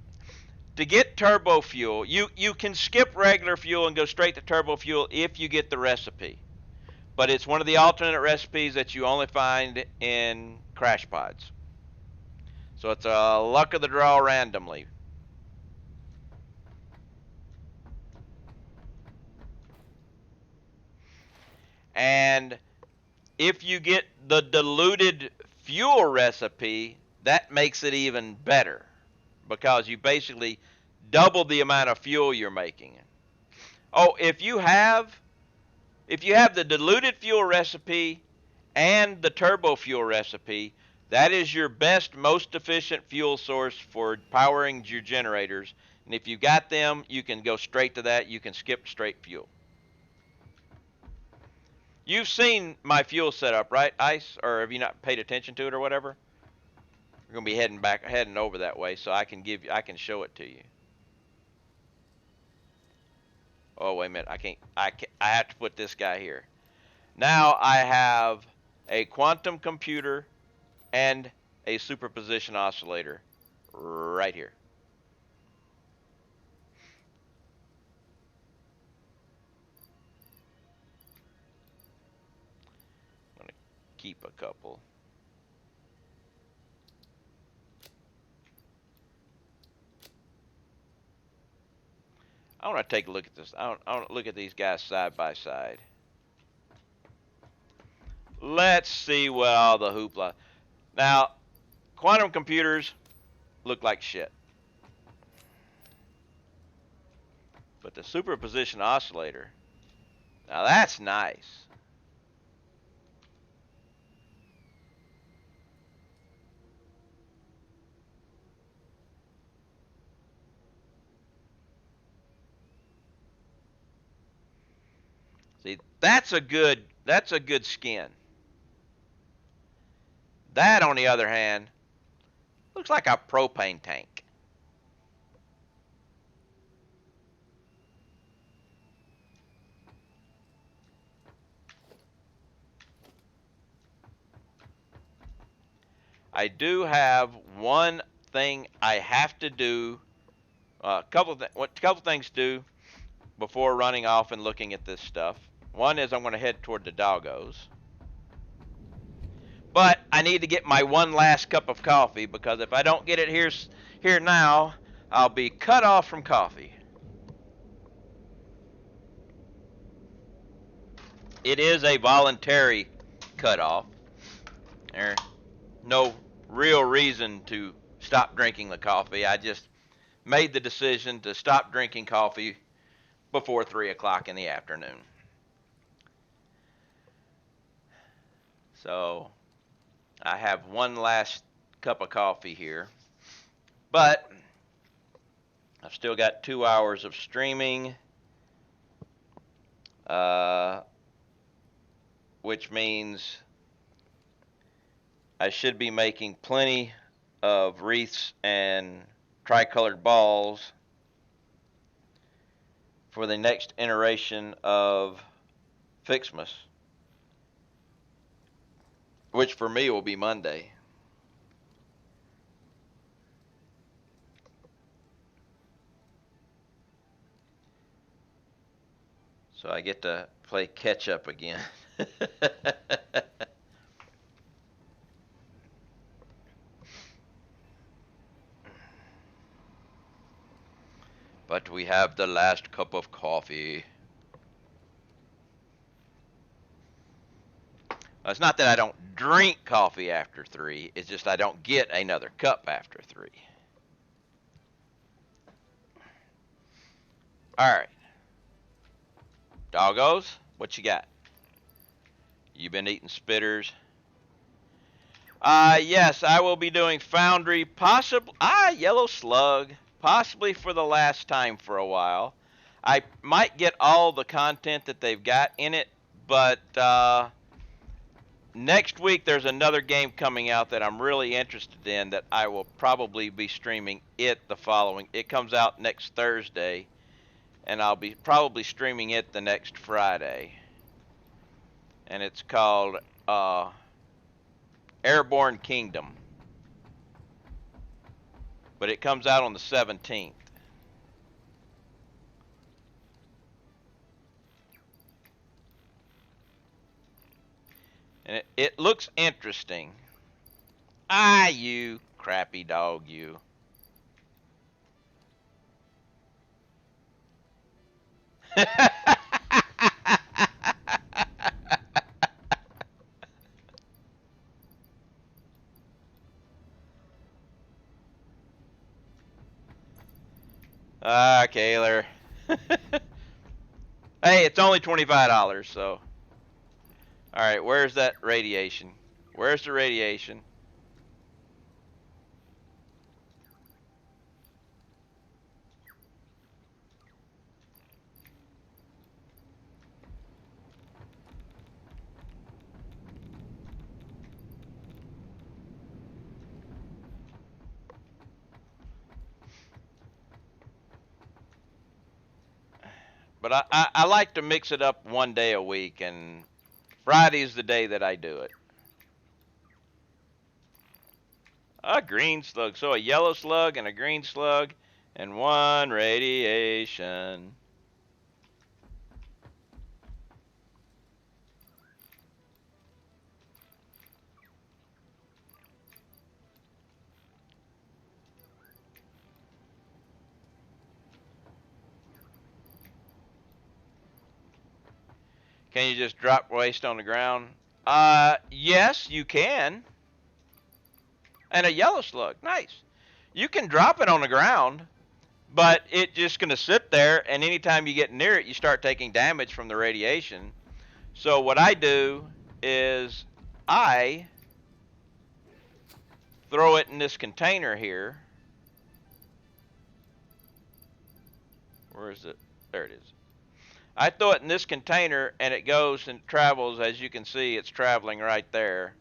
to get turbo fuel, you can skip regular fuel and go straight to turbo fuel if you get the recipe. But it's one of the alternate recipes that you only find in crash pods. So it's a luck of the draw randomly. And if you get the diluted fuel recipe, that makes it even better because you basically double the amount of fuel you're making. Oh, if you have the diluted fuel recipe and the turbo fuel recipe, that is your best, most efficient fuel source for powering your generators. And if you got them, you can go straight to that. You can skip straight fuel. You've seen my fuel setup, right, Ice? Or have you not paid attention to it or whatever? We're gonna be heading over that way, so I can show it to you. Oh, wait a minute. I have to put this guy here. Now I have a quantum computer and a superposition oscillator right here. I'm gonna keep a couple. I want to take a look at this. I want to look at these guys side by side. Let's see what all the hoopla. Now, quantum computers look like shit. But the superposition oscillator, now that's nice. See, that's a good skin. That, on the other hand, looks like a propane tank. I do have one thing I have to do. A couple things to do before running off and looking at this stuff. One is I'm going to head toward the doggos. But I need to get my one last cup of coffee because if I don't get it here now, I'll be cut off from coffee. It is a voluntary cutoff. There's no real reason to stop drinking the coffee. I just made the decision to stop drinking coffee before 3 o'clock in the afternoon. So I have one last cup of coffee here. But I've still got 2 hours of streaming, which means I should be making plenty of wreaths and tricolored balls for the next iteration of FICS MAS, which for me will be Monday. So I get to play catch up again. But we have the last cup of coffee. It's not that I don't drink coffee after 3. It's just I don't get another cup after 3. All right. Doggos, what you got? You been eating spitters? Yes, I will be doing Foundry, possibly, Yellow Slug, possibly for the last time for a while. I might get all the content that they've got in it, but, next week there's another game coming out that I'm really interested in that I will probably be streaming it comes out next Thursday, and I'll be probably streaming it the next Friday. And it's called, Airborne Kingdom. But it comes out on the 17th. And it looks interesting. You crappy dog, you. Kaler. Hey, it's only $25, so. Alright, where's that radiation? Where's the radiation? But I like to mix it up one day a week, and Friday's the day that I do it. A green slug. So a yellow slug and a green slug and 1 radiation. Can you just drop waste on the ground? Yes, you can. And a yellow slug, nice. You can drop it on the ground, but it's just going to sit there, and anytime you get near it, you start taking damage from the radiation. So what I do is I throw it in this container here. Where is it? There it is. I throw it in this container, and it goes and travels. As you can see, it's traveling right there.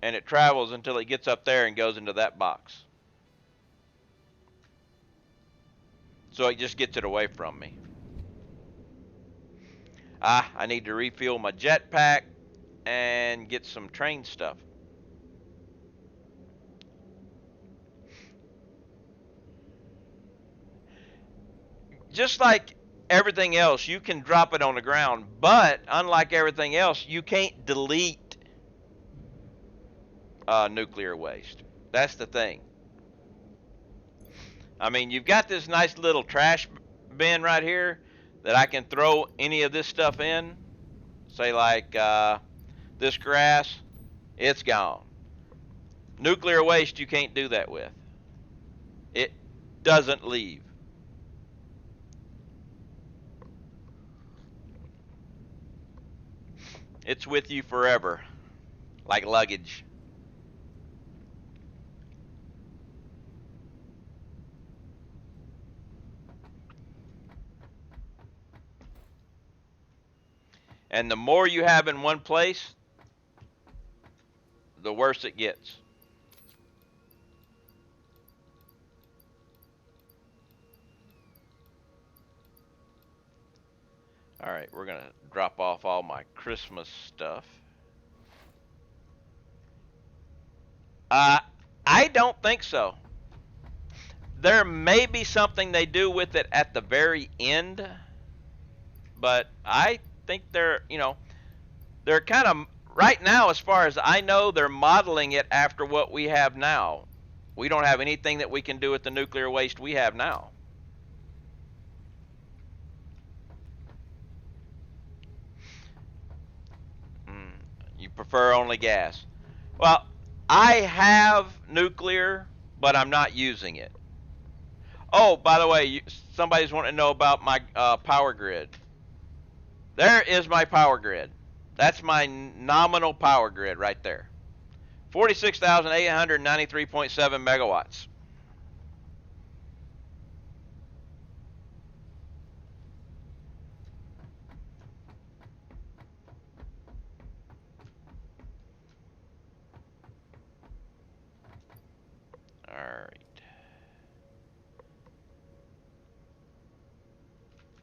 And it travels until it gets up there and goes into that box. So it just gets it away from me. I need to refuel my jetpack and get some train stuff. Just like everything else, you can drop it on the ground, but unlike everything else, you can't delete nuclear waste. That's the thing. I mean, you've got this nice little trash bin right here that I can throw any of this stuff in. Say like this grass, it's gone. Nuclear waste, you can't do that with. It doesn't leave. It's with you forever, like luggage. And the more you have in one place, the worse it gets. All right, we're going to drop off all my Christmas stuff. I don't think so. There may be something they do with it at the very end, but I think they're kind of, right now, as far as I know, they're modeling it after what we have now. We don't have anything that we can do with the nuclear waste we have now. You prefer only gas. Well, I have nuclear, but I'm not using it. Oh, by the way, somebody's wanting to know about my power grid. There is my power grid. That's my nominal power grid right there. 46,893.7 megawatts. All right.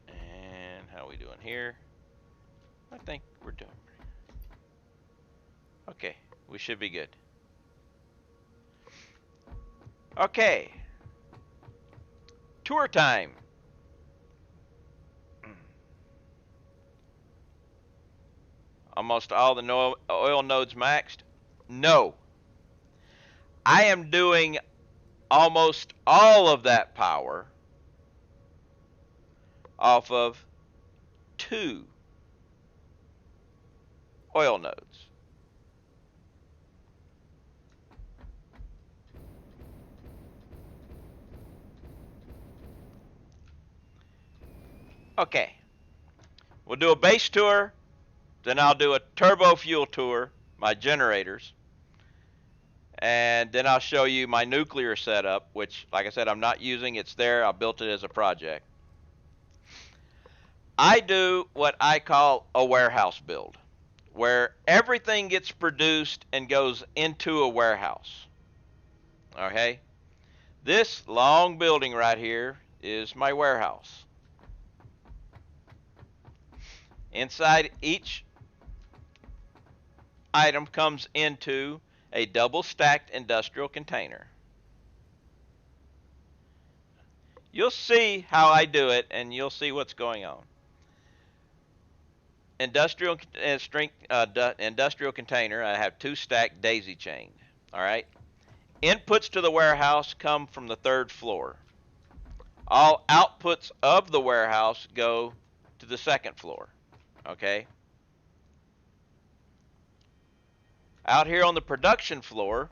And how are we doing here? I think we're doing. Okay, we should be good. Okay. Tour time. Almost all the oil nodes maxed? No. I am doing almost all of that power off of 2 oil nodes. Okay. We'll do a base tour, then I'll do a turbo fuel tour, my generators, and then I'll show you my nuclear setup, which, like I said, I'm not using. It's there. I built it as a project. I do what I call a warehouse build, where everything gets produced and goes into a warehouse. Okay? This long building right here is my warehouse. Inside each item comes into a double stacked industrial container. You'll see how I do it, and you'll see what's going on. Industrial container, I have 2 stacked daisy chained. All right. Inputs to the warehouse come from the 3rd floor. All outputs of the warehouse go to the 2nd floor. Okay. Out here on the production floor,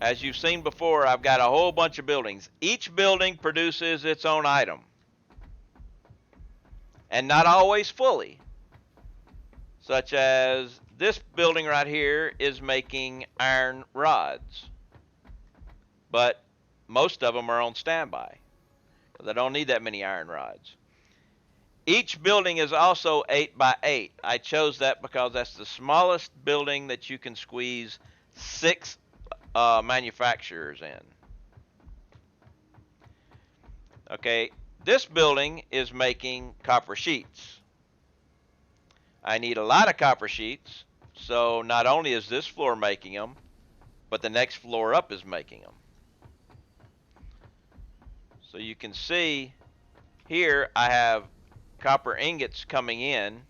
as you've seen before, I've got a whole bunch of buildings. Each building produces its own item, and not always fully. Such as this building right here is making iron rods, but most of them are on standby because I don't need that many iron rods. Each building is also 8 by 8. I chose that because that's the smallest building that you can squeeze 6 manufacturers in. Okay, this building is making copper sheets. I need a lot of copper sheets, so not only is this floor making them, but the next floor up is making them. So you can see here I have copper ingots coming in.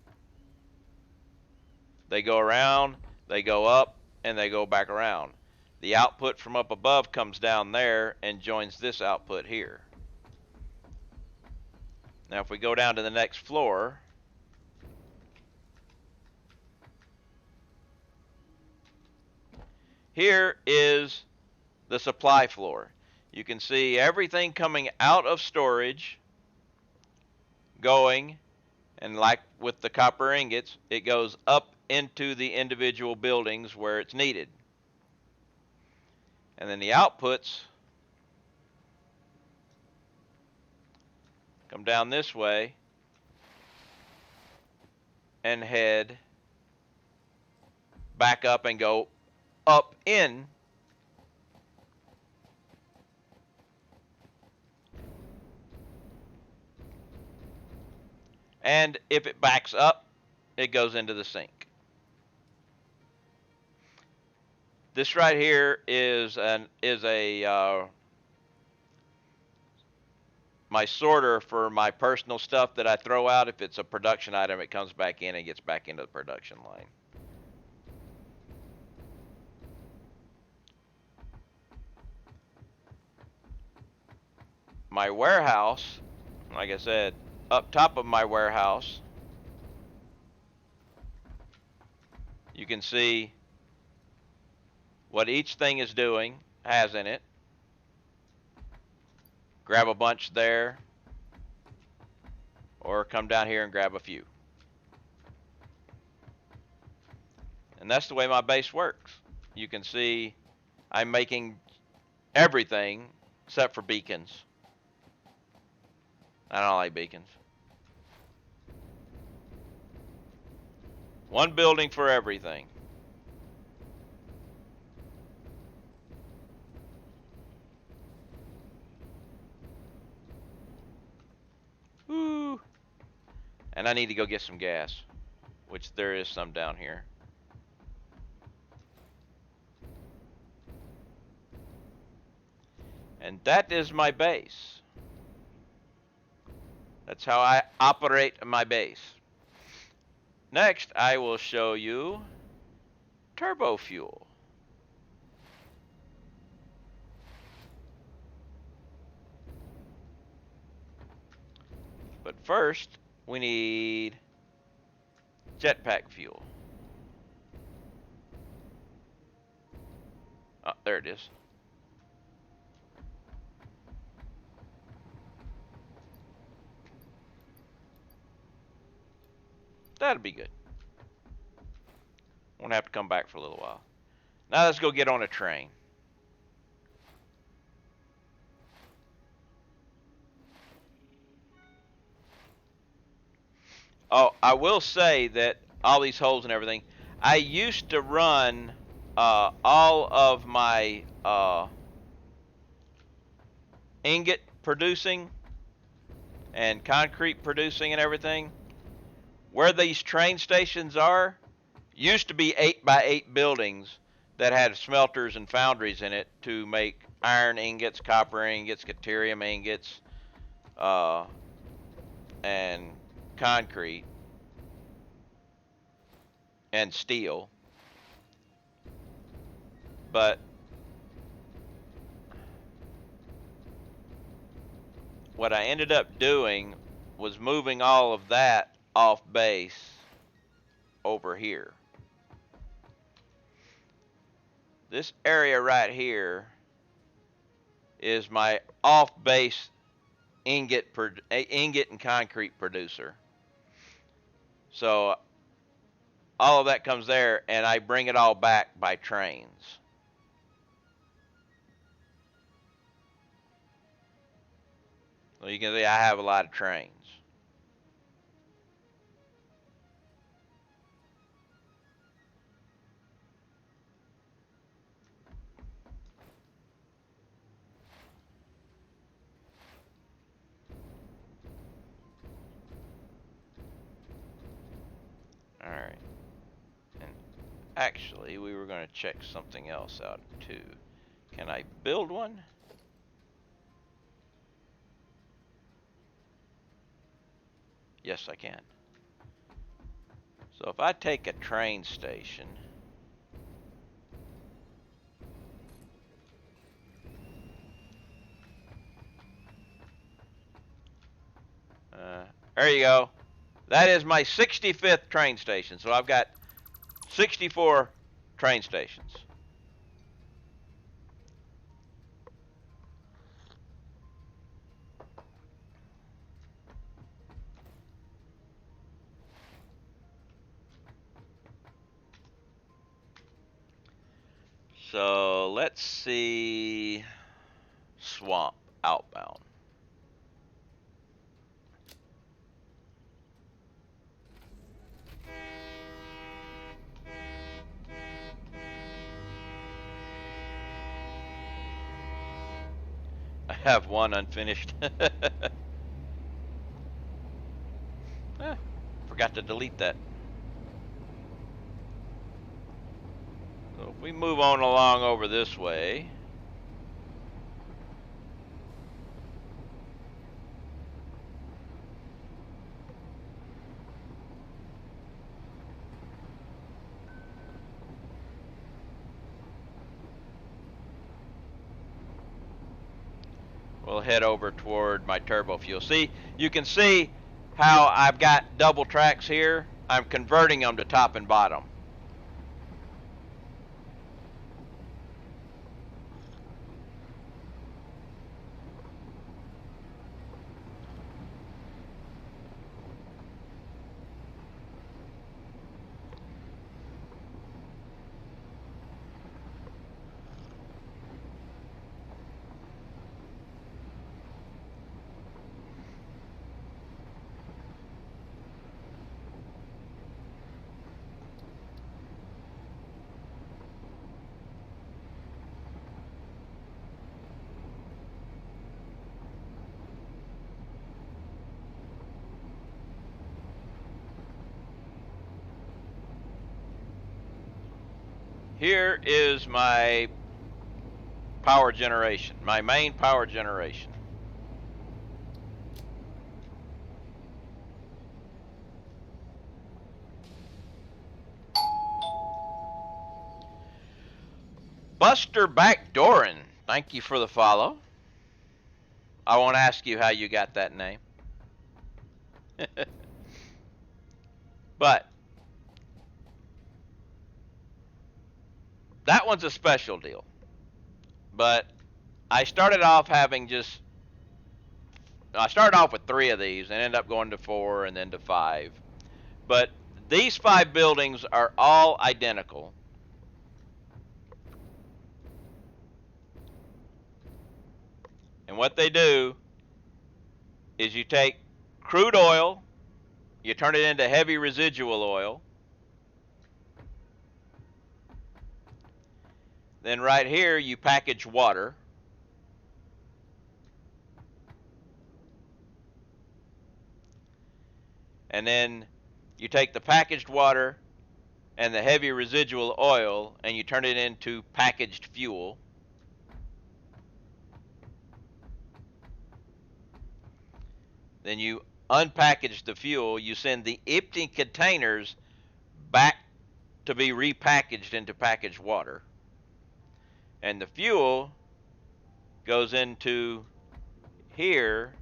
They go around, they go up, and they go back around. The output from up above comes down there and joins this output here. Now if we go down to the next floor, here is the supply floor. You can see everything coming out of storage going, and like with the copper ingots, it goes up into the individual buildings where it's needed. And then the outputs come down this way and head back up and go up in. And if it backs up, it goes into the sink. This right here is a my sorter for my personal stuff that I throw out. If it's a production item, it comes back in and gets back into the production line. My warehouse, like I said, up top of my warehouse, you can see what each thing is doing, has in it. Grab a bunch there, or come down here and grab a few. And that's the way my base works. You can see I'm making everything except for beacons. I don't like beacons. One building for everything. Woo. And I need to go get some gas, which there is some down here. And that is my base. That's how I operate my base. Next, I will show you turbo fuel. But first, we need jetpack fuel. Oh, there it is. That'll be good. Won't have to come back for a little while. Now let's go get on a train. Oh, I will say that all these holes and everything, I used to run all of my ingot producing and concrete producing and everything. Where these train stations are, used to be 8x8 buildings that had smelters and foundries in it to make iron ingots, copper ingots, deuterium ingots, and concrete and steel. But what I ended up doing was moving all of that off base over here. This area right here is my off base ingot and concrete producer. So all of that comes there, and I bring it all back by trains. So you can see I have a lot of trains. All right. And actually, we were going to check something else out too. Can I build one? Yes, I can. So if I take a train station, there you go. That is my 65th train station. So I've got 64 train stations. So let's see, swamp outbound. I have one unfinished. Forgot to delete that. So if we move on along over this way, we'll head over toward my turbo fuel. See, you can see how I've got double tracks here. I'm converting them to top and bottom. Here is my power generation, my main power generation. Buster Backdoorin', thank you for the follow. I won't ask you how you got that name. But that one's a special deal. But I started off with 3 of these and ended up going to 4 and then to 5. But these 5 buildings are all identical. And what they do is you take crude oil, you turn it into heavy residual oil. Then right here you package water. And then you take the packaged water and the heavy residual oil and you turn it into packaged fuel. Then you unpackage the fuel, you send the empty containers back to be repackaged into packaged water. And the fuel goes into here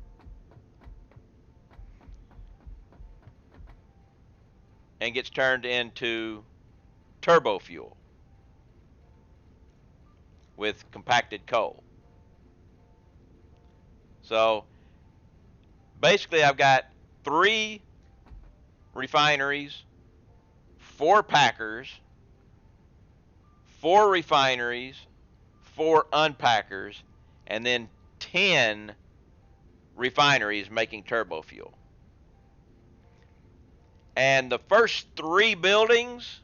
and gets turned into turbo fuel with compacted coal. So basically I've got 3 refineries, 4 packers, 4 refineries, 4 unpackers, and then 10 refineries making turbo fuel. And the first 3 buildings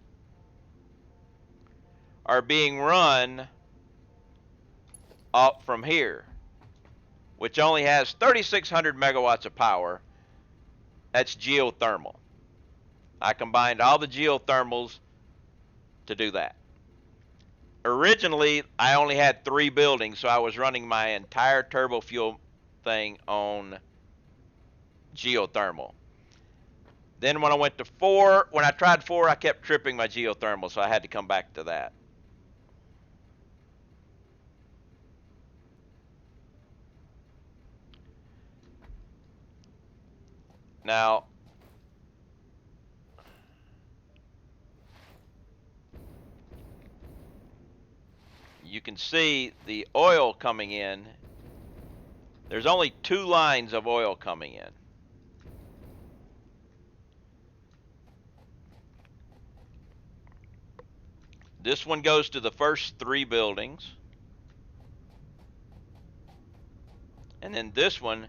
are being run up from here, which only has 3,600 megawatts of power. That's geothermal. I combined all the geothermals to do that. Originally, I only had 3 buildings, so I was running my entire turbo fuel thing on geothermal. Then when I went to 4, when I tried 4, I kept tripping my geothermal, so I had to come back to that. Now, you can see the oil coming in. There's only 2 lines of oil coming in. This one goes to the first 3 buildings. And then this one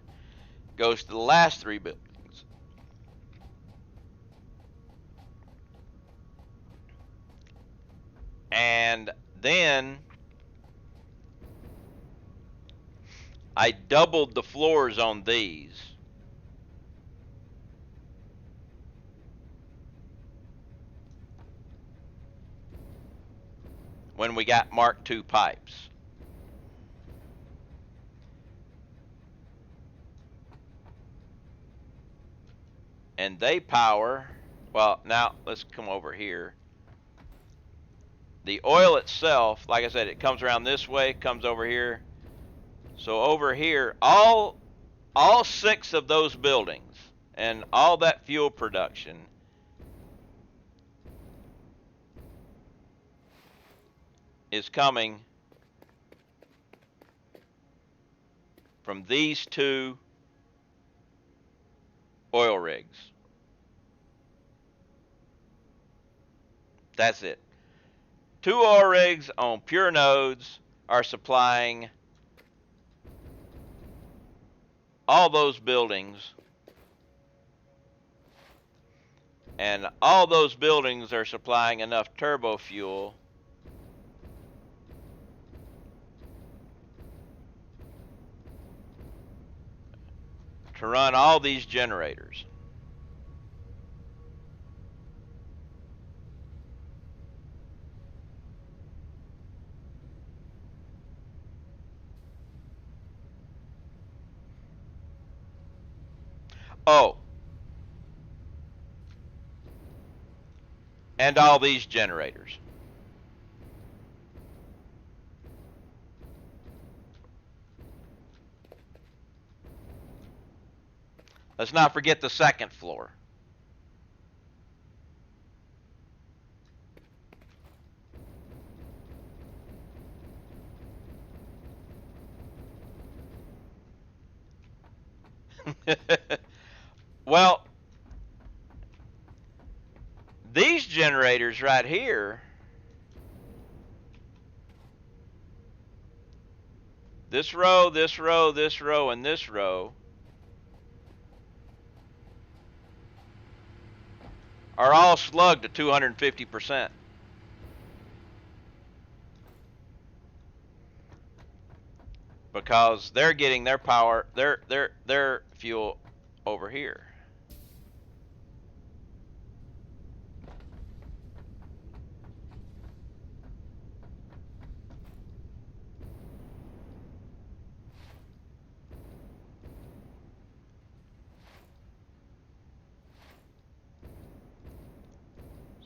goes to the last 3 buildings. And then I doubled the floors on these. When we got Mark II pipes. And they power, well, now let's come over here. The oil itself, like I said, it comes around this way, comes over here, So over here, all 6 of those buildings and all that fuel production is coming from these 2 oil rigs. That's it. 2 oil rigs on pure nodes are supplying all those buildings, and all those buildings are supplying enough turbo fuel to run all these generators. Oh, and all these generators. Let's not forget the 2nd floor. Well, these generators right here, this row, this row, this row, and this row, are all slugged to 250%. Because they're getting their power, their fuel over here.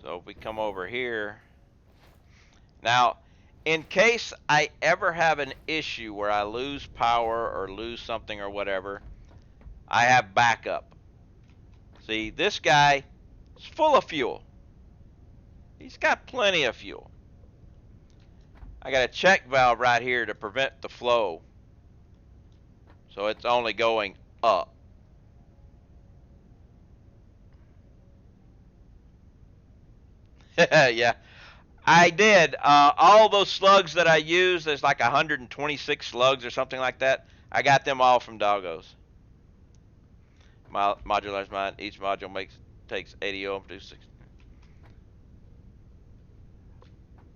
So if we come over here, now, in case I ever have an issue where I lose power or lose something or whatever, I have backup. See, this guy is full of fuel. He's got plenty of fuel. I got a check valve right here to prevent the flow. So it's only going up. Yeah, I did. All those slugs that I use, there's like 126 slugs or something like that. I got them all from Doggos. Modularized mine. Each module takes 80 ohm to 60.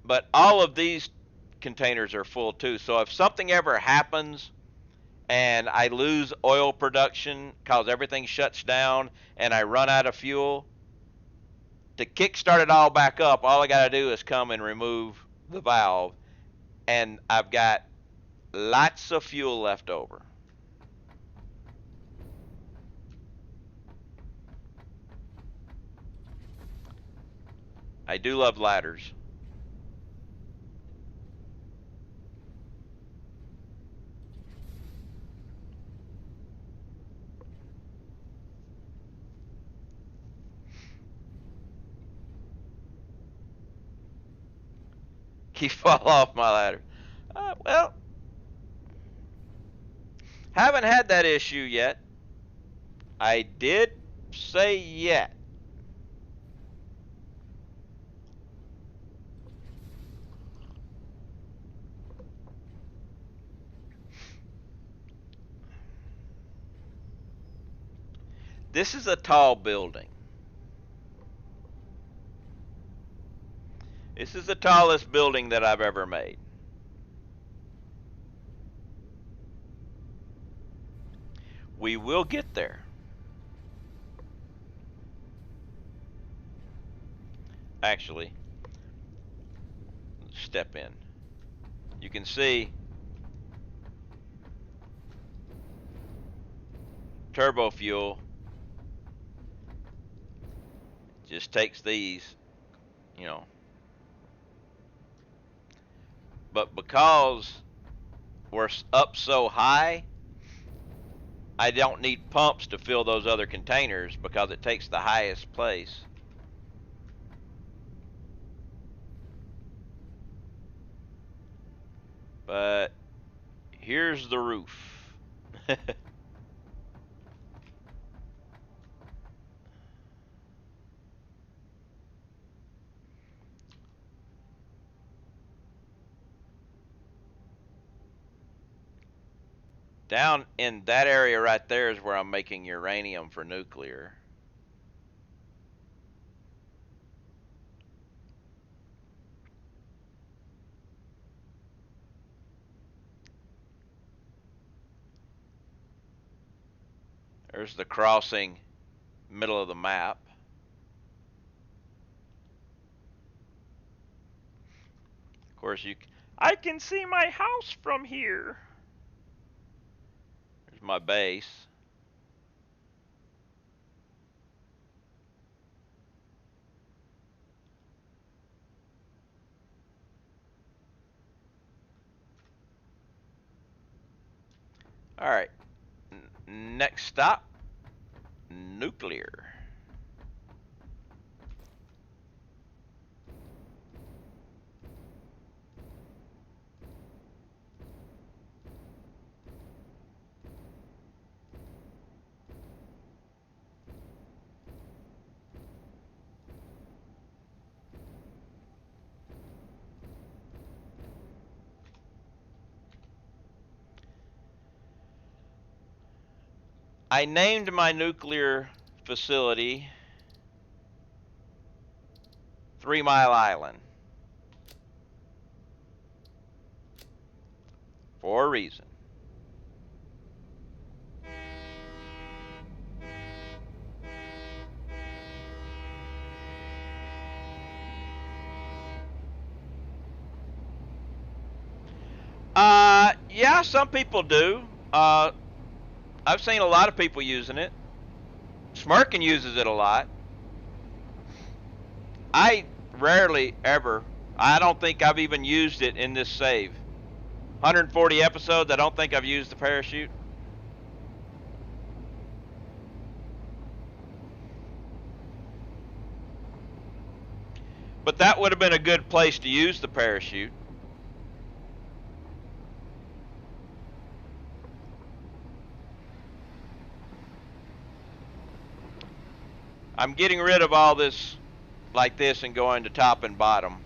But all of these containers are full too. So if something ever happens and I lose oil production because everything shuts down and I run out of fuel, to kickstart it all back up, all I got to do is come and remove the valve, and I've got lots of fuel left over. I do love ladders. Keep fall off my ladder. Well, haven't had that issue yet. I did say yet. This is a tall building. This is the tallest building that I've ever made. We will get there. Actually, step in. You can see turbo fuel just takes these, you know. But because we're up so high, I don't need pumps to fill those other containers because it takes the highest place. But here's the roof. Down in that area right there is where I'm making uranium for nuclear. There's the crossing, middle of the map. Of course, I can see my house from here. There's my base. All right. Next stop, nuclear. I named my nuclear facility 3 Mile Island for a reason. Yeah, some people do. I've seen a lot of people using it. Smirkin uses it a lot. I rarely ever. I don't think I've even used it in this save. 140 episodes, I don't think I've used the parachute. But that would have been a good place to use the parachute. I'm getting rid of all this like this and going to top and bottom.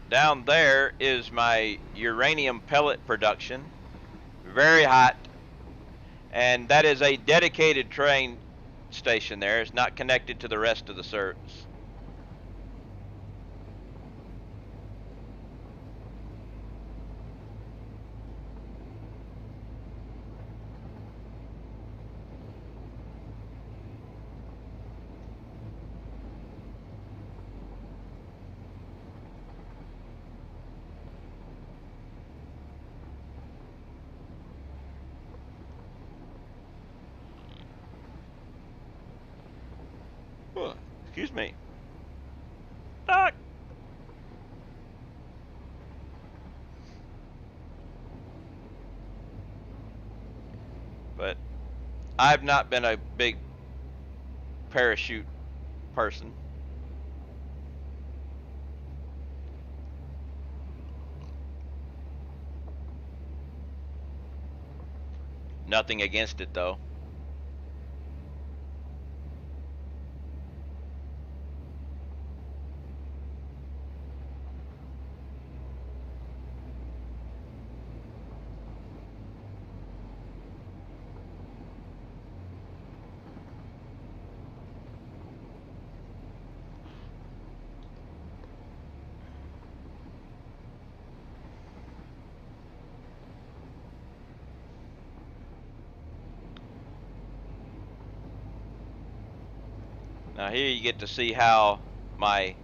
Down there is my uranium pellet production. Very hot. And that is a dedicated train station there. It's not connected to the rest of the service. Oh, excuse me. Doc. But I've not been a big parachute person. Nothing against it though. Now here you get to see how my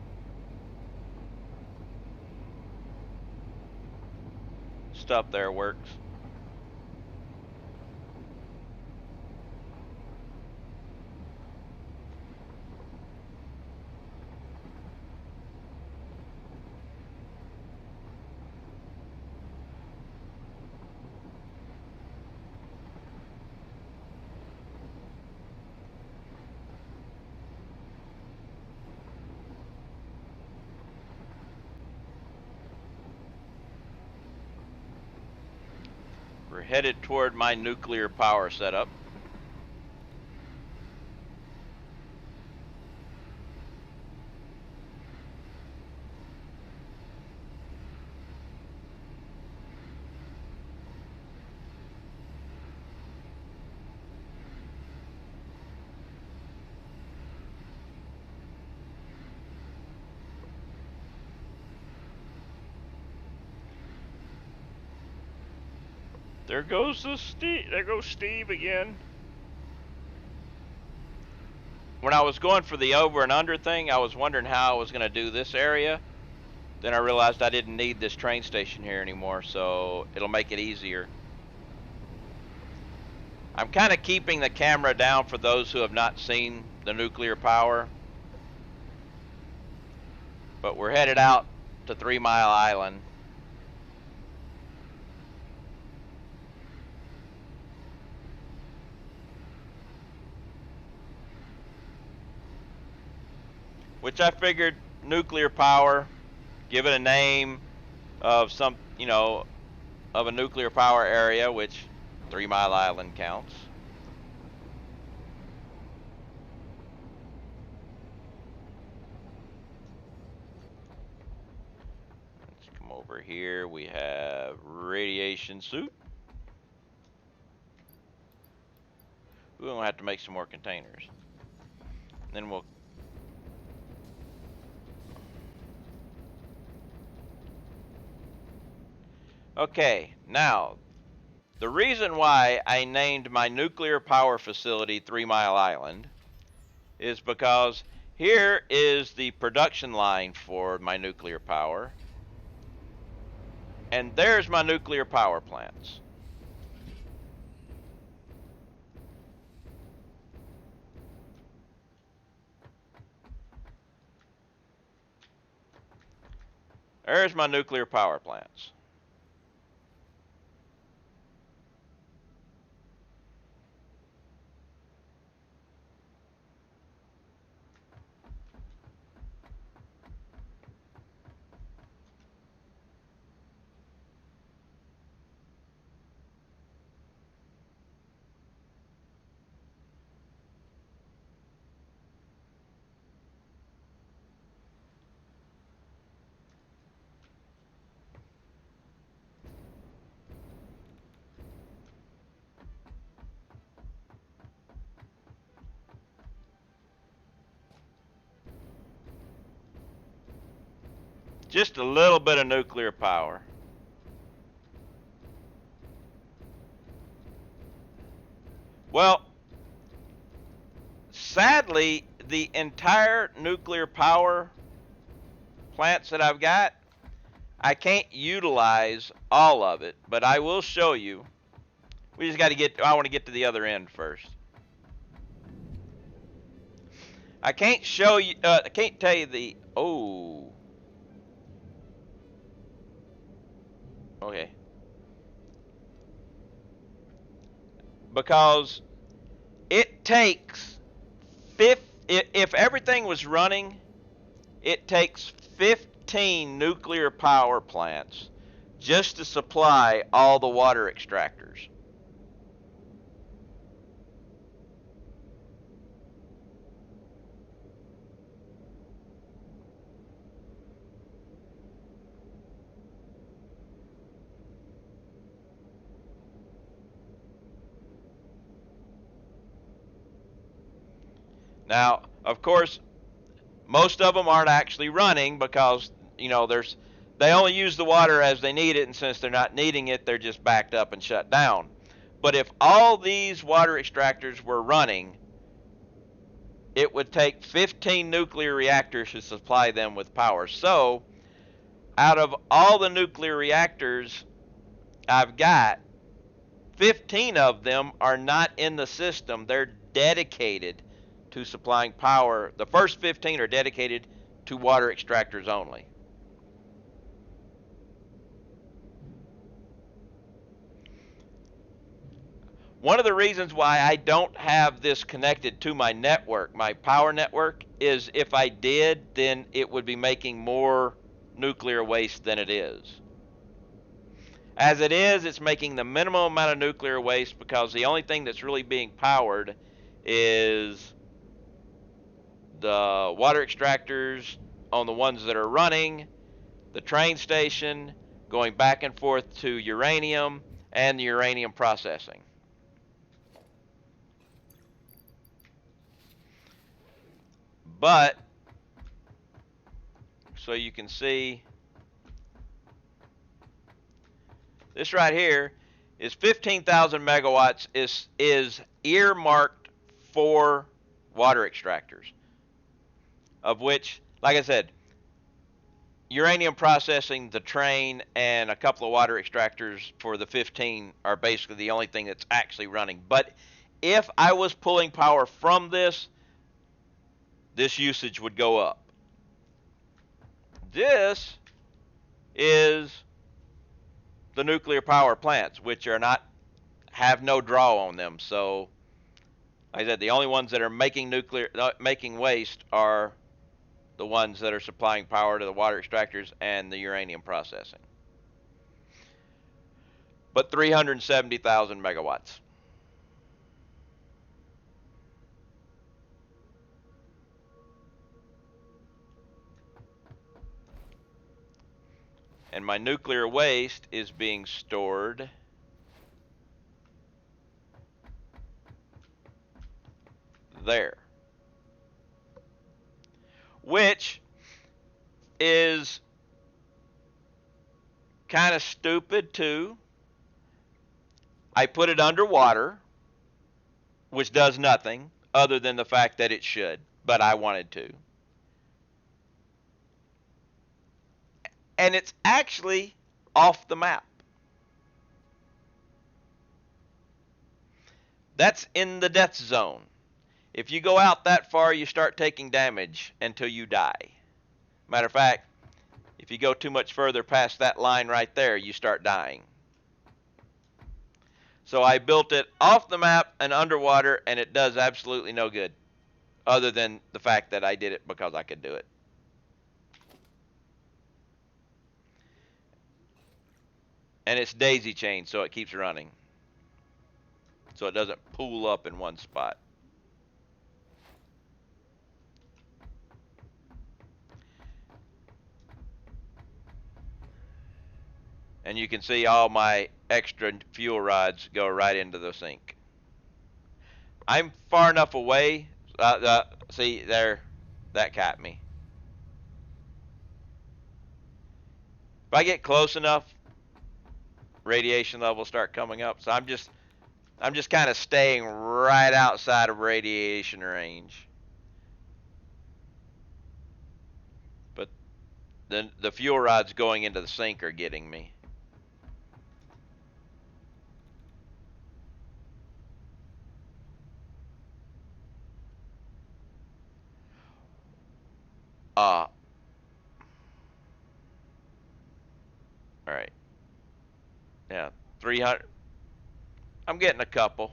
stuff there works. We're headed toward my nuclear power setup. There goes Steve again. When I was going for the over and under thing, I was wondering how I was going to do this area. Then I realized I didn't need this train station here anymore, so it'll make it easier. I'm kind of keeping the camera down for those who have not seen the nuclear power. But we're headed out to 3 Mile Island. Which I figured nuclear power, give it a name of some, of a nuclear power area, which 3 Mile Island counts. Let's come over here. We have radiation suit. We're gonna have to make some more containers. And then we'll okay, now, the reason why I named my nuclear power facility 3 Mile Island is because here is the production line for my nuclear power, and there's my nuclear power plants. There's my nuclear power plants. Just a little bit of nuclear power. Well, sadly, the entire nuclear power plants that I've got, I can't utilize all of it, but I will show you. We just got to I want to get to the other end first. I can't show you, I can't tell you okay. Because it takes, if everything was running, it takes 15 nuclear power plants just to supply all the water extractors. Now, of course, most of them aren't actually running because, they only use the water as they need it, and since they're not needing it, they're just backed up and shut down. But if all these water extractors were running, it would take 15 nuclear reactors to supply them with power. So, out of all the nuclear reactors, I've got 15 of them are not in the system. They're dedicated to supplying power. The first 15 are dedicated to water extractors only. One of the reasons why I don't have this connected to my network, my power network, is if I did, then it would be making more nuclear waste than it is. As it is, it's making the minimum amount of nuclear waste because the only thing that's really being powered is the water extractors on the ones that are running, the train station, going back and forth to uranium, and the uranium processing. But, so you can see, this right here is 15,000 megawatts is earmarked for water extractors, of which, like I said, uranium processing, the train, and a couple of water extractors for the 15 are basically the only thing that's actually running. But if I was pulling power from this usage would go up. This is the nuclear power plants, which are not, have no draw on them. So, like I said, the only ones that are making waste are the ones that are supplying power to the water extractors and the uranium processing. But 370,000 megawatts. And my nuclear waste is being stored there, which is kind of stupid too. I put it underwater, which does nothing other than the fact that it should, but I wanted to. And it's actually off the map. That's in the death zone. If you go out that far, you start taking damage until you die. Matter of fact, if you go too much further past that line right there, you start dying. So I built it off the map and underwater, and it does absolutely no good, other than the fact that I did it because I could do it. And it's daisy chained, so it keeps running. So it doesn't pool up in one spot. And you can see all my extra fuel rods go right into the sink. I'm far enough away. See there, that caught me. If I get close enough, radiation levels start coming up. So I'm just kind of staying right outside of radiation range. But the fuel rods going into the sink are getting me. All right. Yeah, 300. I'm getting a couple.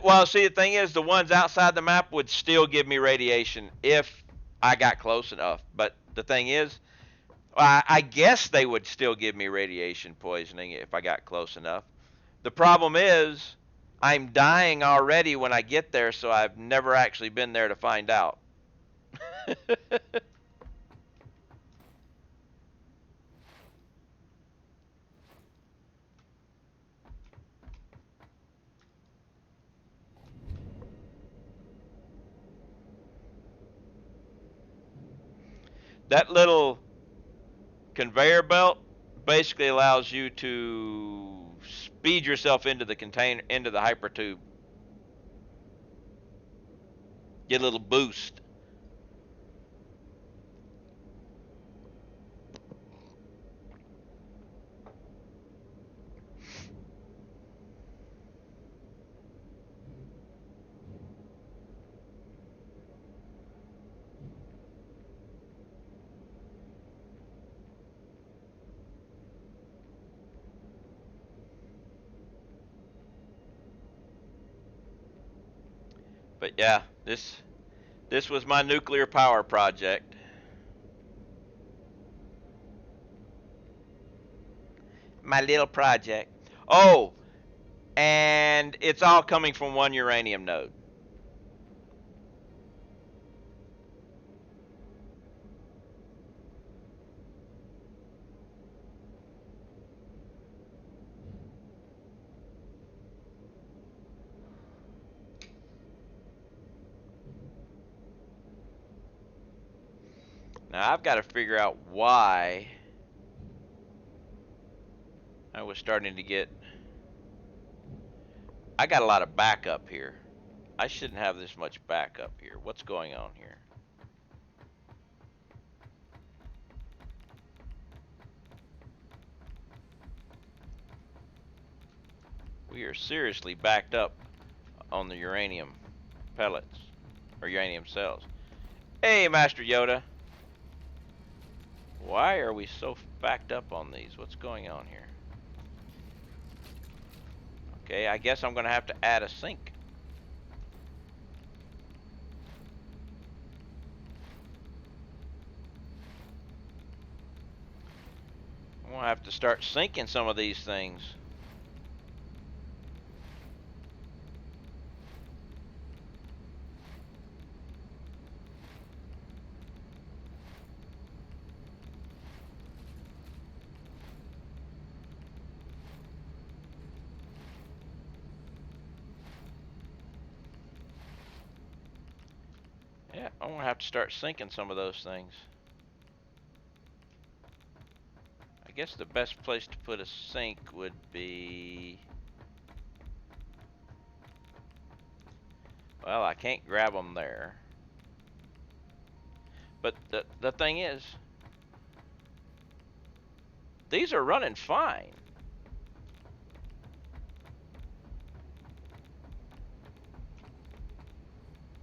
Well, see, the thing is, the ones outside the map would still give me radiation if I got close enough. But the thing is, I guess they would still give me radiation poisoning if I got close enough. The problem is, I'm dying already when I get there, so I've never actually been there to find out. That little conveyor belt basically allows you to speed yourself into the container, into the hypertube. Get a little boost. But yeah, this was my nuclear power project. My little project. Oh, and it's all coming from one uranium node. Now I've got to figure out why I was starting to get... I got a lot of backup here. I shouldn't have this much backup here. What's going on here? We are seriously backed up on the uranium pellets, or uranium cells. Hey, Master Yoda. Why are we so backed up on these? What's going on here? Okay, I guess I'm going to have to add a sink. I'm going to have to start sinking some of these things. Yeah, I'm going to have to start sinking some of those things. I guess the best place to put a sink would be... Well, I can't grab them there. But the thing is, these are running fine.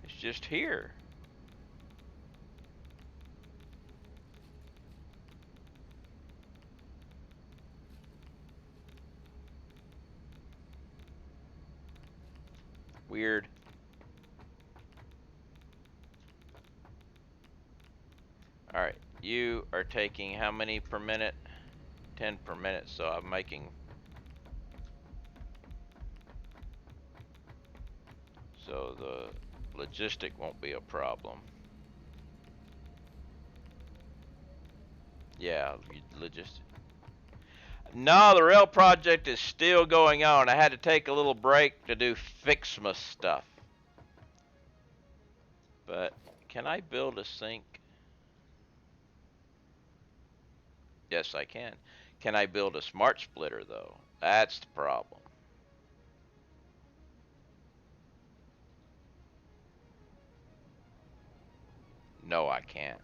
It's just here. Weird. Alright, you are taking how many per minute? 10 per minute, so I'm making... So the logistic won't be a problem. Yeah, logistic. No, the rail project is still going on. I had to take a little break to do FICS MAS stuff. But can I build a sink? Yes, I can. Can I build a smart splitter, though? That's the problem. No, I can't.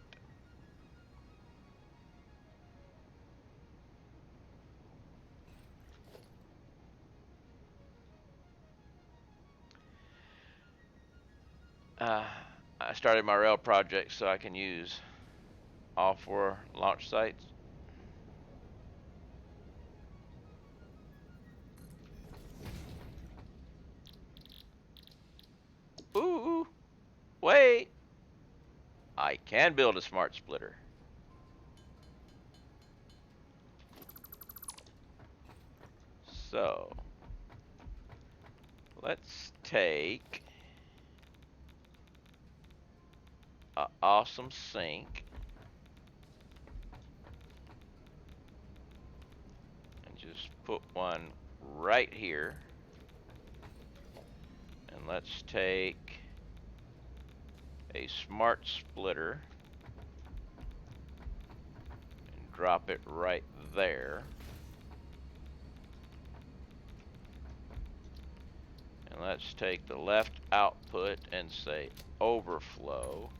I started my rail project so I can use all 4 launch sites. Ooh, wait. I can build a smart splitter. So, let's take an awesome sink and just put one right here. And let's take a smart splitter and drop it right there. And let's take the left output and say overflow.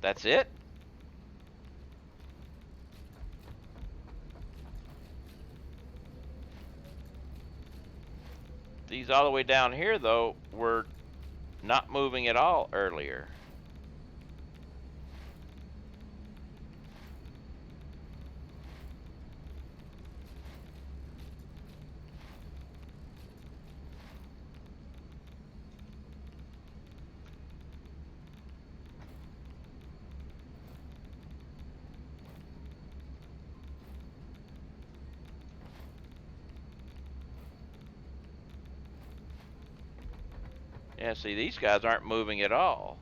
That's it. These all the way down here, though, were not moving at all earlier. Yeah, see, these guys aren't moving at all.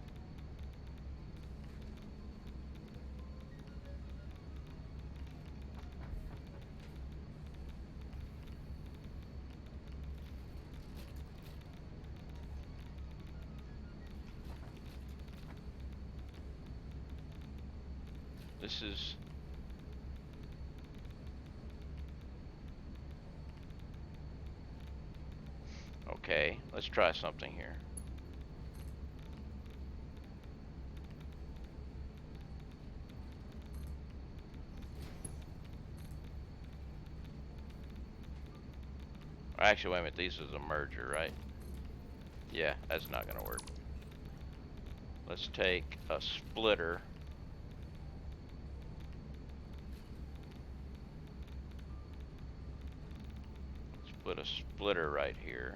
This is... Okay, let's try something here. Actually, wait a minute, this is a merger, right? Yeah, that's not gonna work. Let's take a splitter. Let's put a splitter right here.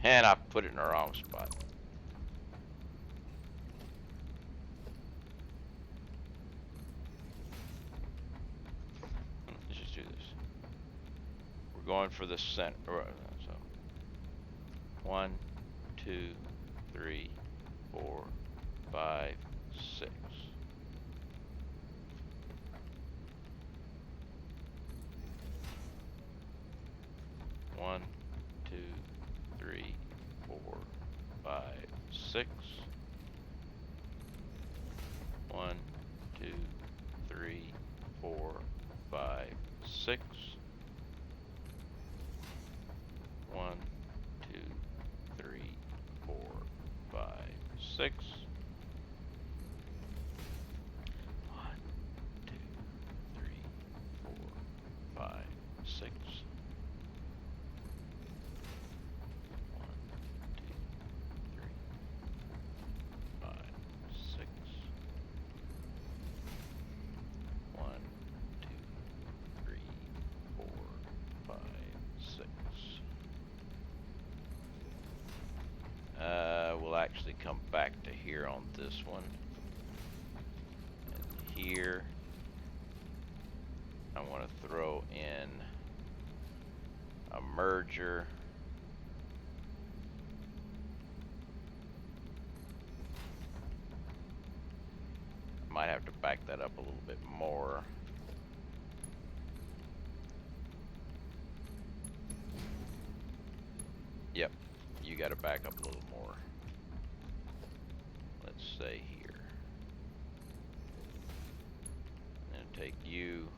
And I put it in the wrong spot. Let's just do this. We're going for the center. So 1, 2, 3, 4, 5, 6. One, 2, 3, 4, 5, 6. 1, 2, 3, 4, 5, 6. 1, 2, 3, 4, 5, 6. 1, 2, 3, 4, 5, 6. 1, 2, 3, 4, 5, 6. 1, 2, 3, 4, 5, 6. We'll actually come back to here on this one. And here, I want to throw in a merger. Might have to back that up a little bit more. Yep, you got to back up a little more. Let's say here. And take you.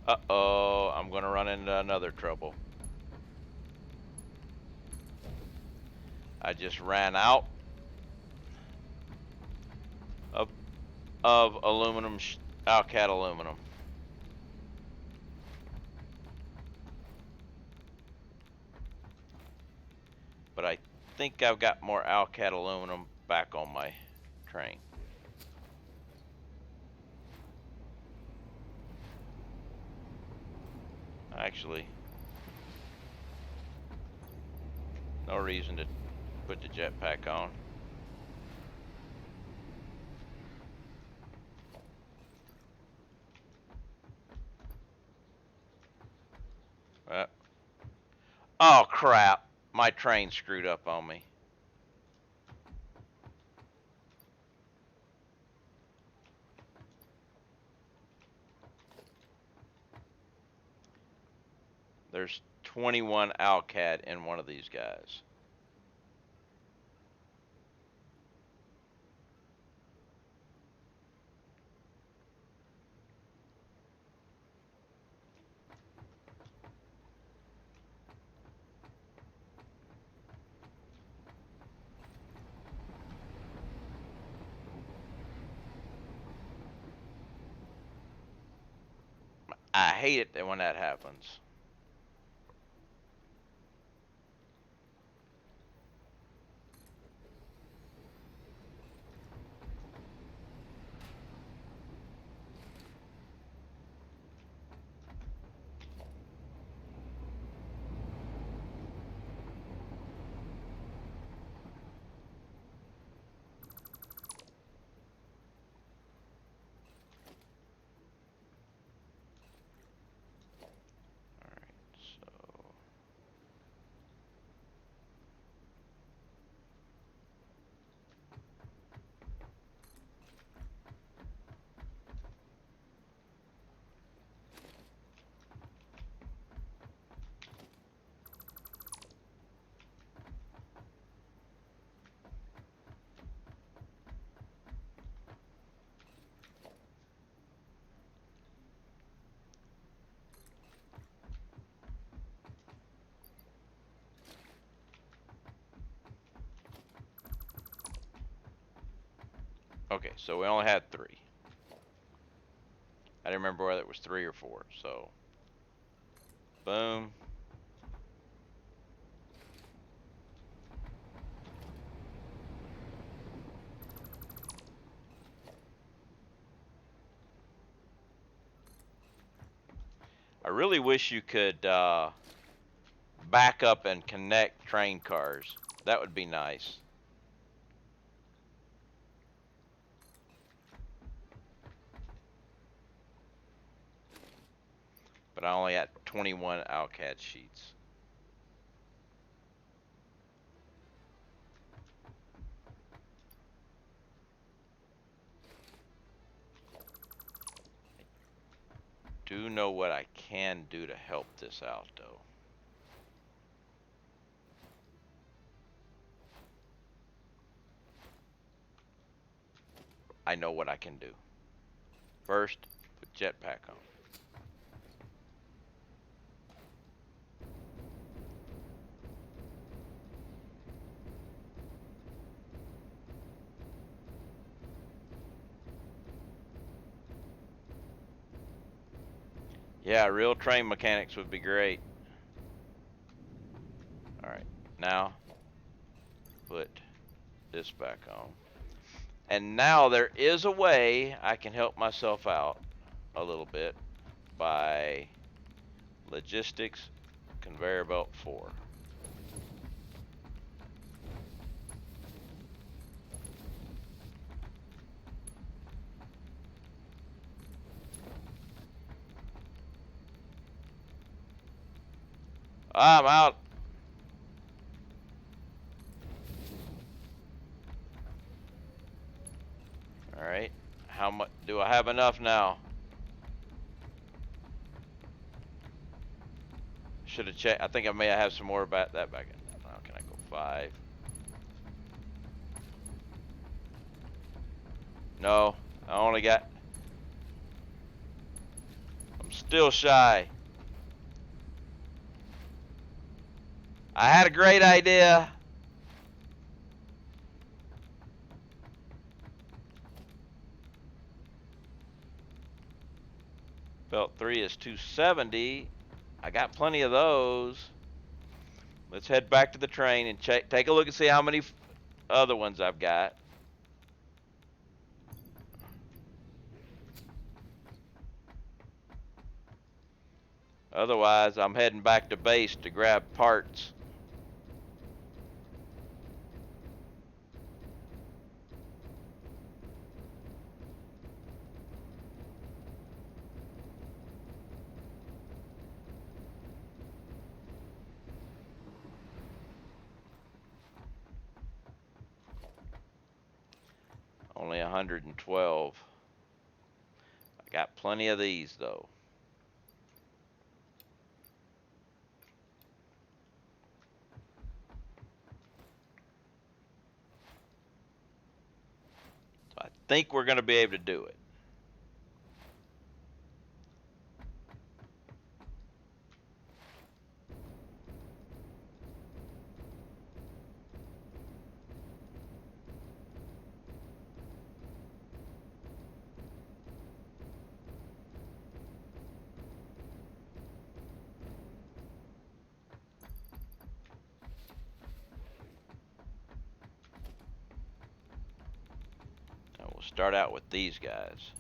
Uh-oh, I'm gonna run into another trouble. I just ran out of aluminum, Alcat aluminum. But I think I've got more Alcat aluminum back on my train. Actually, no reason to put the jetpack on. crap. My train screwed up on me. There's 21 Alcad in one of these guys. I hate it when that happens. Okay, so we only had 3. I didn't remember whether it was 3 or 4, so boom. I really wish you could back up and connect train cars. That would be nice. But I only had 21 Alcad sheets. Do know what I can do to help this out, though. I know what I can do. First, put jetpack on. Yeah, real train mechanics would be great. Alright, now put this back on. And now there is a way I can help myself out a little bit by logistics conveyor belt 4. I'm out. Alright, how much do I have enough now? Should have checked. I think I may have some more about that back in. How can I go 5? No, I only got. I'm still shy. I had a great idea. Belt 3 is 270. I got plenty of those. Let's head back to the train and take a look and see how many other ones I've got. Otherwise, I'm heading back to base to grab parts. Only 112. I got plenty of these though. So I think we're going to be able to do it. And we'll start out with these guys.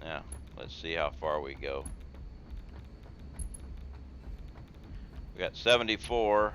Now, let's see how far we go. We got 74.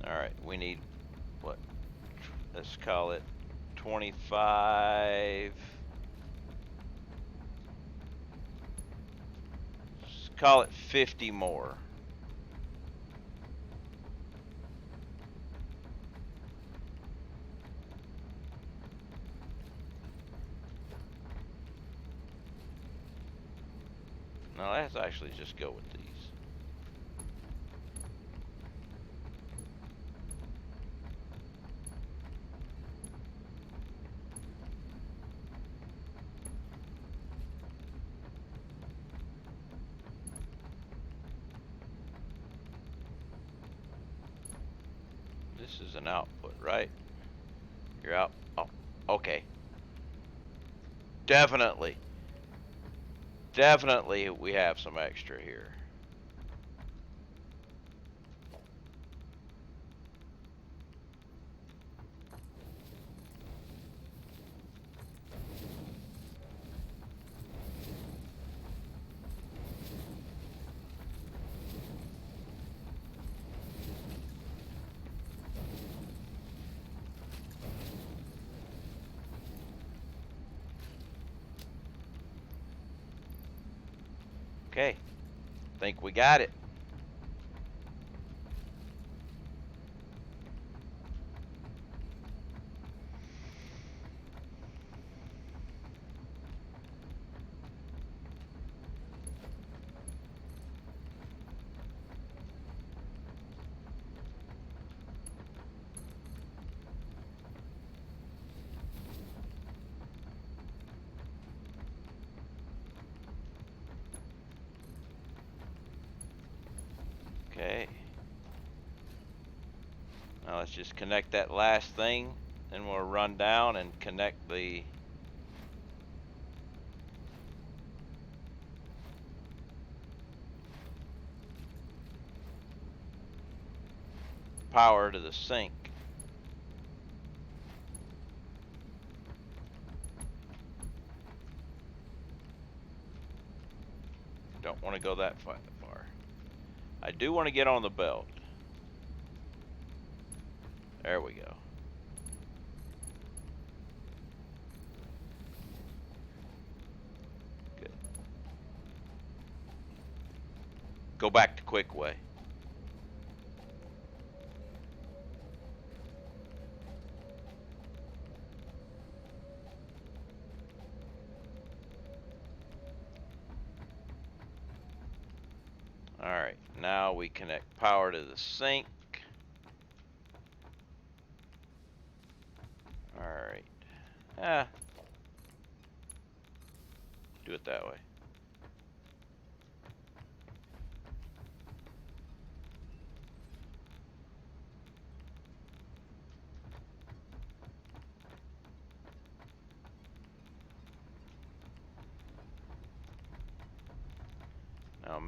All right, we need what? Let's call it 25. Let's call it 50 more. No, let's actually just go with these. This is an output, right? You're out. Oh, okay. Definitely. Definitely we have some extra here. Okay, think we got it. Okay. Now let's just connect that last thing, then we'll run down and connect the power to the sink. Don't want to go that far. I do want to get on the belt. There we go. Good. Go back to quick way. Alright, now we connect power to the sink. Alright. Do it that way.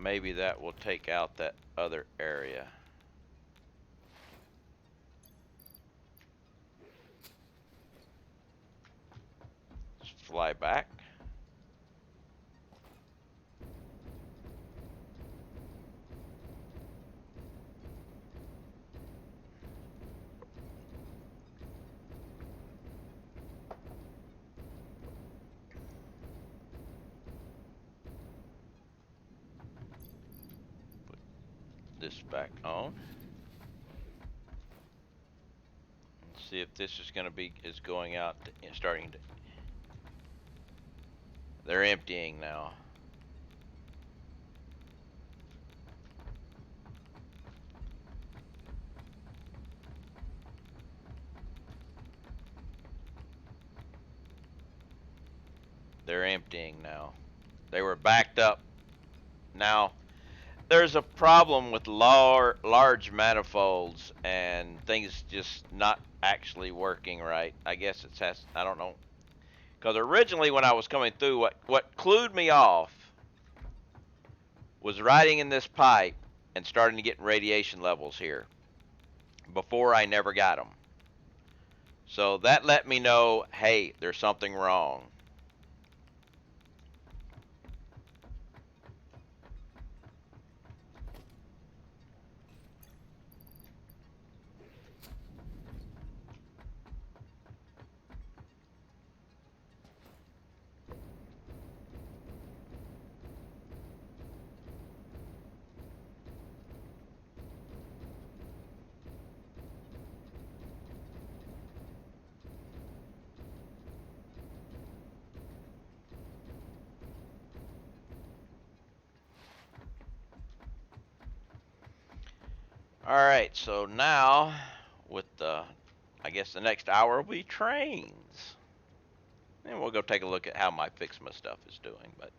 maybe that will take out that other area. Let's fly back. Put this back on. Let's see if this is going out, starting to. They're emptying now. They're emptying now. They were backed up. Now, there's a problem with large manifolds and things just not actually working right. I guess I don't know. Because originally when I was coming through, what clued me off was riding in this pipe and starting to get radiation levels here. Before I never got them. So that let me know, hey, there's something wrong. All right, so now with I guess the next hour will be trains. And we'll go take a look at how my FICS MAS stuff is doing. But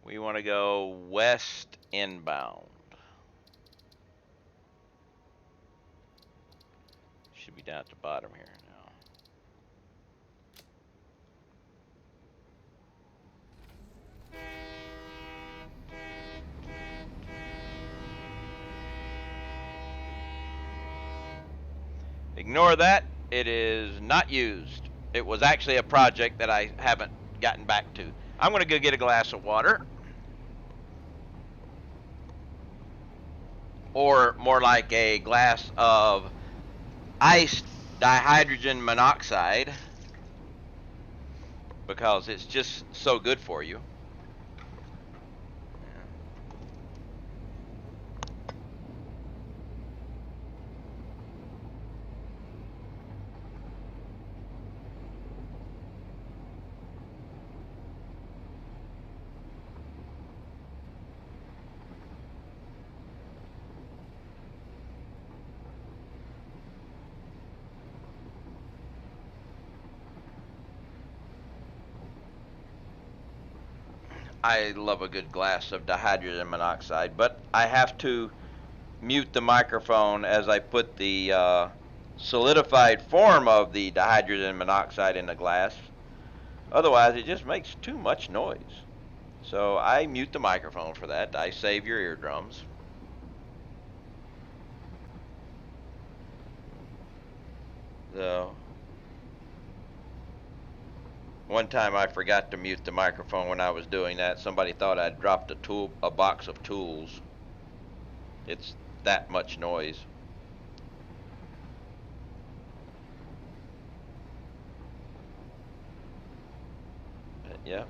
we want to go west inbound. Should be down at the bottom here now. Ignore that. It is not used. It was actually a project that I haven't gotten back to. I'm going to go get a glass of water. Or more like a glass of iced dihydrogen monoxide. Because it's just so good for you. I love a good glass of dihydrogen monoxide, but I have to mute the microphone as I put the solidified form of the dihydrogen monoxide in the glass. Otherwise, it just makes too much noise. So I mute the microphone for that. I save your eardrums. So one time I forgot to mute the microphone when I was doing that. Somebody thought I'd dropped a box of tools. It's that much noise. But yeah.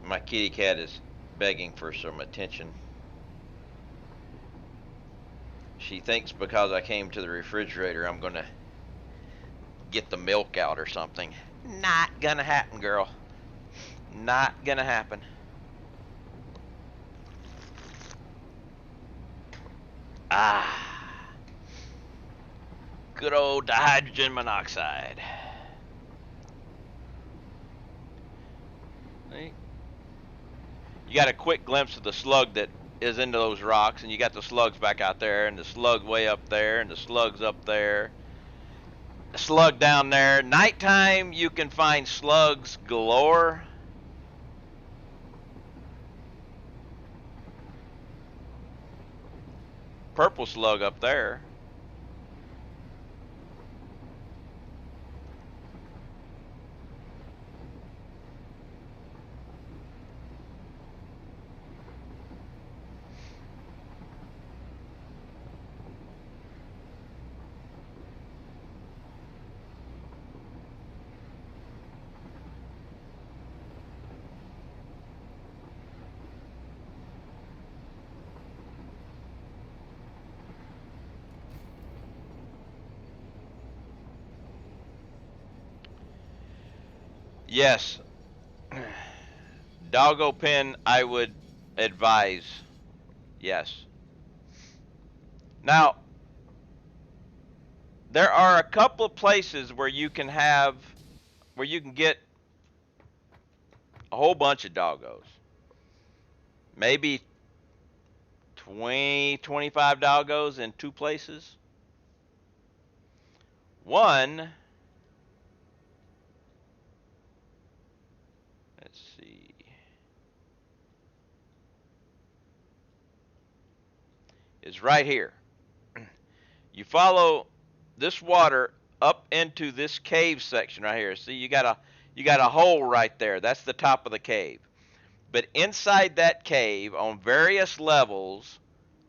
My kitty cat is begging for some attention. She thinks because I came to the refrigerator I'm gonna get the milk out or something. Not gonna happen, girl. Not gonna happen. Good old dihydrogen monoxide. See? You got a quick glimpse of the slug that is into those rocks, and you got the slugs back out there, and the slug way up there, and the slugs up there. slug down there. Nighttime, you can find slugs galore. Purple slug up there. Yes, doggo pen I would advise. Yes. Now, there are a couple of places where you can get a whole bunch of doggos. Maybe 20, 25 doggos in two places. One, let's see, is right here. You follow this water up into this cave section right here. See, you got a hole right there. That's the top of the cave. But inside that cave, on various levels,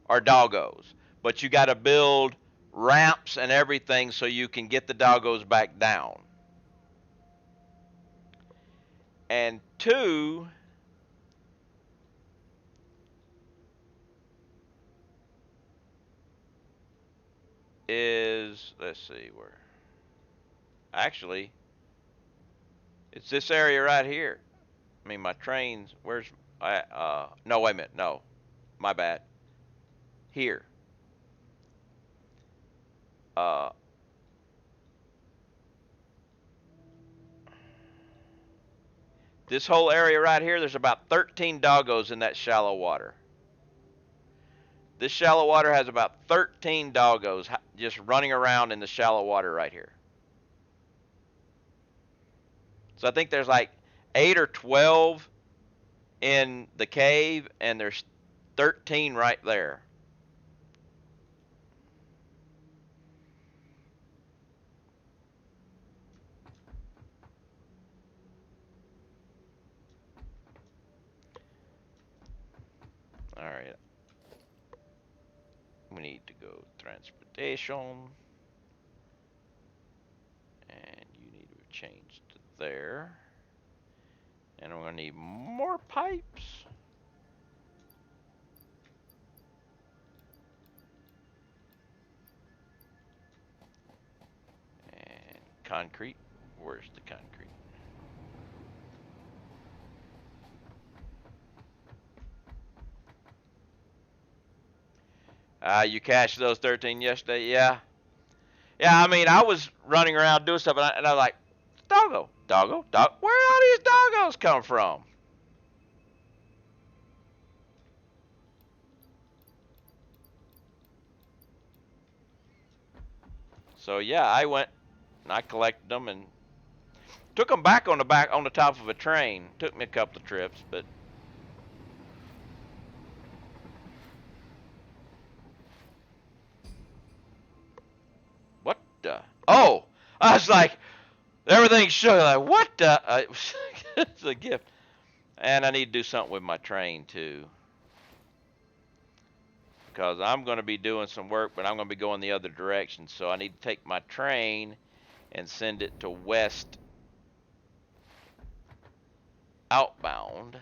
are doggos. But you got to build ramps and everything so you can get the doggos back down. And two, is, let's see where, actually, it's this area right here. I mean, my trains, no, wait a minute, no, my bad. Here. Uh, this whole area right here, there's about 13 doggos in that shallow water. This shallow water has about 13 doggos just running around in the shallow water right here. So I think there's like 8 or 12 in the cave, and there's 13 right there. All right. We need to go transportation. And you need to change to there. And we're going to need more pipes. And concrete. Where's the concrete? You cached those 13 yesterday? Yeah. Yeah, I mean, I was running around doing stuff, and I was like, doggo. Where all these doggos come from? So yeah, I went and I collected them and took them back on the top of a train. Took me a couple of trips, but what the? Oh, I was like, everything shook. Like, what the? It's a gift. And I need to do something with my train too, because I'm going to be doing some work, but I'm going to be going the other direction. So I need to take my train and send it to west outbound.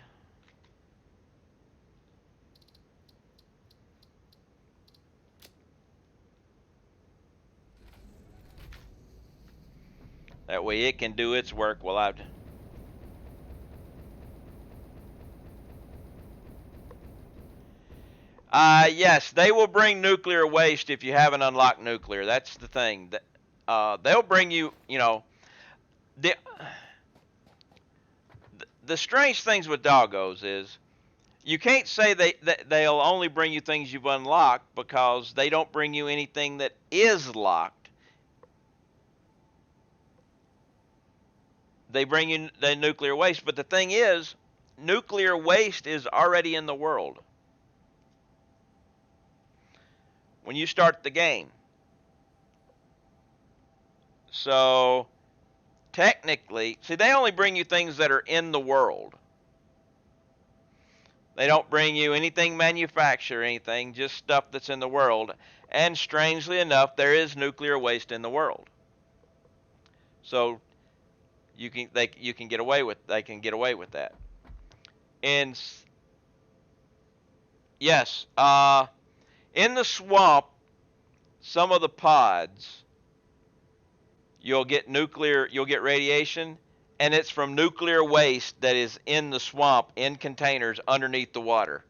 That way it can do its work while I've... Yes, they will bring nuclear waste if you haven't unlocked nuclear. That's the thing. They'll bring you, the strange things with doggos is you can't say they'll only bring you things you've unlocked, because they don't bring you anything that is locked. they bring you the nuclear waste. But the thing is, nuclear waste is already in the world when you start the game. So technically, see, they only bring you things that are in the world. They don't bring you anything manufactured or anything, just stuff that's in the world. And strangely enough, there is nuclear waste in the world. So you can get away with that. And yes, in the swamp, some of the pods, you'll get radiation, and it's from nuclear waste that is in the swamp in containers underneath the water.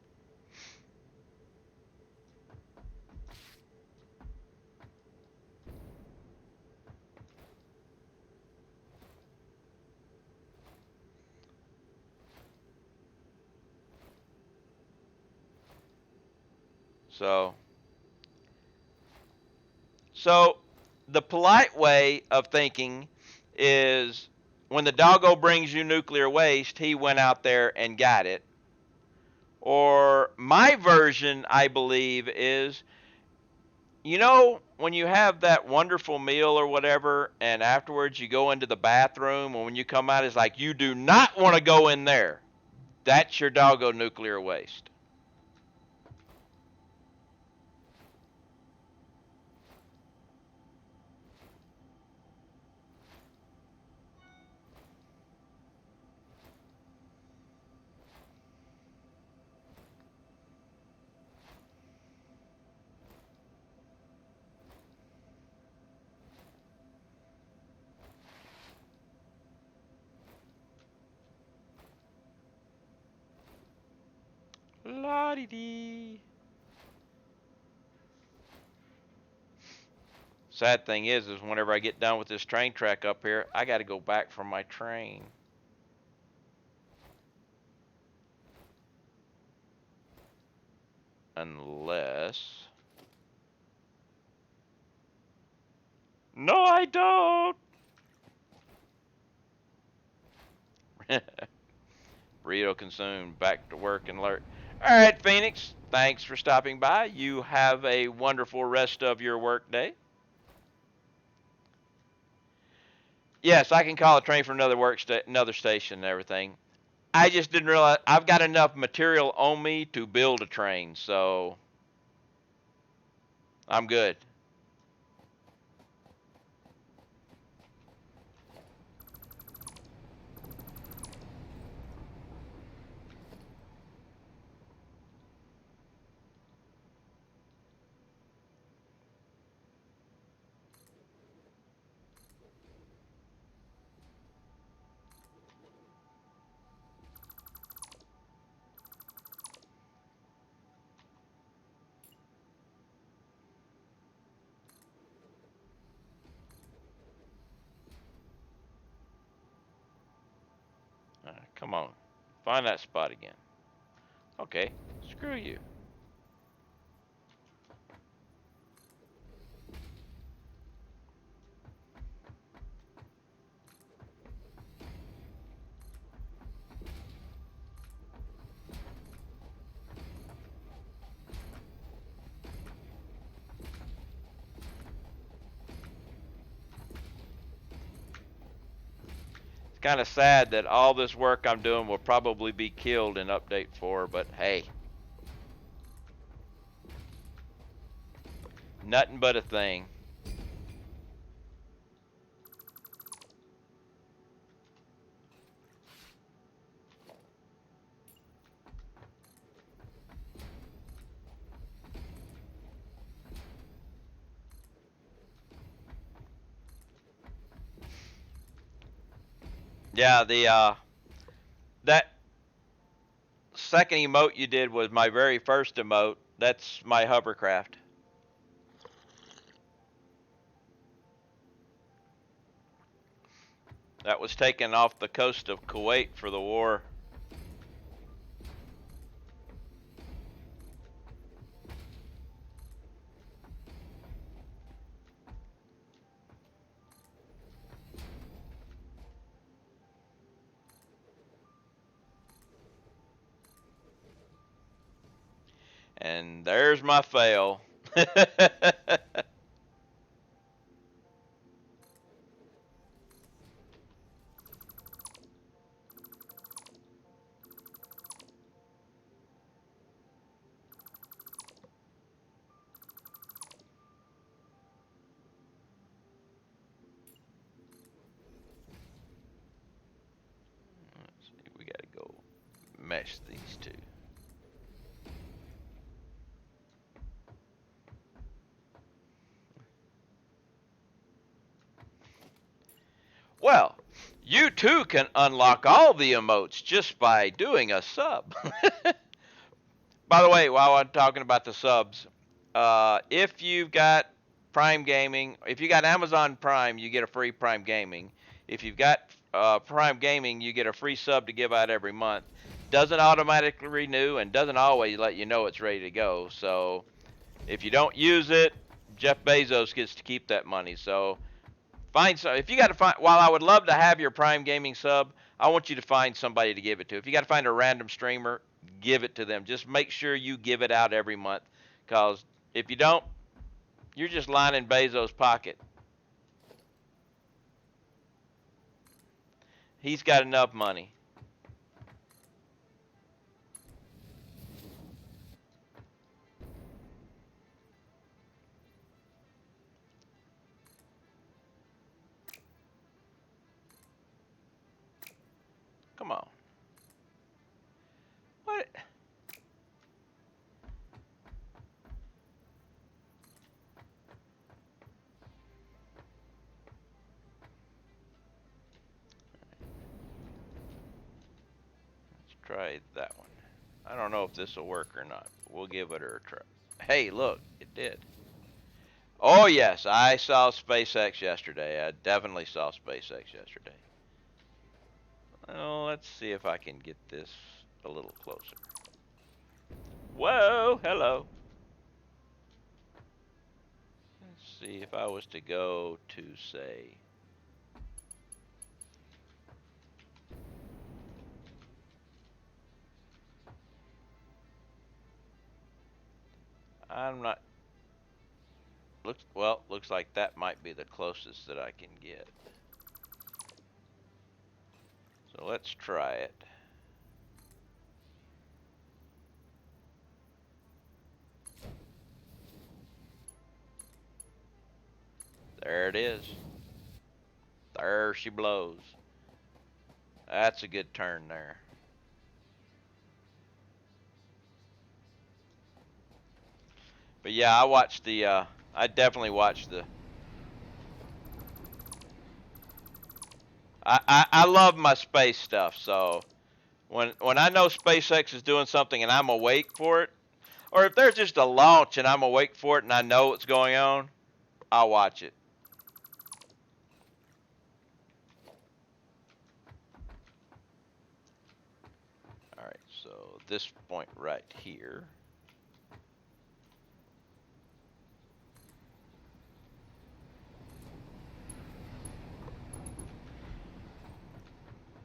So the polite way of thinking is when the doggo brings you nuclear waste, he went out there and got it. Or my version, I believe, is, when you have that wonderful meal or whatever, and afterwards you go into the bathroom, and when you come out, it's like you do not want to go in there. That's your doggo nuclear waste. La-dee-dee. Sad thing is whenever I get done with this train track up here, I got to go back for my train. Unless... No, I don't! Burrito consumed, back to work and alert. Alright, Phoenix, thanks for stopping by. You have a wonderful rest of your work day. Yes, I can call a train from another station and everything. I just didn't realize I've got enough material on me to build a train, so I'm good. Come on, find that spot again. Okay, screw you. It's kind of sad that all this work I'm doing will probably be killed in update 4, but hey. Nothing but a thing. Yeah, that second emote you did was my very first emote. That's my hovercraft. That was taken off the coast of Kuwait for the war. And there's my fail. Let's see, we gotta go mesh these two. Well, you too can unlock all the emotes just by doing a sub. By the way, while I'm talking about the subs, if you've got Prime Gaming, if you got Amazon Prime, you get a free Prime Gaming. If you've got Prime Gaming, you get a free sub to give out every month. Doesn't automatically renew and doesn't always let you know it's ready to go. So if you don't use it, Jeff Bezos gets to keep that money. So find some. If you got to find, while I would love to have your Prime Gaming sub, I want you to find somebody to give it to. If you got to find a random streamer, give it to them. Just make sure you give it out every month, because if you don't, you're just lining Bezos' pocket. He's got enough money. Come on. What? Let's try that one. I don't know if this will work or not. We'll give it a try. Hey, look, it did. Oh, yes, I saw SpaceX yesterday. I definitely saw SpaceX yesterday. Well, let's see if I can get this a little closer. Whoa, hello. Let's see if I was to go to, say, I'm not, looks like that might be the closest that I can get. So let's try it. There it is. There she blows. That's a good turn there. But yeah, I definitely watched the, I love my space stuff, so when I know SpaceX is doing something and I'm awake for it, or if there's just a launch and I'm awake for it and I know what's going on, I'll watch it. Alright, so this point right here.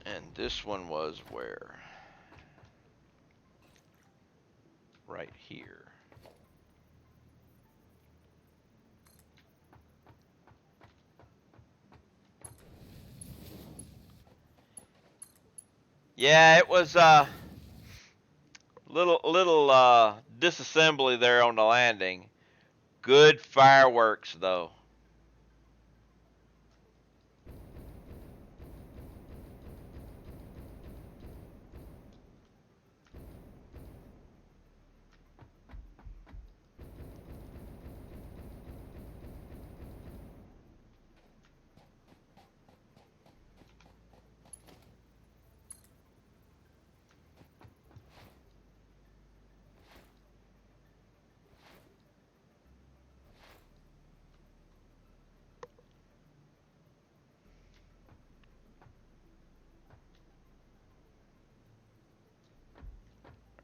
And this one was where? Right here. Yeah, it was little disassembly there on the landing. Good fireworks though.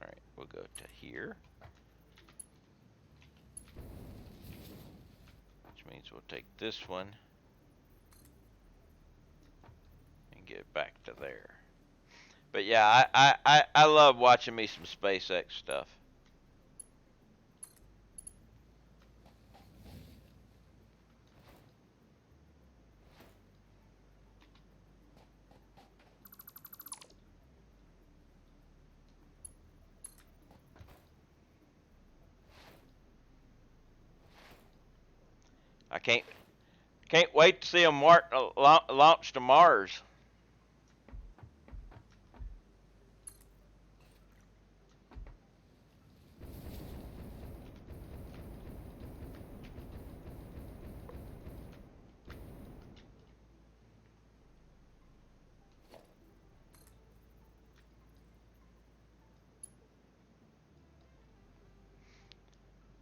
Alright, we'll go to here. Which means we'll take this one and get it back to there. But yeah, I love watching me some SpaceX stuff. I can't wait to see them launch to Mars.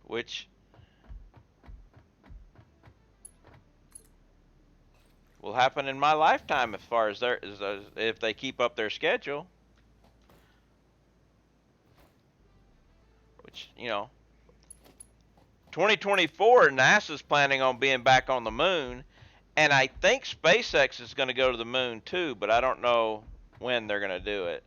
Which will happen in my lifetime, as far as if they keep up their schedule. Which, 2024, NASA's planning on being back on the moon, and I think SpaceX is going to go to the moon too, but I don't know when they're going to do it.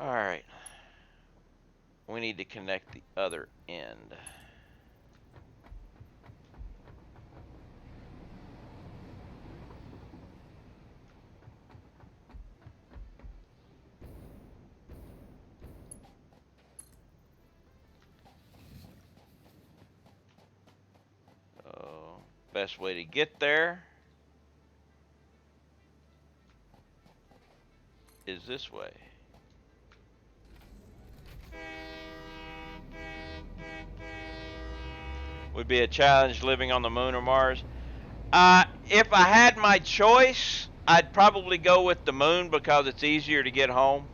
All right. We need to connect the other end. Best way to get there is this way. Would be a challenge living on the moon or Mars. If I had my choice, I'd probably go with the moon because it's easier to get home.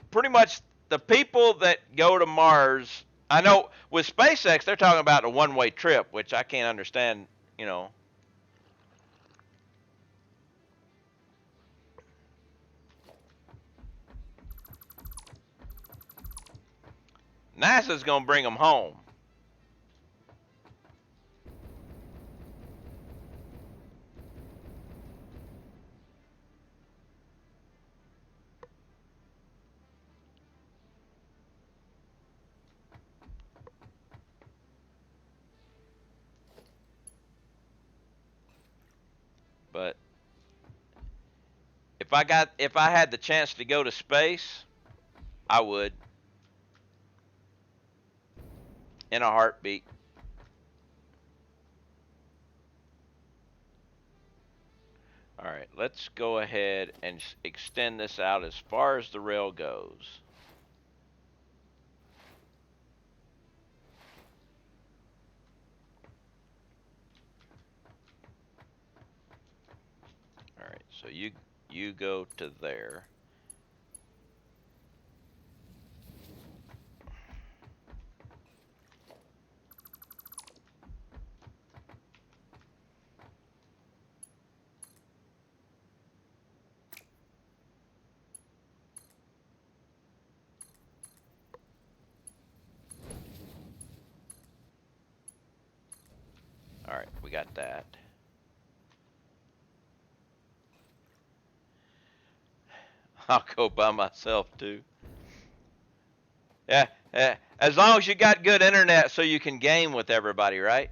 Pretty much the people that go to Mars, I know with SpaceX, they're talking about a one-way trip, which I can't understand, NASA's going to bring them home. But if I had the chance to go to space, I would. In a heartbeat. All right, let's go ahead and extend this out as far as the rail goes. All right, so you go to there. All right, we got that. I'll go by myself too. Yeah, as long as you got good internet so you can game with everybody, right?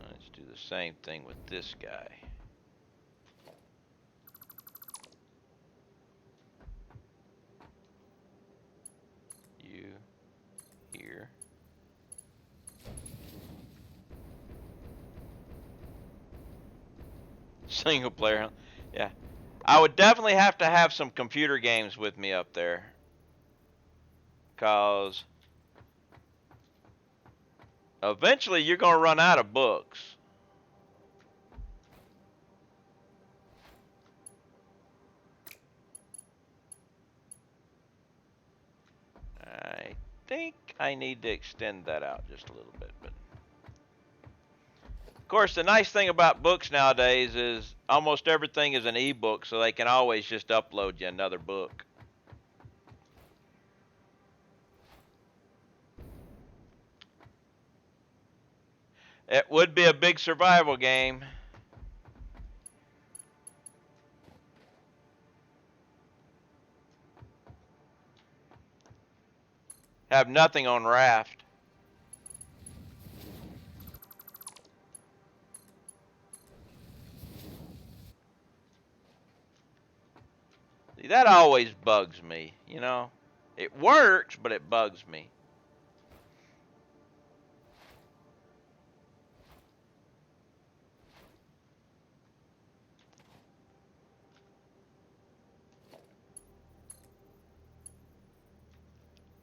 Let's do the same thing with this guy. You here. Single player, yeah. I would definitely have to have some computer games with me up there. Because eventually you're going to run out of books. I think I need to extend that out just a little bit. But of course, the nice thing about books nowadays is almost everything is an ebook, so they can always just upload you another book. It would be a big survival game. Have nothing on raft. See, that always bugs me, you know. It works, but it bugs me.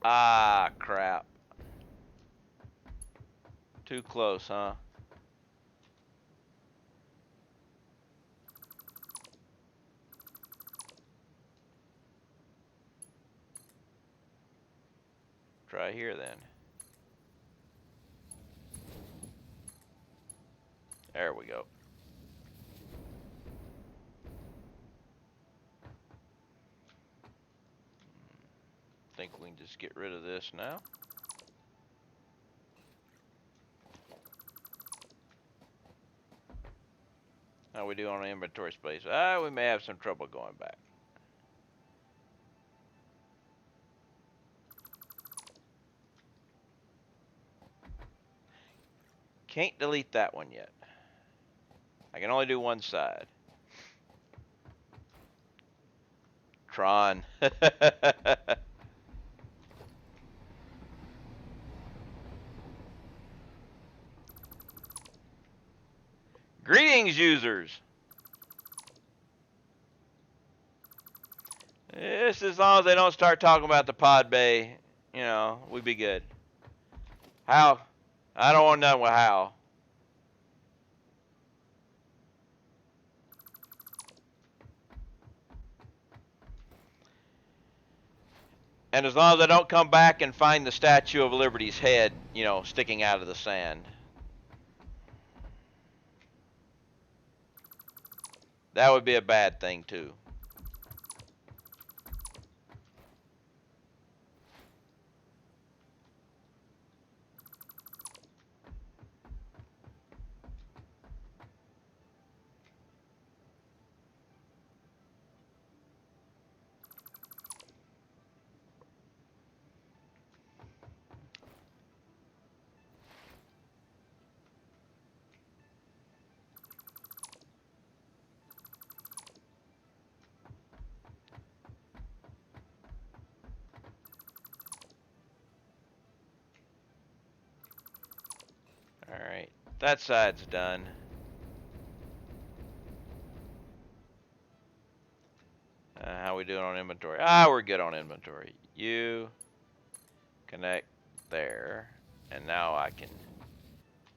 Ah, crap. Too close, huh? Try here then. There we go. Think we can just get rid of this now. How we do on inventory space? We may have some trouble going back. Can't delete that one yet. I can only do one side. Tron. Greetings, users. This, as long as they don't start talking about the pod bay, you know, we'd be good. How? I don't want nothing with how. And as long as I don't come back and find the Statue of Liberty's head, you know, sticking out of the sand. That would be a bad thing, too. Alright, that side's done. How we doing on inventory? We're good on inventory. You connect there. And now I can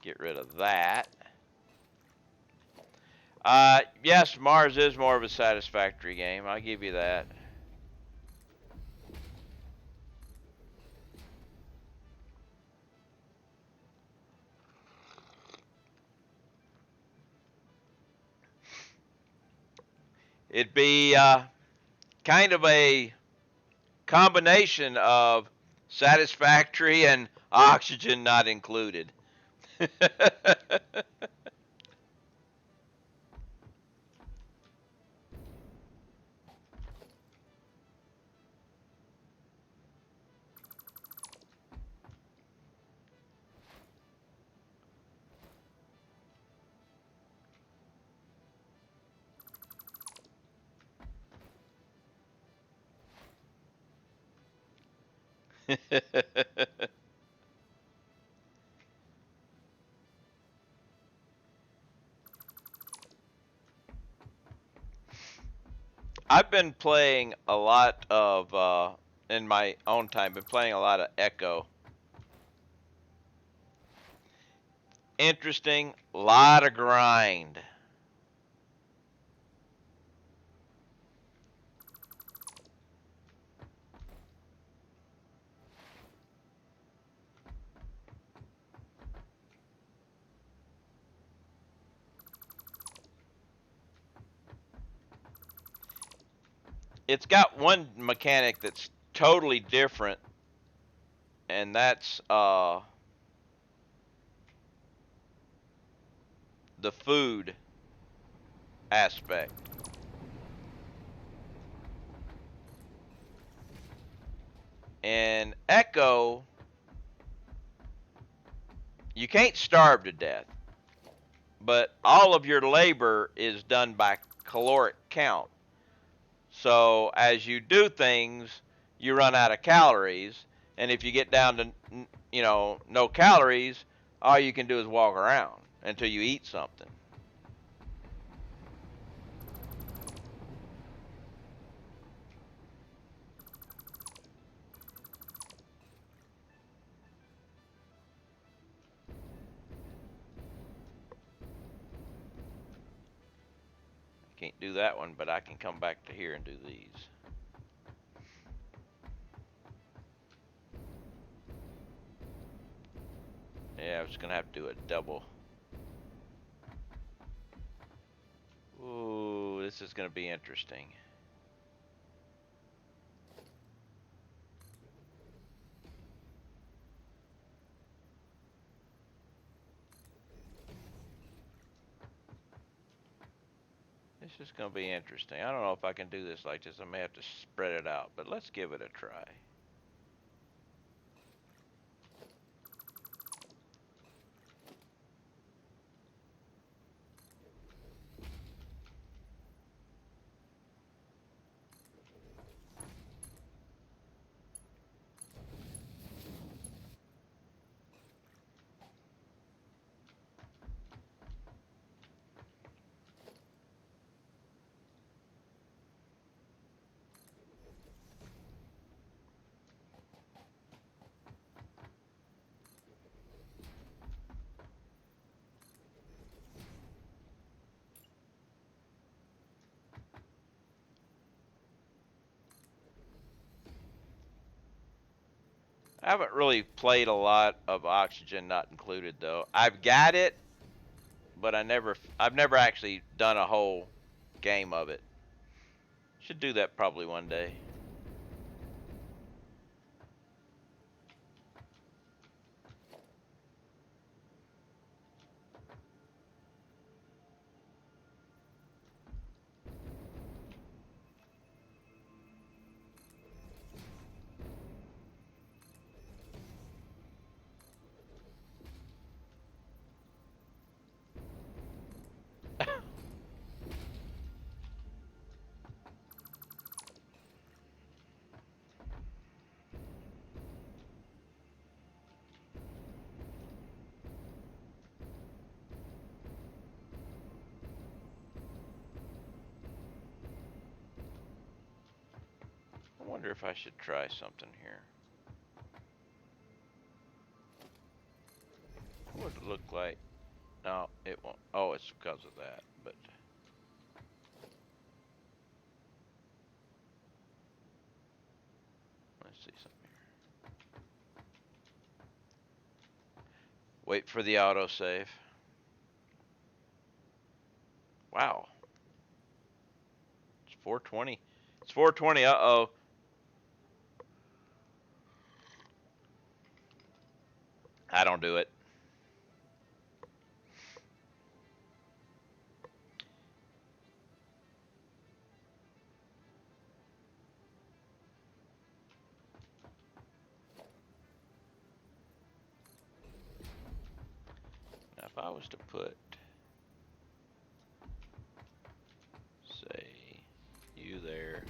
get rid of that. Yes, Mars is more of a satisfactory game. I'll give you that. It'd be kind of a combination of satisfactory and oxygen not included. I've been playing a lot of, in my own time, been playing a lot of Echo. Interesting, lot of grind. it's got one mechanic that's totally different, and that's the food aspect. In Echo, you can't starve to death, but all of your labor is done by caloric count. So as you do things, you run out of calories, and if you get down to no calories, all you can do is walk around until you eat something. Can't do that one, but I can come back to here and do these. Yeah, I was gonna have to do a double. Ooh, this is gonna be interesting. This is gonna be interesting. I don't know if I can do this like this. I may have to spread it out, but let's give it a try. I haven't really played a lot of Oxygen Not Included though. I've got it, but I've never actually done a whole game of it. Should do that probably one day. I wonder if I should try something here. What would it look like? No, it won't. Oh, it's because of that, but let's see something here. Wait for the autosave. Wow. It's 420. It's 420. Uh-oh. I don't do it. Now, if I was to put, say, you there.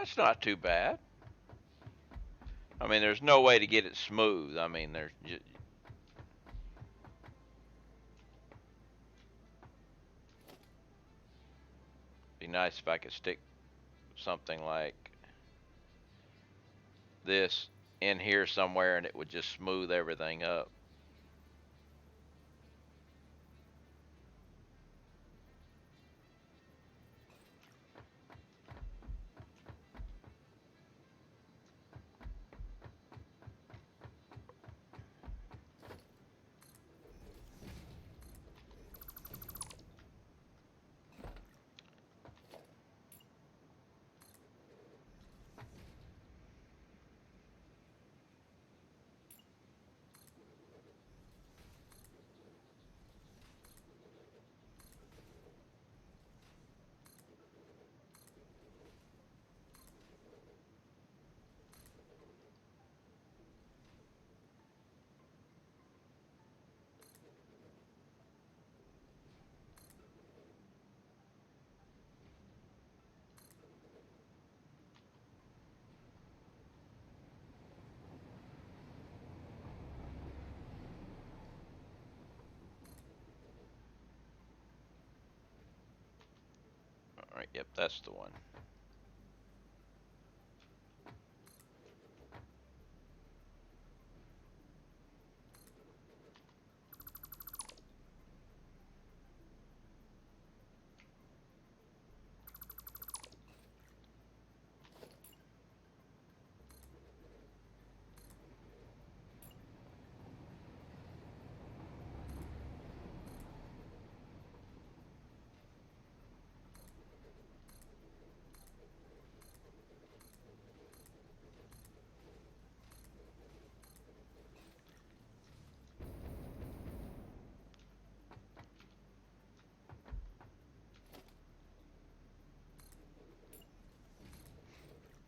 That's not too bad. I mean, there's no way to get it smooth. I mean, there's just, be nice if I could stick something like this in here somewhere and it would just smooth everything up. All right, yep, that's the one.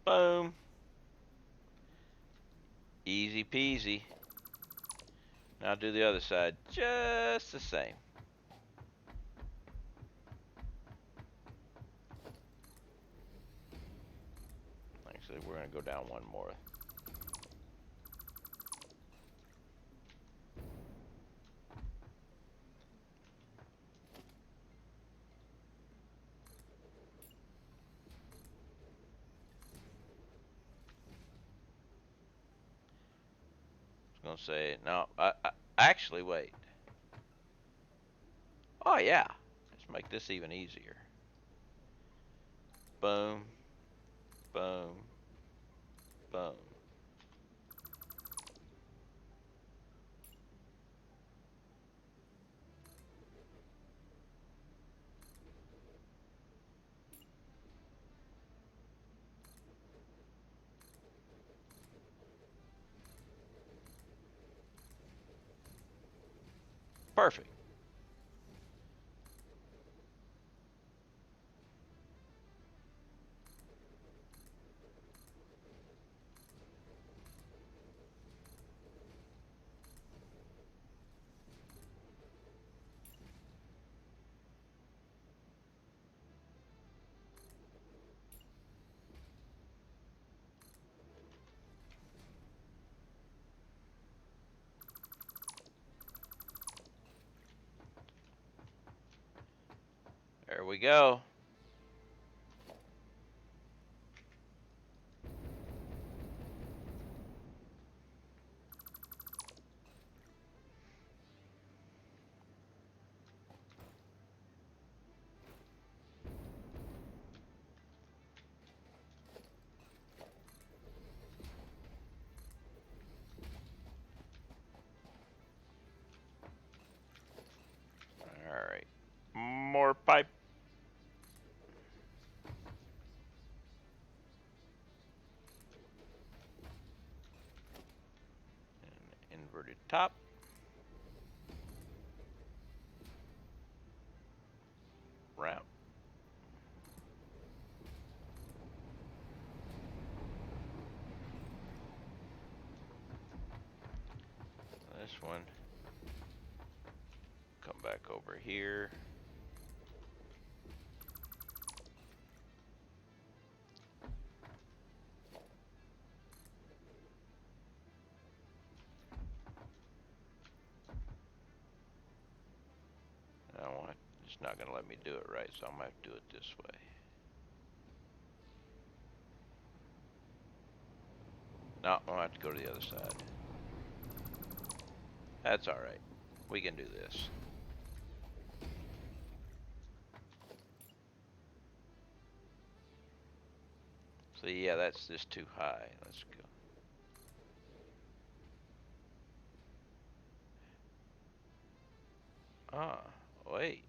Boom. Easy peasy. Now do the other side just the same. Actually, we're going to go down one more. I was going to say, no, actually, wait. Oh, yeah. Let's make this even easier. Boom. Boom. Boom. Perfect. There we go. All right. More pipe. And inverted top. Round. This one. Come back over here. It's not going to let me do it right, so I'm going to have to do it this way. No, I'm going to have to go to the other side. That's alright. We can do this. So yeah, that's just too high. Let's go. Ah, wait.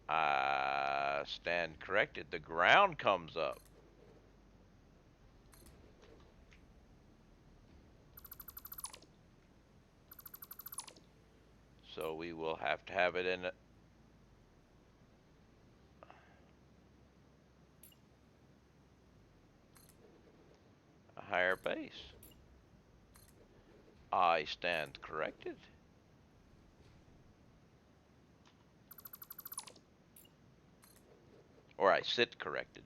I stand corrected. The ground comes up. So we will have to have it in a higher base. I stand corrected. Or I sit corrected.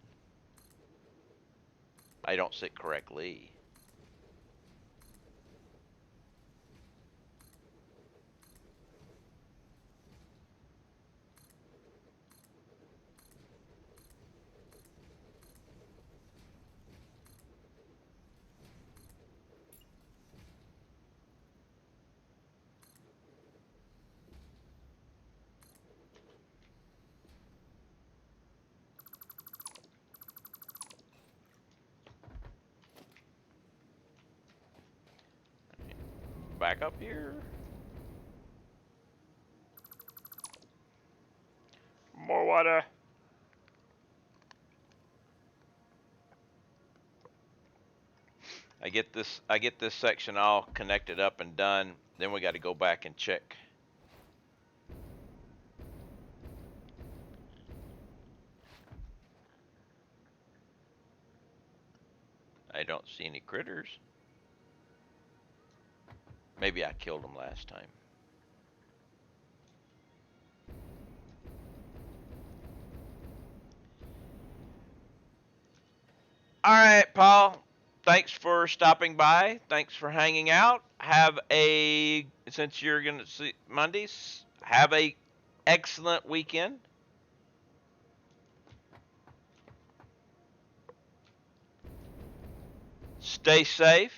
I don't sit correctly. Back up here. More water. I get this section all connected up and done. Then we got to go back and check. I don't see any critters. Maybe I killed them last time. All right, Paul. Thanks for stopping by. Thanks for hanging out. Since you're going to see Mondays, have a excellent weekend. Stay safe.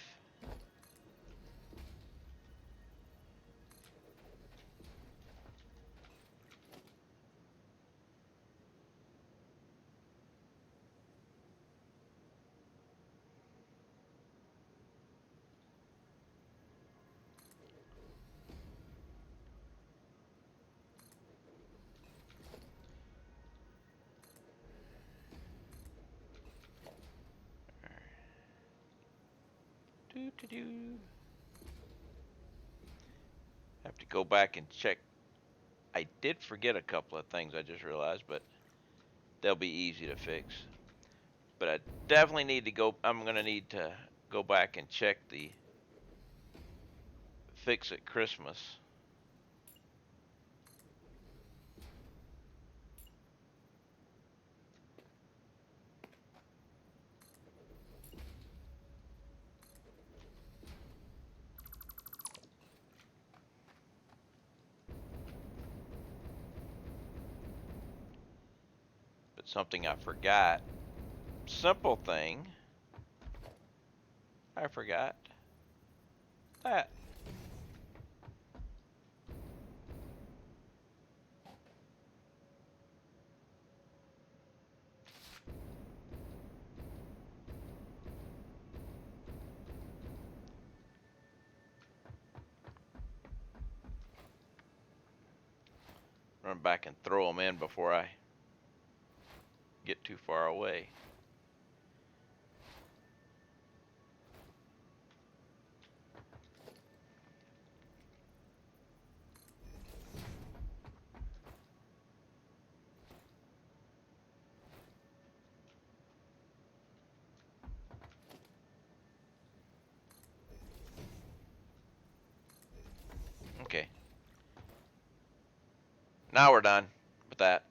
Have to go back and check. I did forget a couple of things I just realized, but they'll be easy to fix. But I definitely need to go. I'm going to need to go back and check the Fix It Christmas. But something I forgot. Simple thing. I forgot that. Run back and throw them in before I get too far away. Okay. Now we're done with that.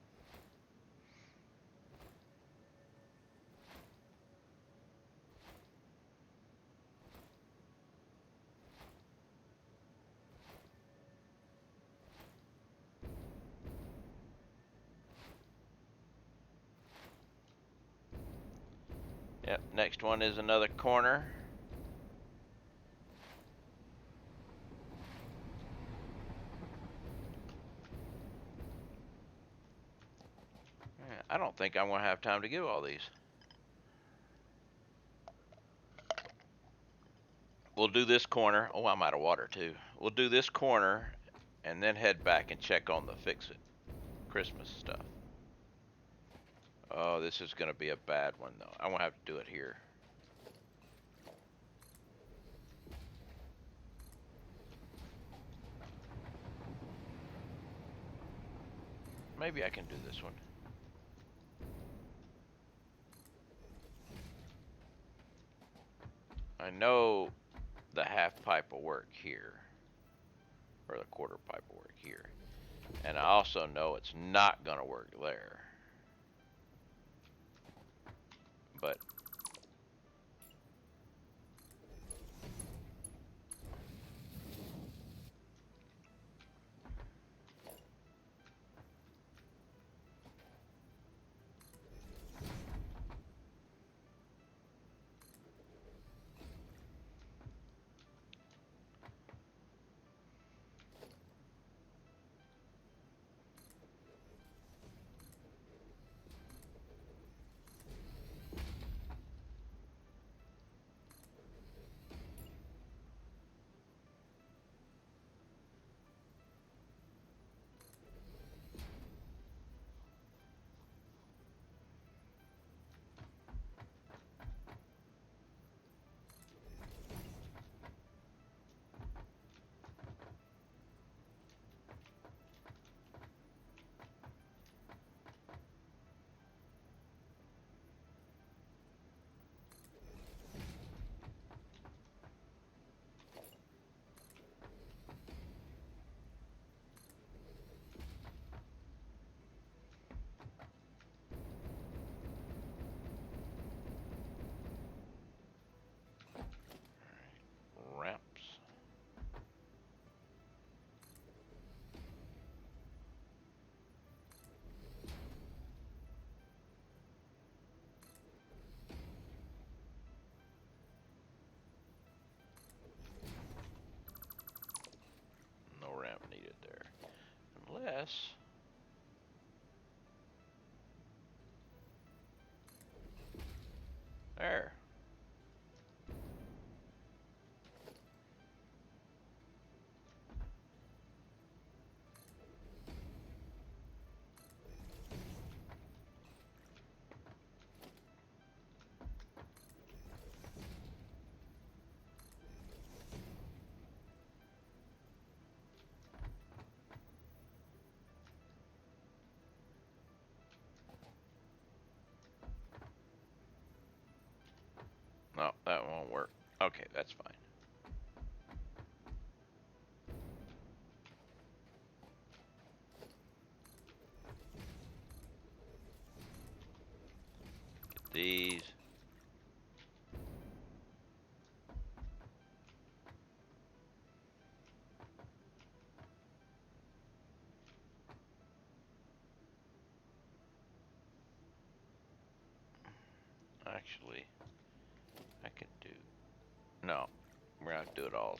Yep, next one is another corner. I don't think I'm going to have time to do all these. We'll do this corner. Oh, I'm out of water too. We'll do this corner and then head back and check on the Fix It Christmas stuff. Oh, this is going to be a bad one though. I'm going to have to do it here. Maybe I can do this one. I know the half pipe will work here, or the quarter pipe will work here. And I also know it's not going to work there. But ramps. No ramp needed there. Unless there. No, that won't work. Okay, that's fine. Get these. Actually, I could do. No, we're going to have to do it all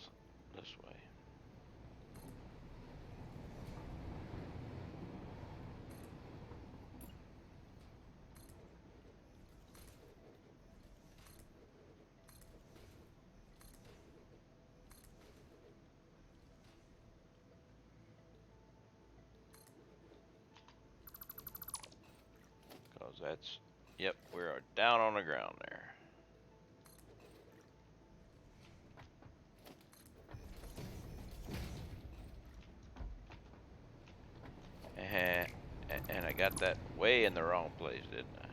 this way. Because that's. Yep, we're down on the ground there. And I got that way in the wrong place, didn't I?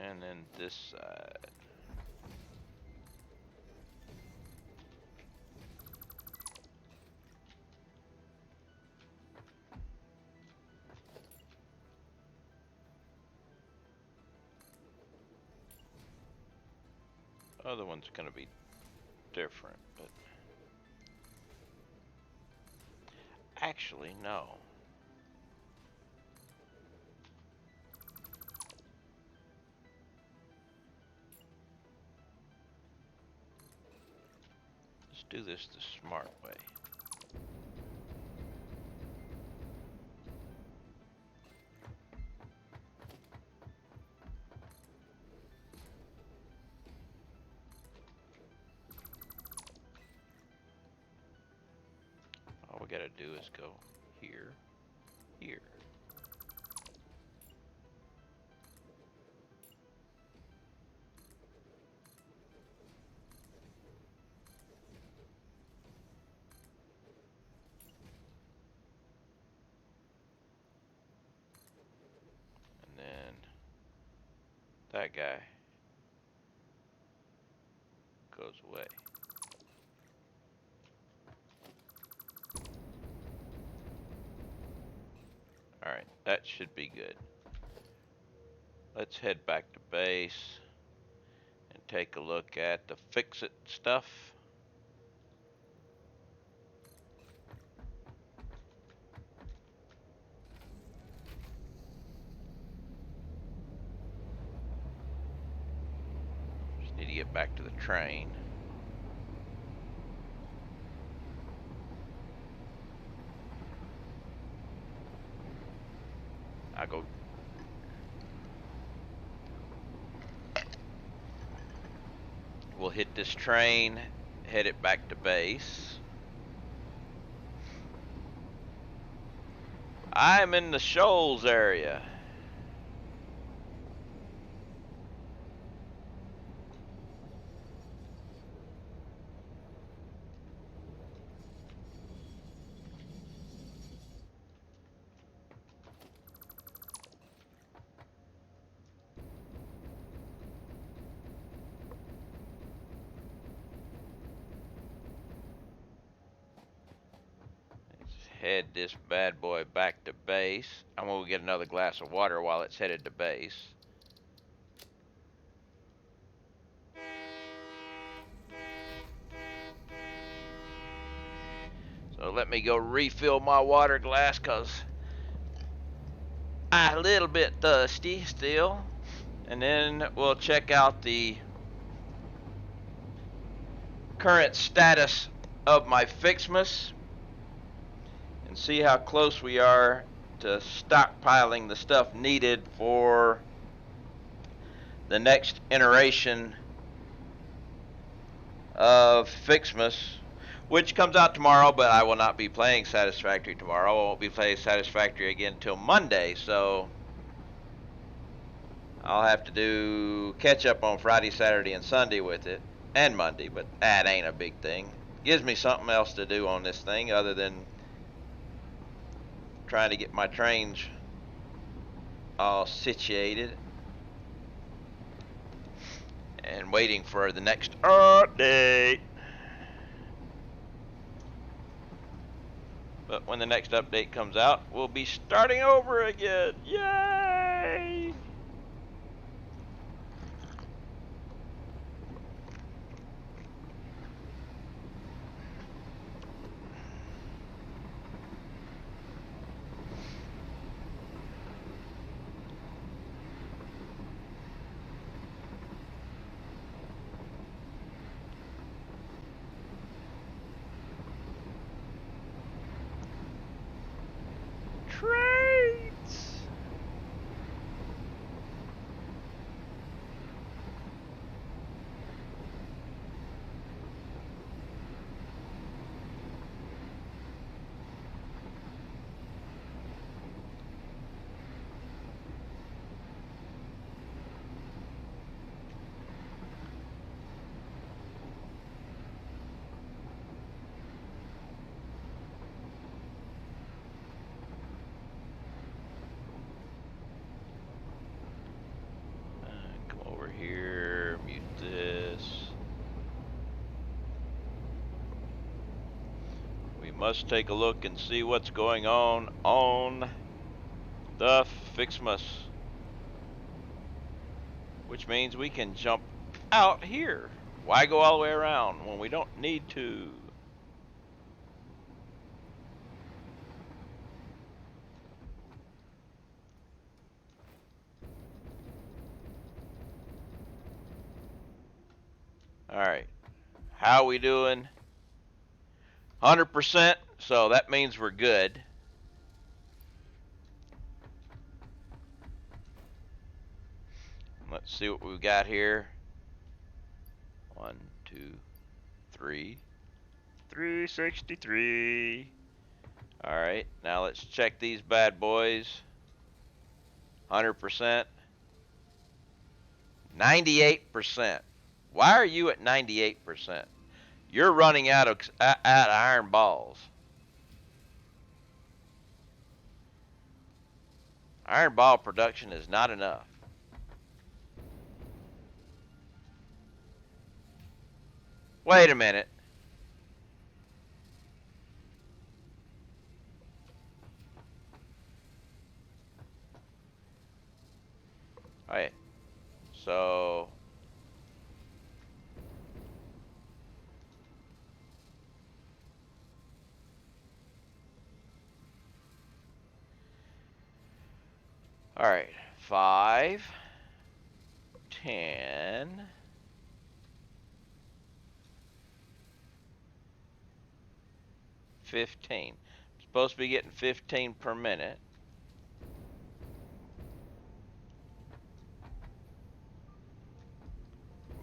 And then this side. Other one's going to be different, but actually, no. Let's do this the smart way. All we gotta do is go here, here. And then that guy goes away. Alright, that should be good. Let's head back to base and take a look at the FICS IT stuff. Just need to get back to the train. I go. We'll hit this train, head it back to base. I'm in the Shoals area. Head this bad boy back to base. I'm gonna get another glass of water while it's headed to base. So let me go refill my water glass because I'm a little bit thirsty still. And then we'll check out the current status of my FICS MAS and see how close we are to stockpiling the stuff needed for the next iteration of FICS MAS, which comes out tomorrow, but I will not be playing Satisfactory tomorrow. I won't be playing Satisfactory again until Monday, so I'll have to do catch up on Friday, Saturday, and Sunday with it, and Monday, but that ain't a big thing. Gives me something else to do on this thing other than trying to get my trains all situated and waiting for the next update. But when the next update comes out, we'll be starting over again. Yay! Trains! Here, mute this. We must take a look and see what's going on the FICS MAS, which means we can jump out here. Why go all the way around when we don't need to? All right. How we doing? 100%. So that means we're good. Let's see what we've got here. 1, 2, 3. 363. All right. Now let's check these bad boys. 100%. 98%. Why are you at 98%? You're running out of iron balls. Iron ball production is not enough. Wait a minute. All right. So all right. 5, 10, 15. I'm supposed to be getting 15 per minute.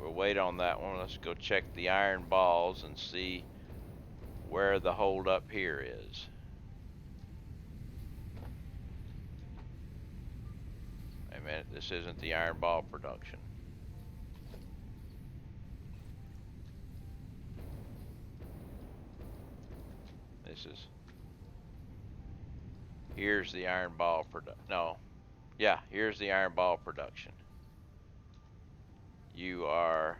We'll wait on that one. Let's go check the iron balls and see where the hold up here is. Wait a minute, this isn't the iron ball production. This is, here's the iron ball production. No, yeah, here's the iron ball production. You are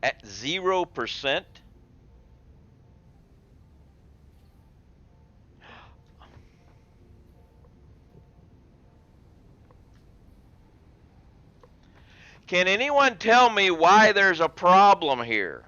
at 0%. Can anyone tell me why there's a problem here?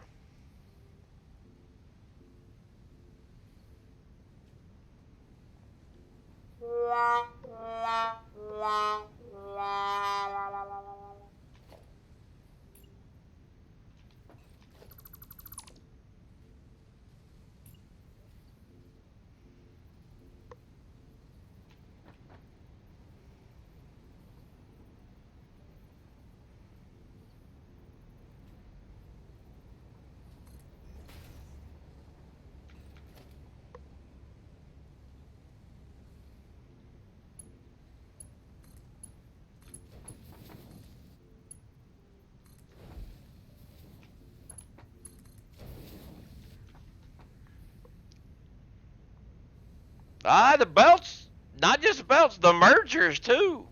The belts, not just the belts, the mergers too.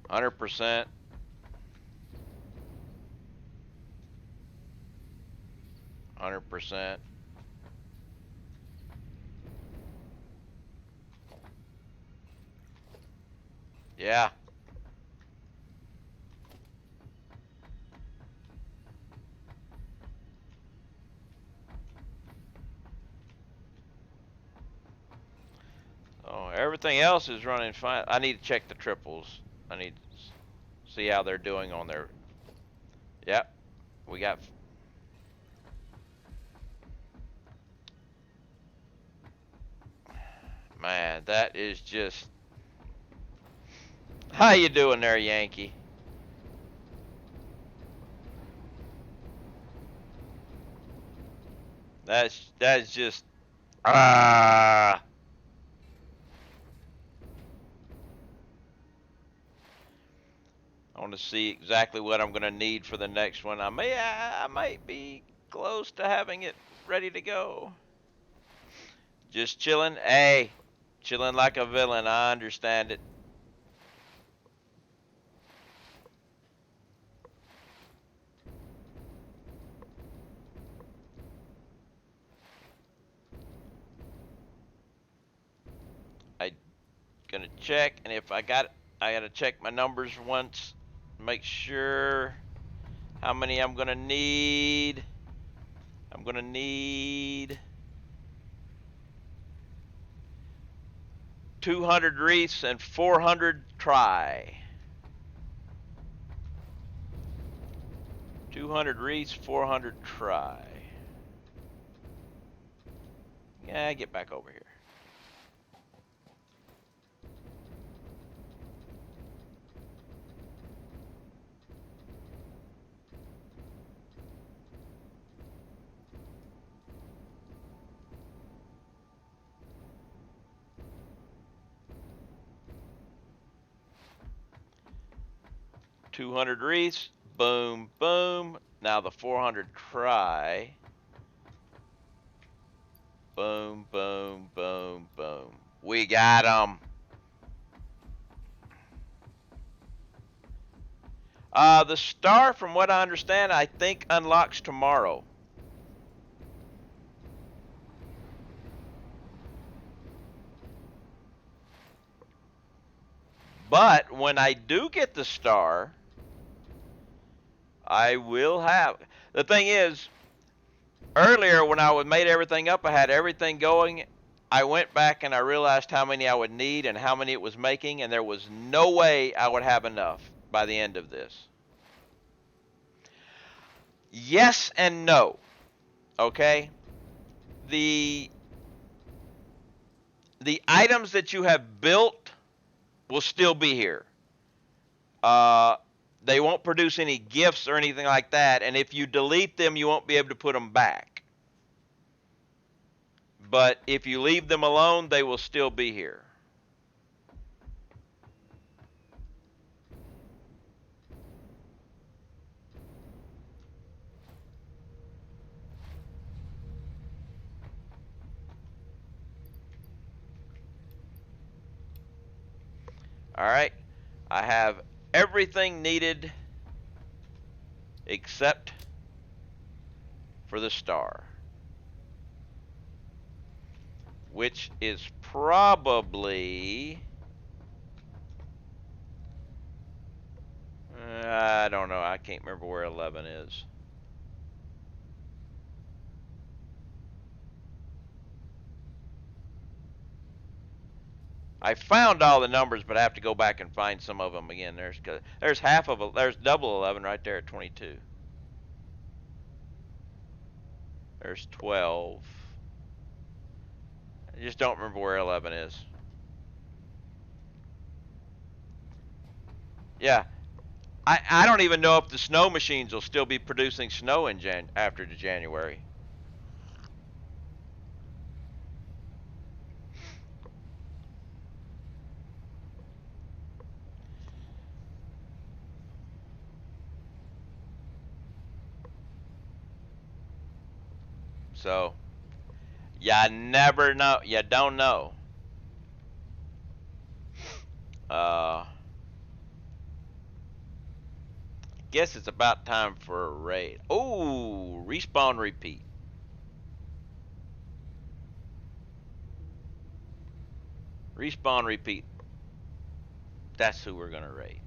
Hundred percent. 100%. Yeah. Oh, everything else is running fine. I need to check the triples. I need to see how they're doing on their. Yep. We got. Man, that is just. How you doing there, Yankee? That's just. Ah. I want to see exactly what I'm going to need for the next one. I might be close to having it ready to go. Just chilling. Hey, chilling like a villain. I understand it. I gonna check, and if I got it, I gotta check my numbers once, make sure how many I'm gonna need. I'm gonna need 200 wreaths and 400 try. 200 wreaths, 400 try. Yeah, get back over here. $200 wreaths, boom, boom. Now the 400 try. Boom, boom, boom, boom. We got them. The star, from what I understand, I think unlocks tomorrow. But when I do get the star, I will have. The thing is, earlier when I made everything up, I had everything going. I went back and I realized how many I would need and how many it was making, and there was no way I would have enough by the end of this. Yes and no. Okay? The items that you have built will still be here. They won't produce any gifts or anything like that, and if you delete them, you won't be able to put them back. But if you leave them alone, they will still be here. All right, I have everything needed except for the star, which is probably, I don't know, I can't remember where 11 is. I found all the numbers, but I have to go back and find some of them again. There's half of it. There's double 11 right there at 22. There's 12. I just don't remember where 11 is. Yeah, I don't even know if the snow machines will still be producing snow in after the January. So, you never know. You don't know. Guess it's about time for a raid. Oh, respawn repeat. Respawn repeat. That's who we're gonna raid.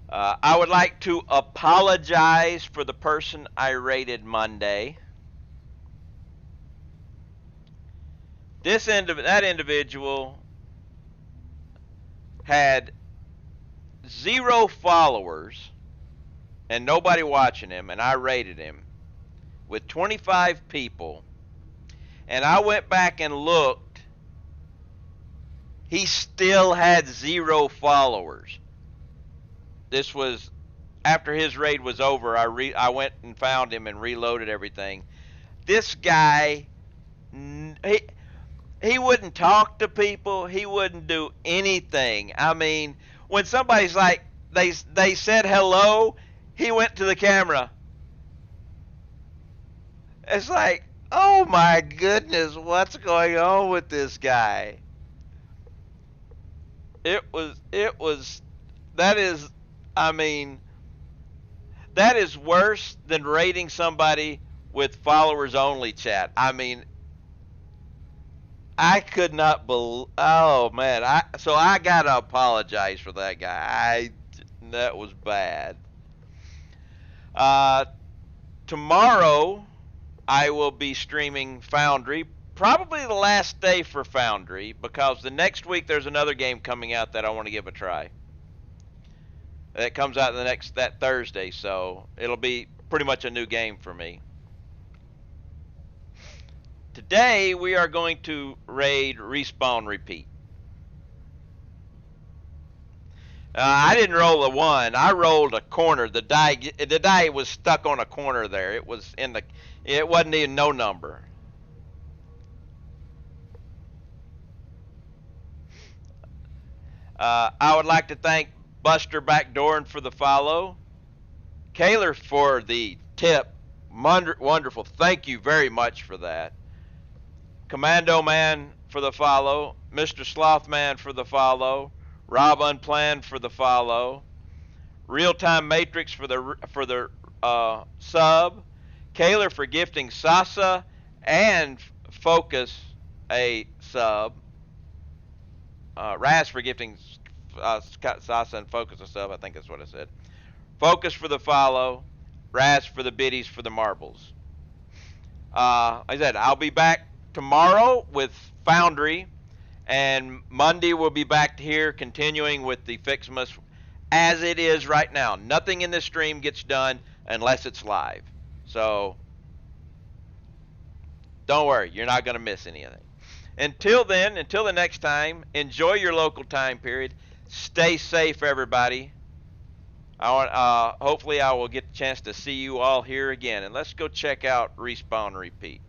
I would like to apologize for the person I raided Monday. That individual had 0 followers and nobody watching him, and I raided him with 25 people, and I went back and looked. He still had 0 followers. This was after his raid was over. I went and found him and reloaded everything. This guy, He wouldn't talk to people. He wouldn't do anything. I mean, when somebody's like they said hello, he went to the camera. It's like, oh my goodness, what's going on with this guy? It was that is I mean, that is worse than rating somebody with followers only chat. I mean, I could not believe. Oh man, I gotta apologize for that guy. That was bad. Uh, Tomorrow I will be streaming Foundry. Probably the last day for Foundry because the next week there's another game coming out that I want to give a try. That comes out that Thursday, so it'll be pretty much a new game for me. Today we are going to raid Respawn Repeat. I didn't roll a one. I rolled a corner. The die was stuck on a corner there. It was in the. It wasn't even no number. I would like to thank Buster Backdoorin for the follow. Kaylor for the tip. Wonderful. Thank you very much for that. Commando Man for the follow. Mr. Slothman for the follow. Rob Unplanned for the follow. Real Time Matrix for the sub. Kaylor for gifting Sasa and Focus a sub. Raz for gifting Sasa and Focus a sub. I think that's what I said. Focus for the follow. Raz for the biddies for the marbles. Like I said, I'll be back tomorrow with Foundry, and Monday we'll be back here continuing with the FICS MAS as it is right now. Nothing in this stream gets done unless it's live. So don't worry, you're not going to miss anything. Until then, until the next time, enjoy your local time period. Stay safe, everybody. Hopefully I will get the chance to see you all here again. And let's go check out Respawn Repeat.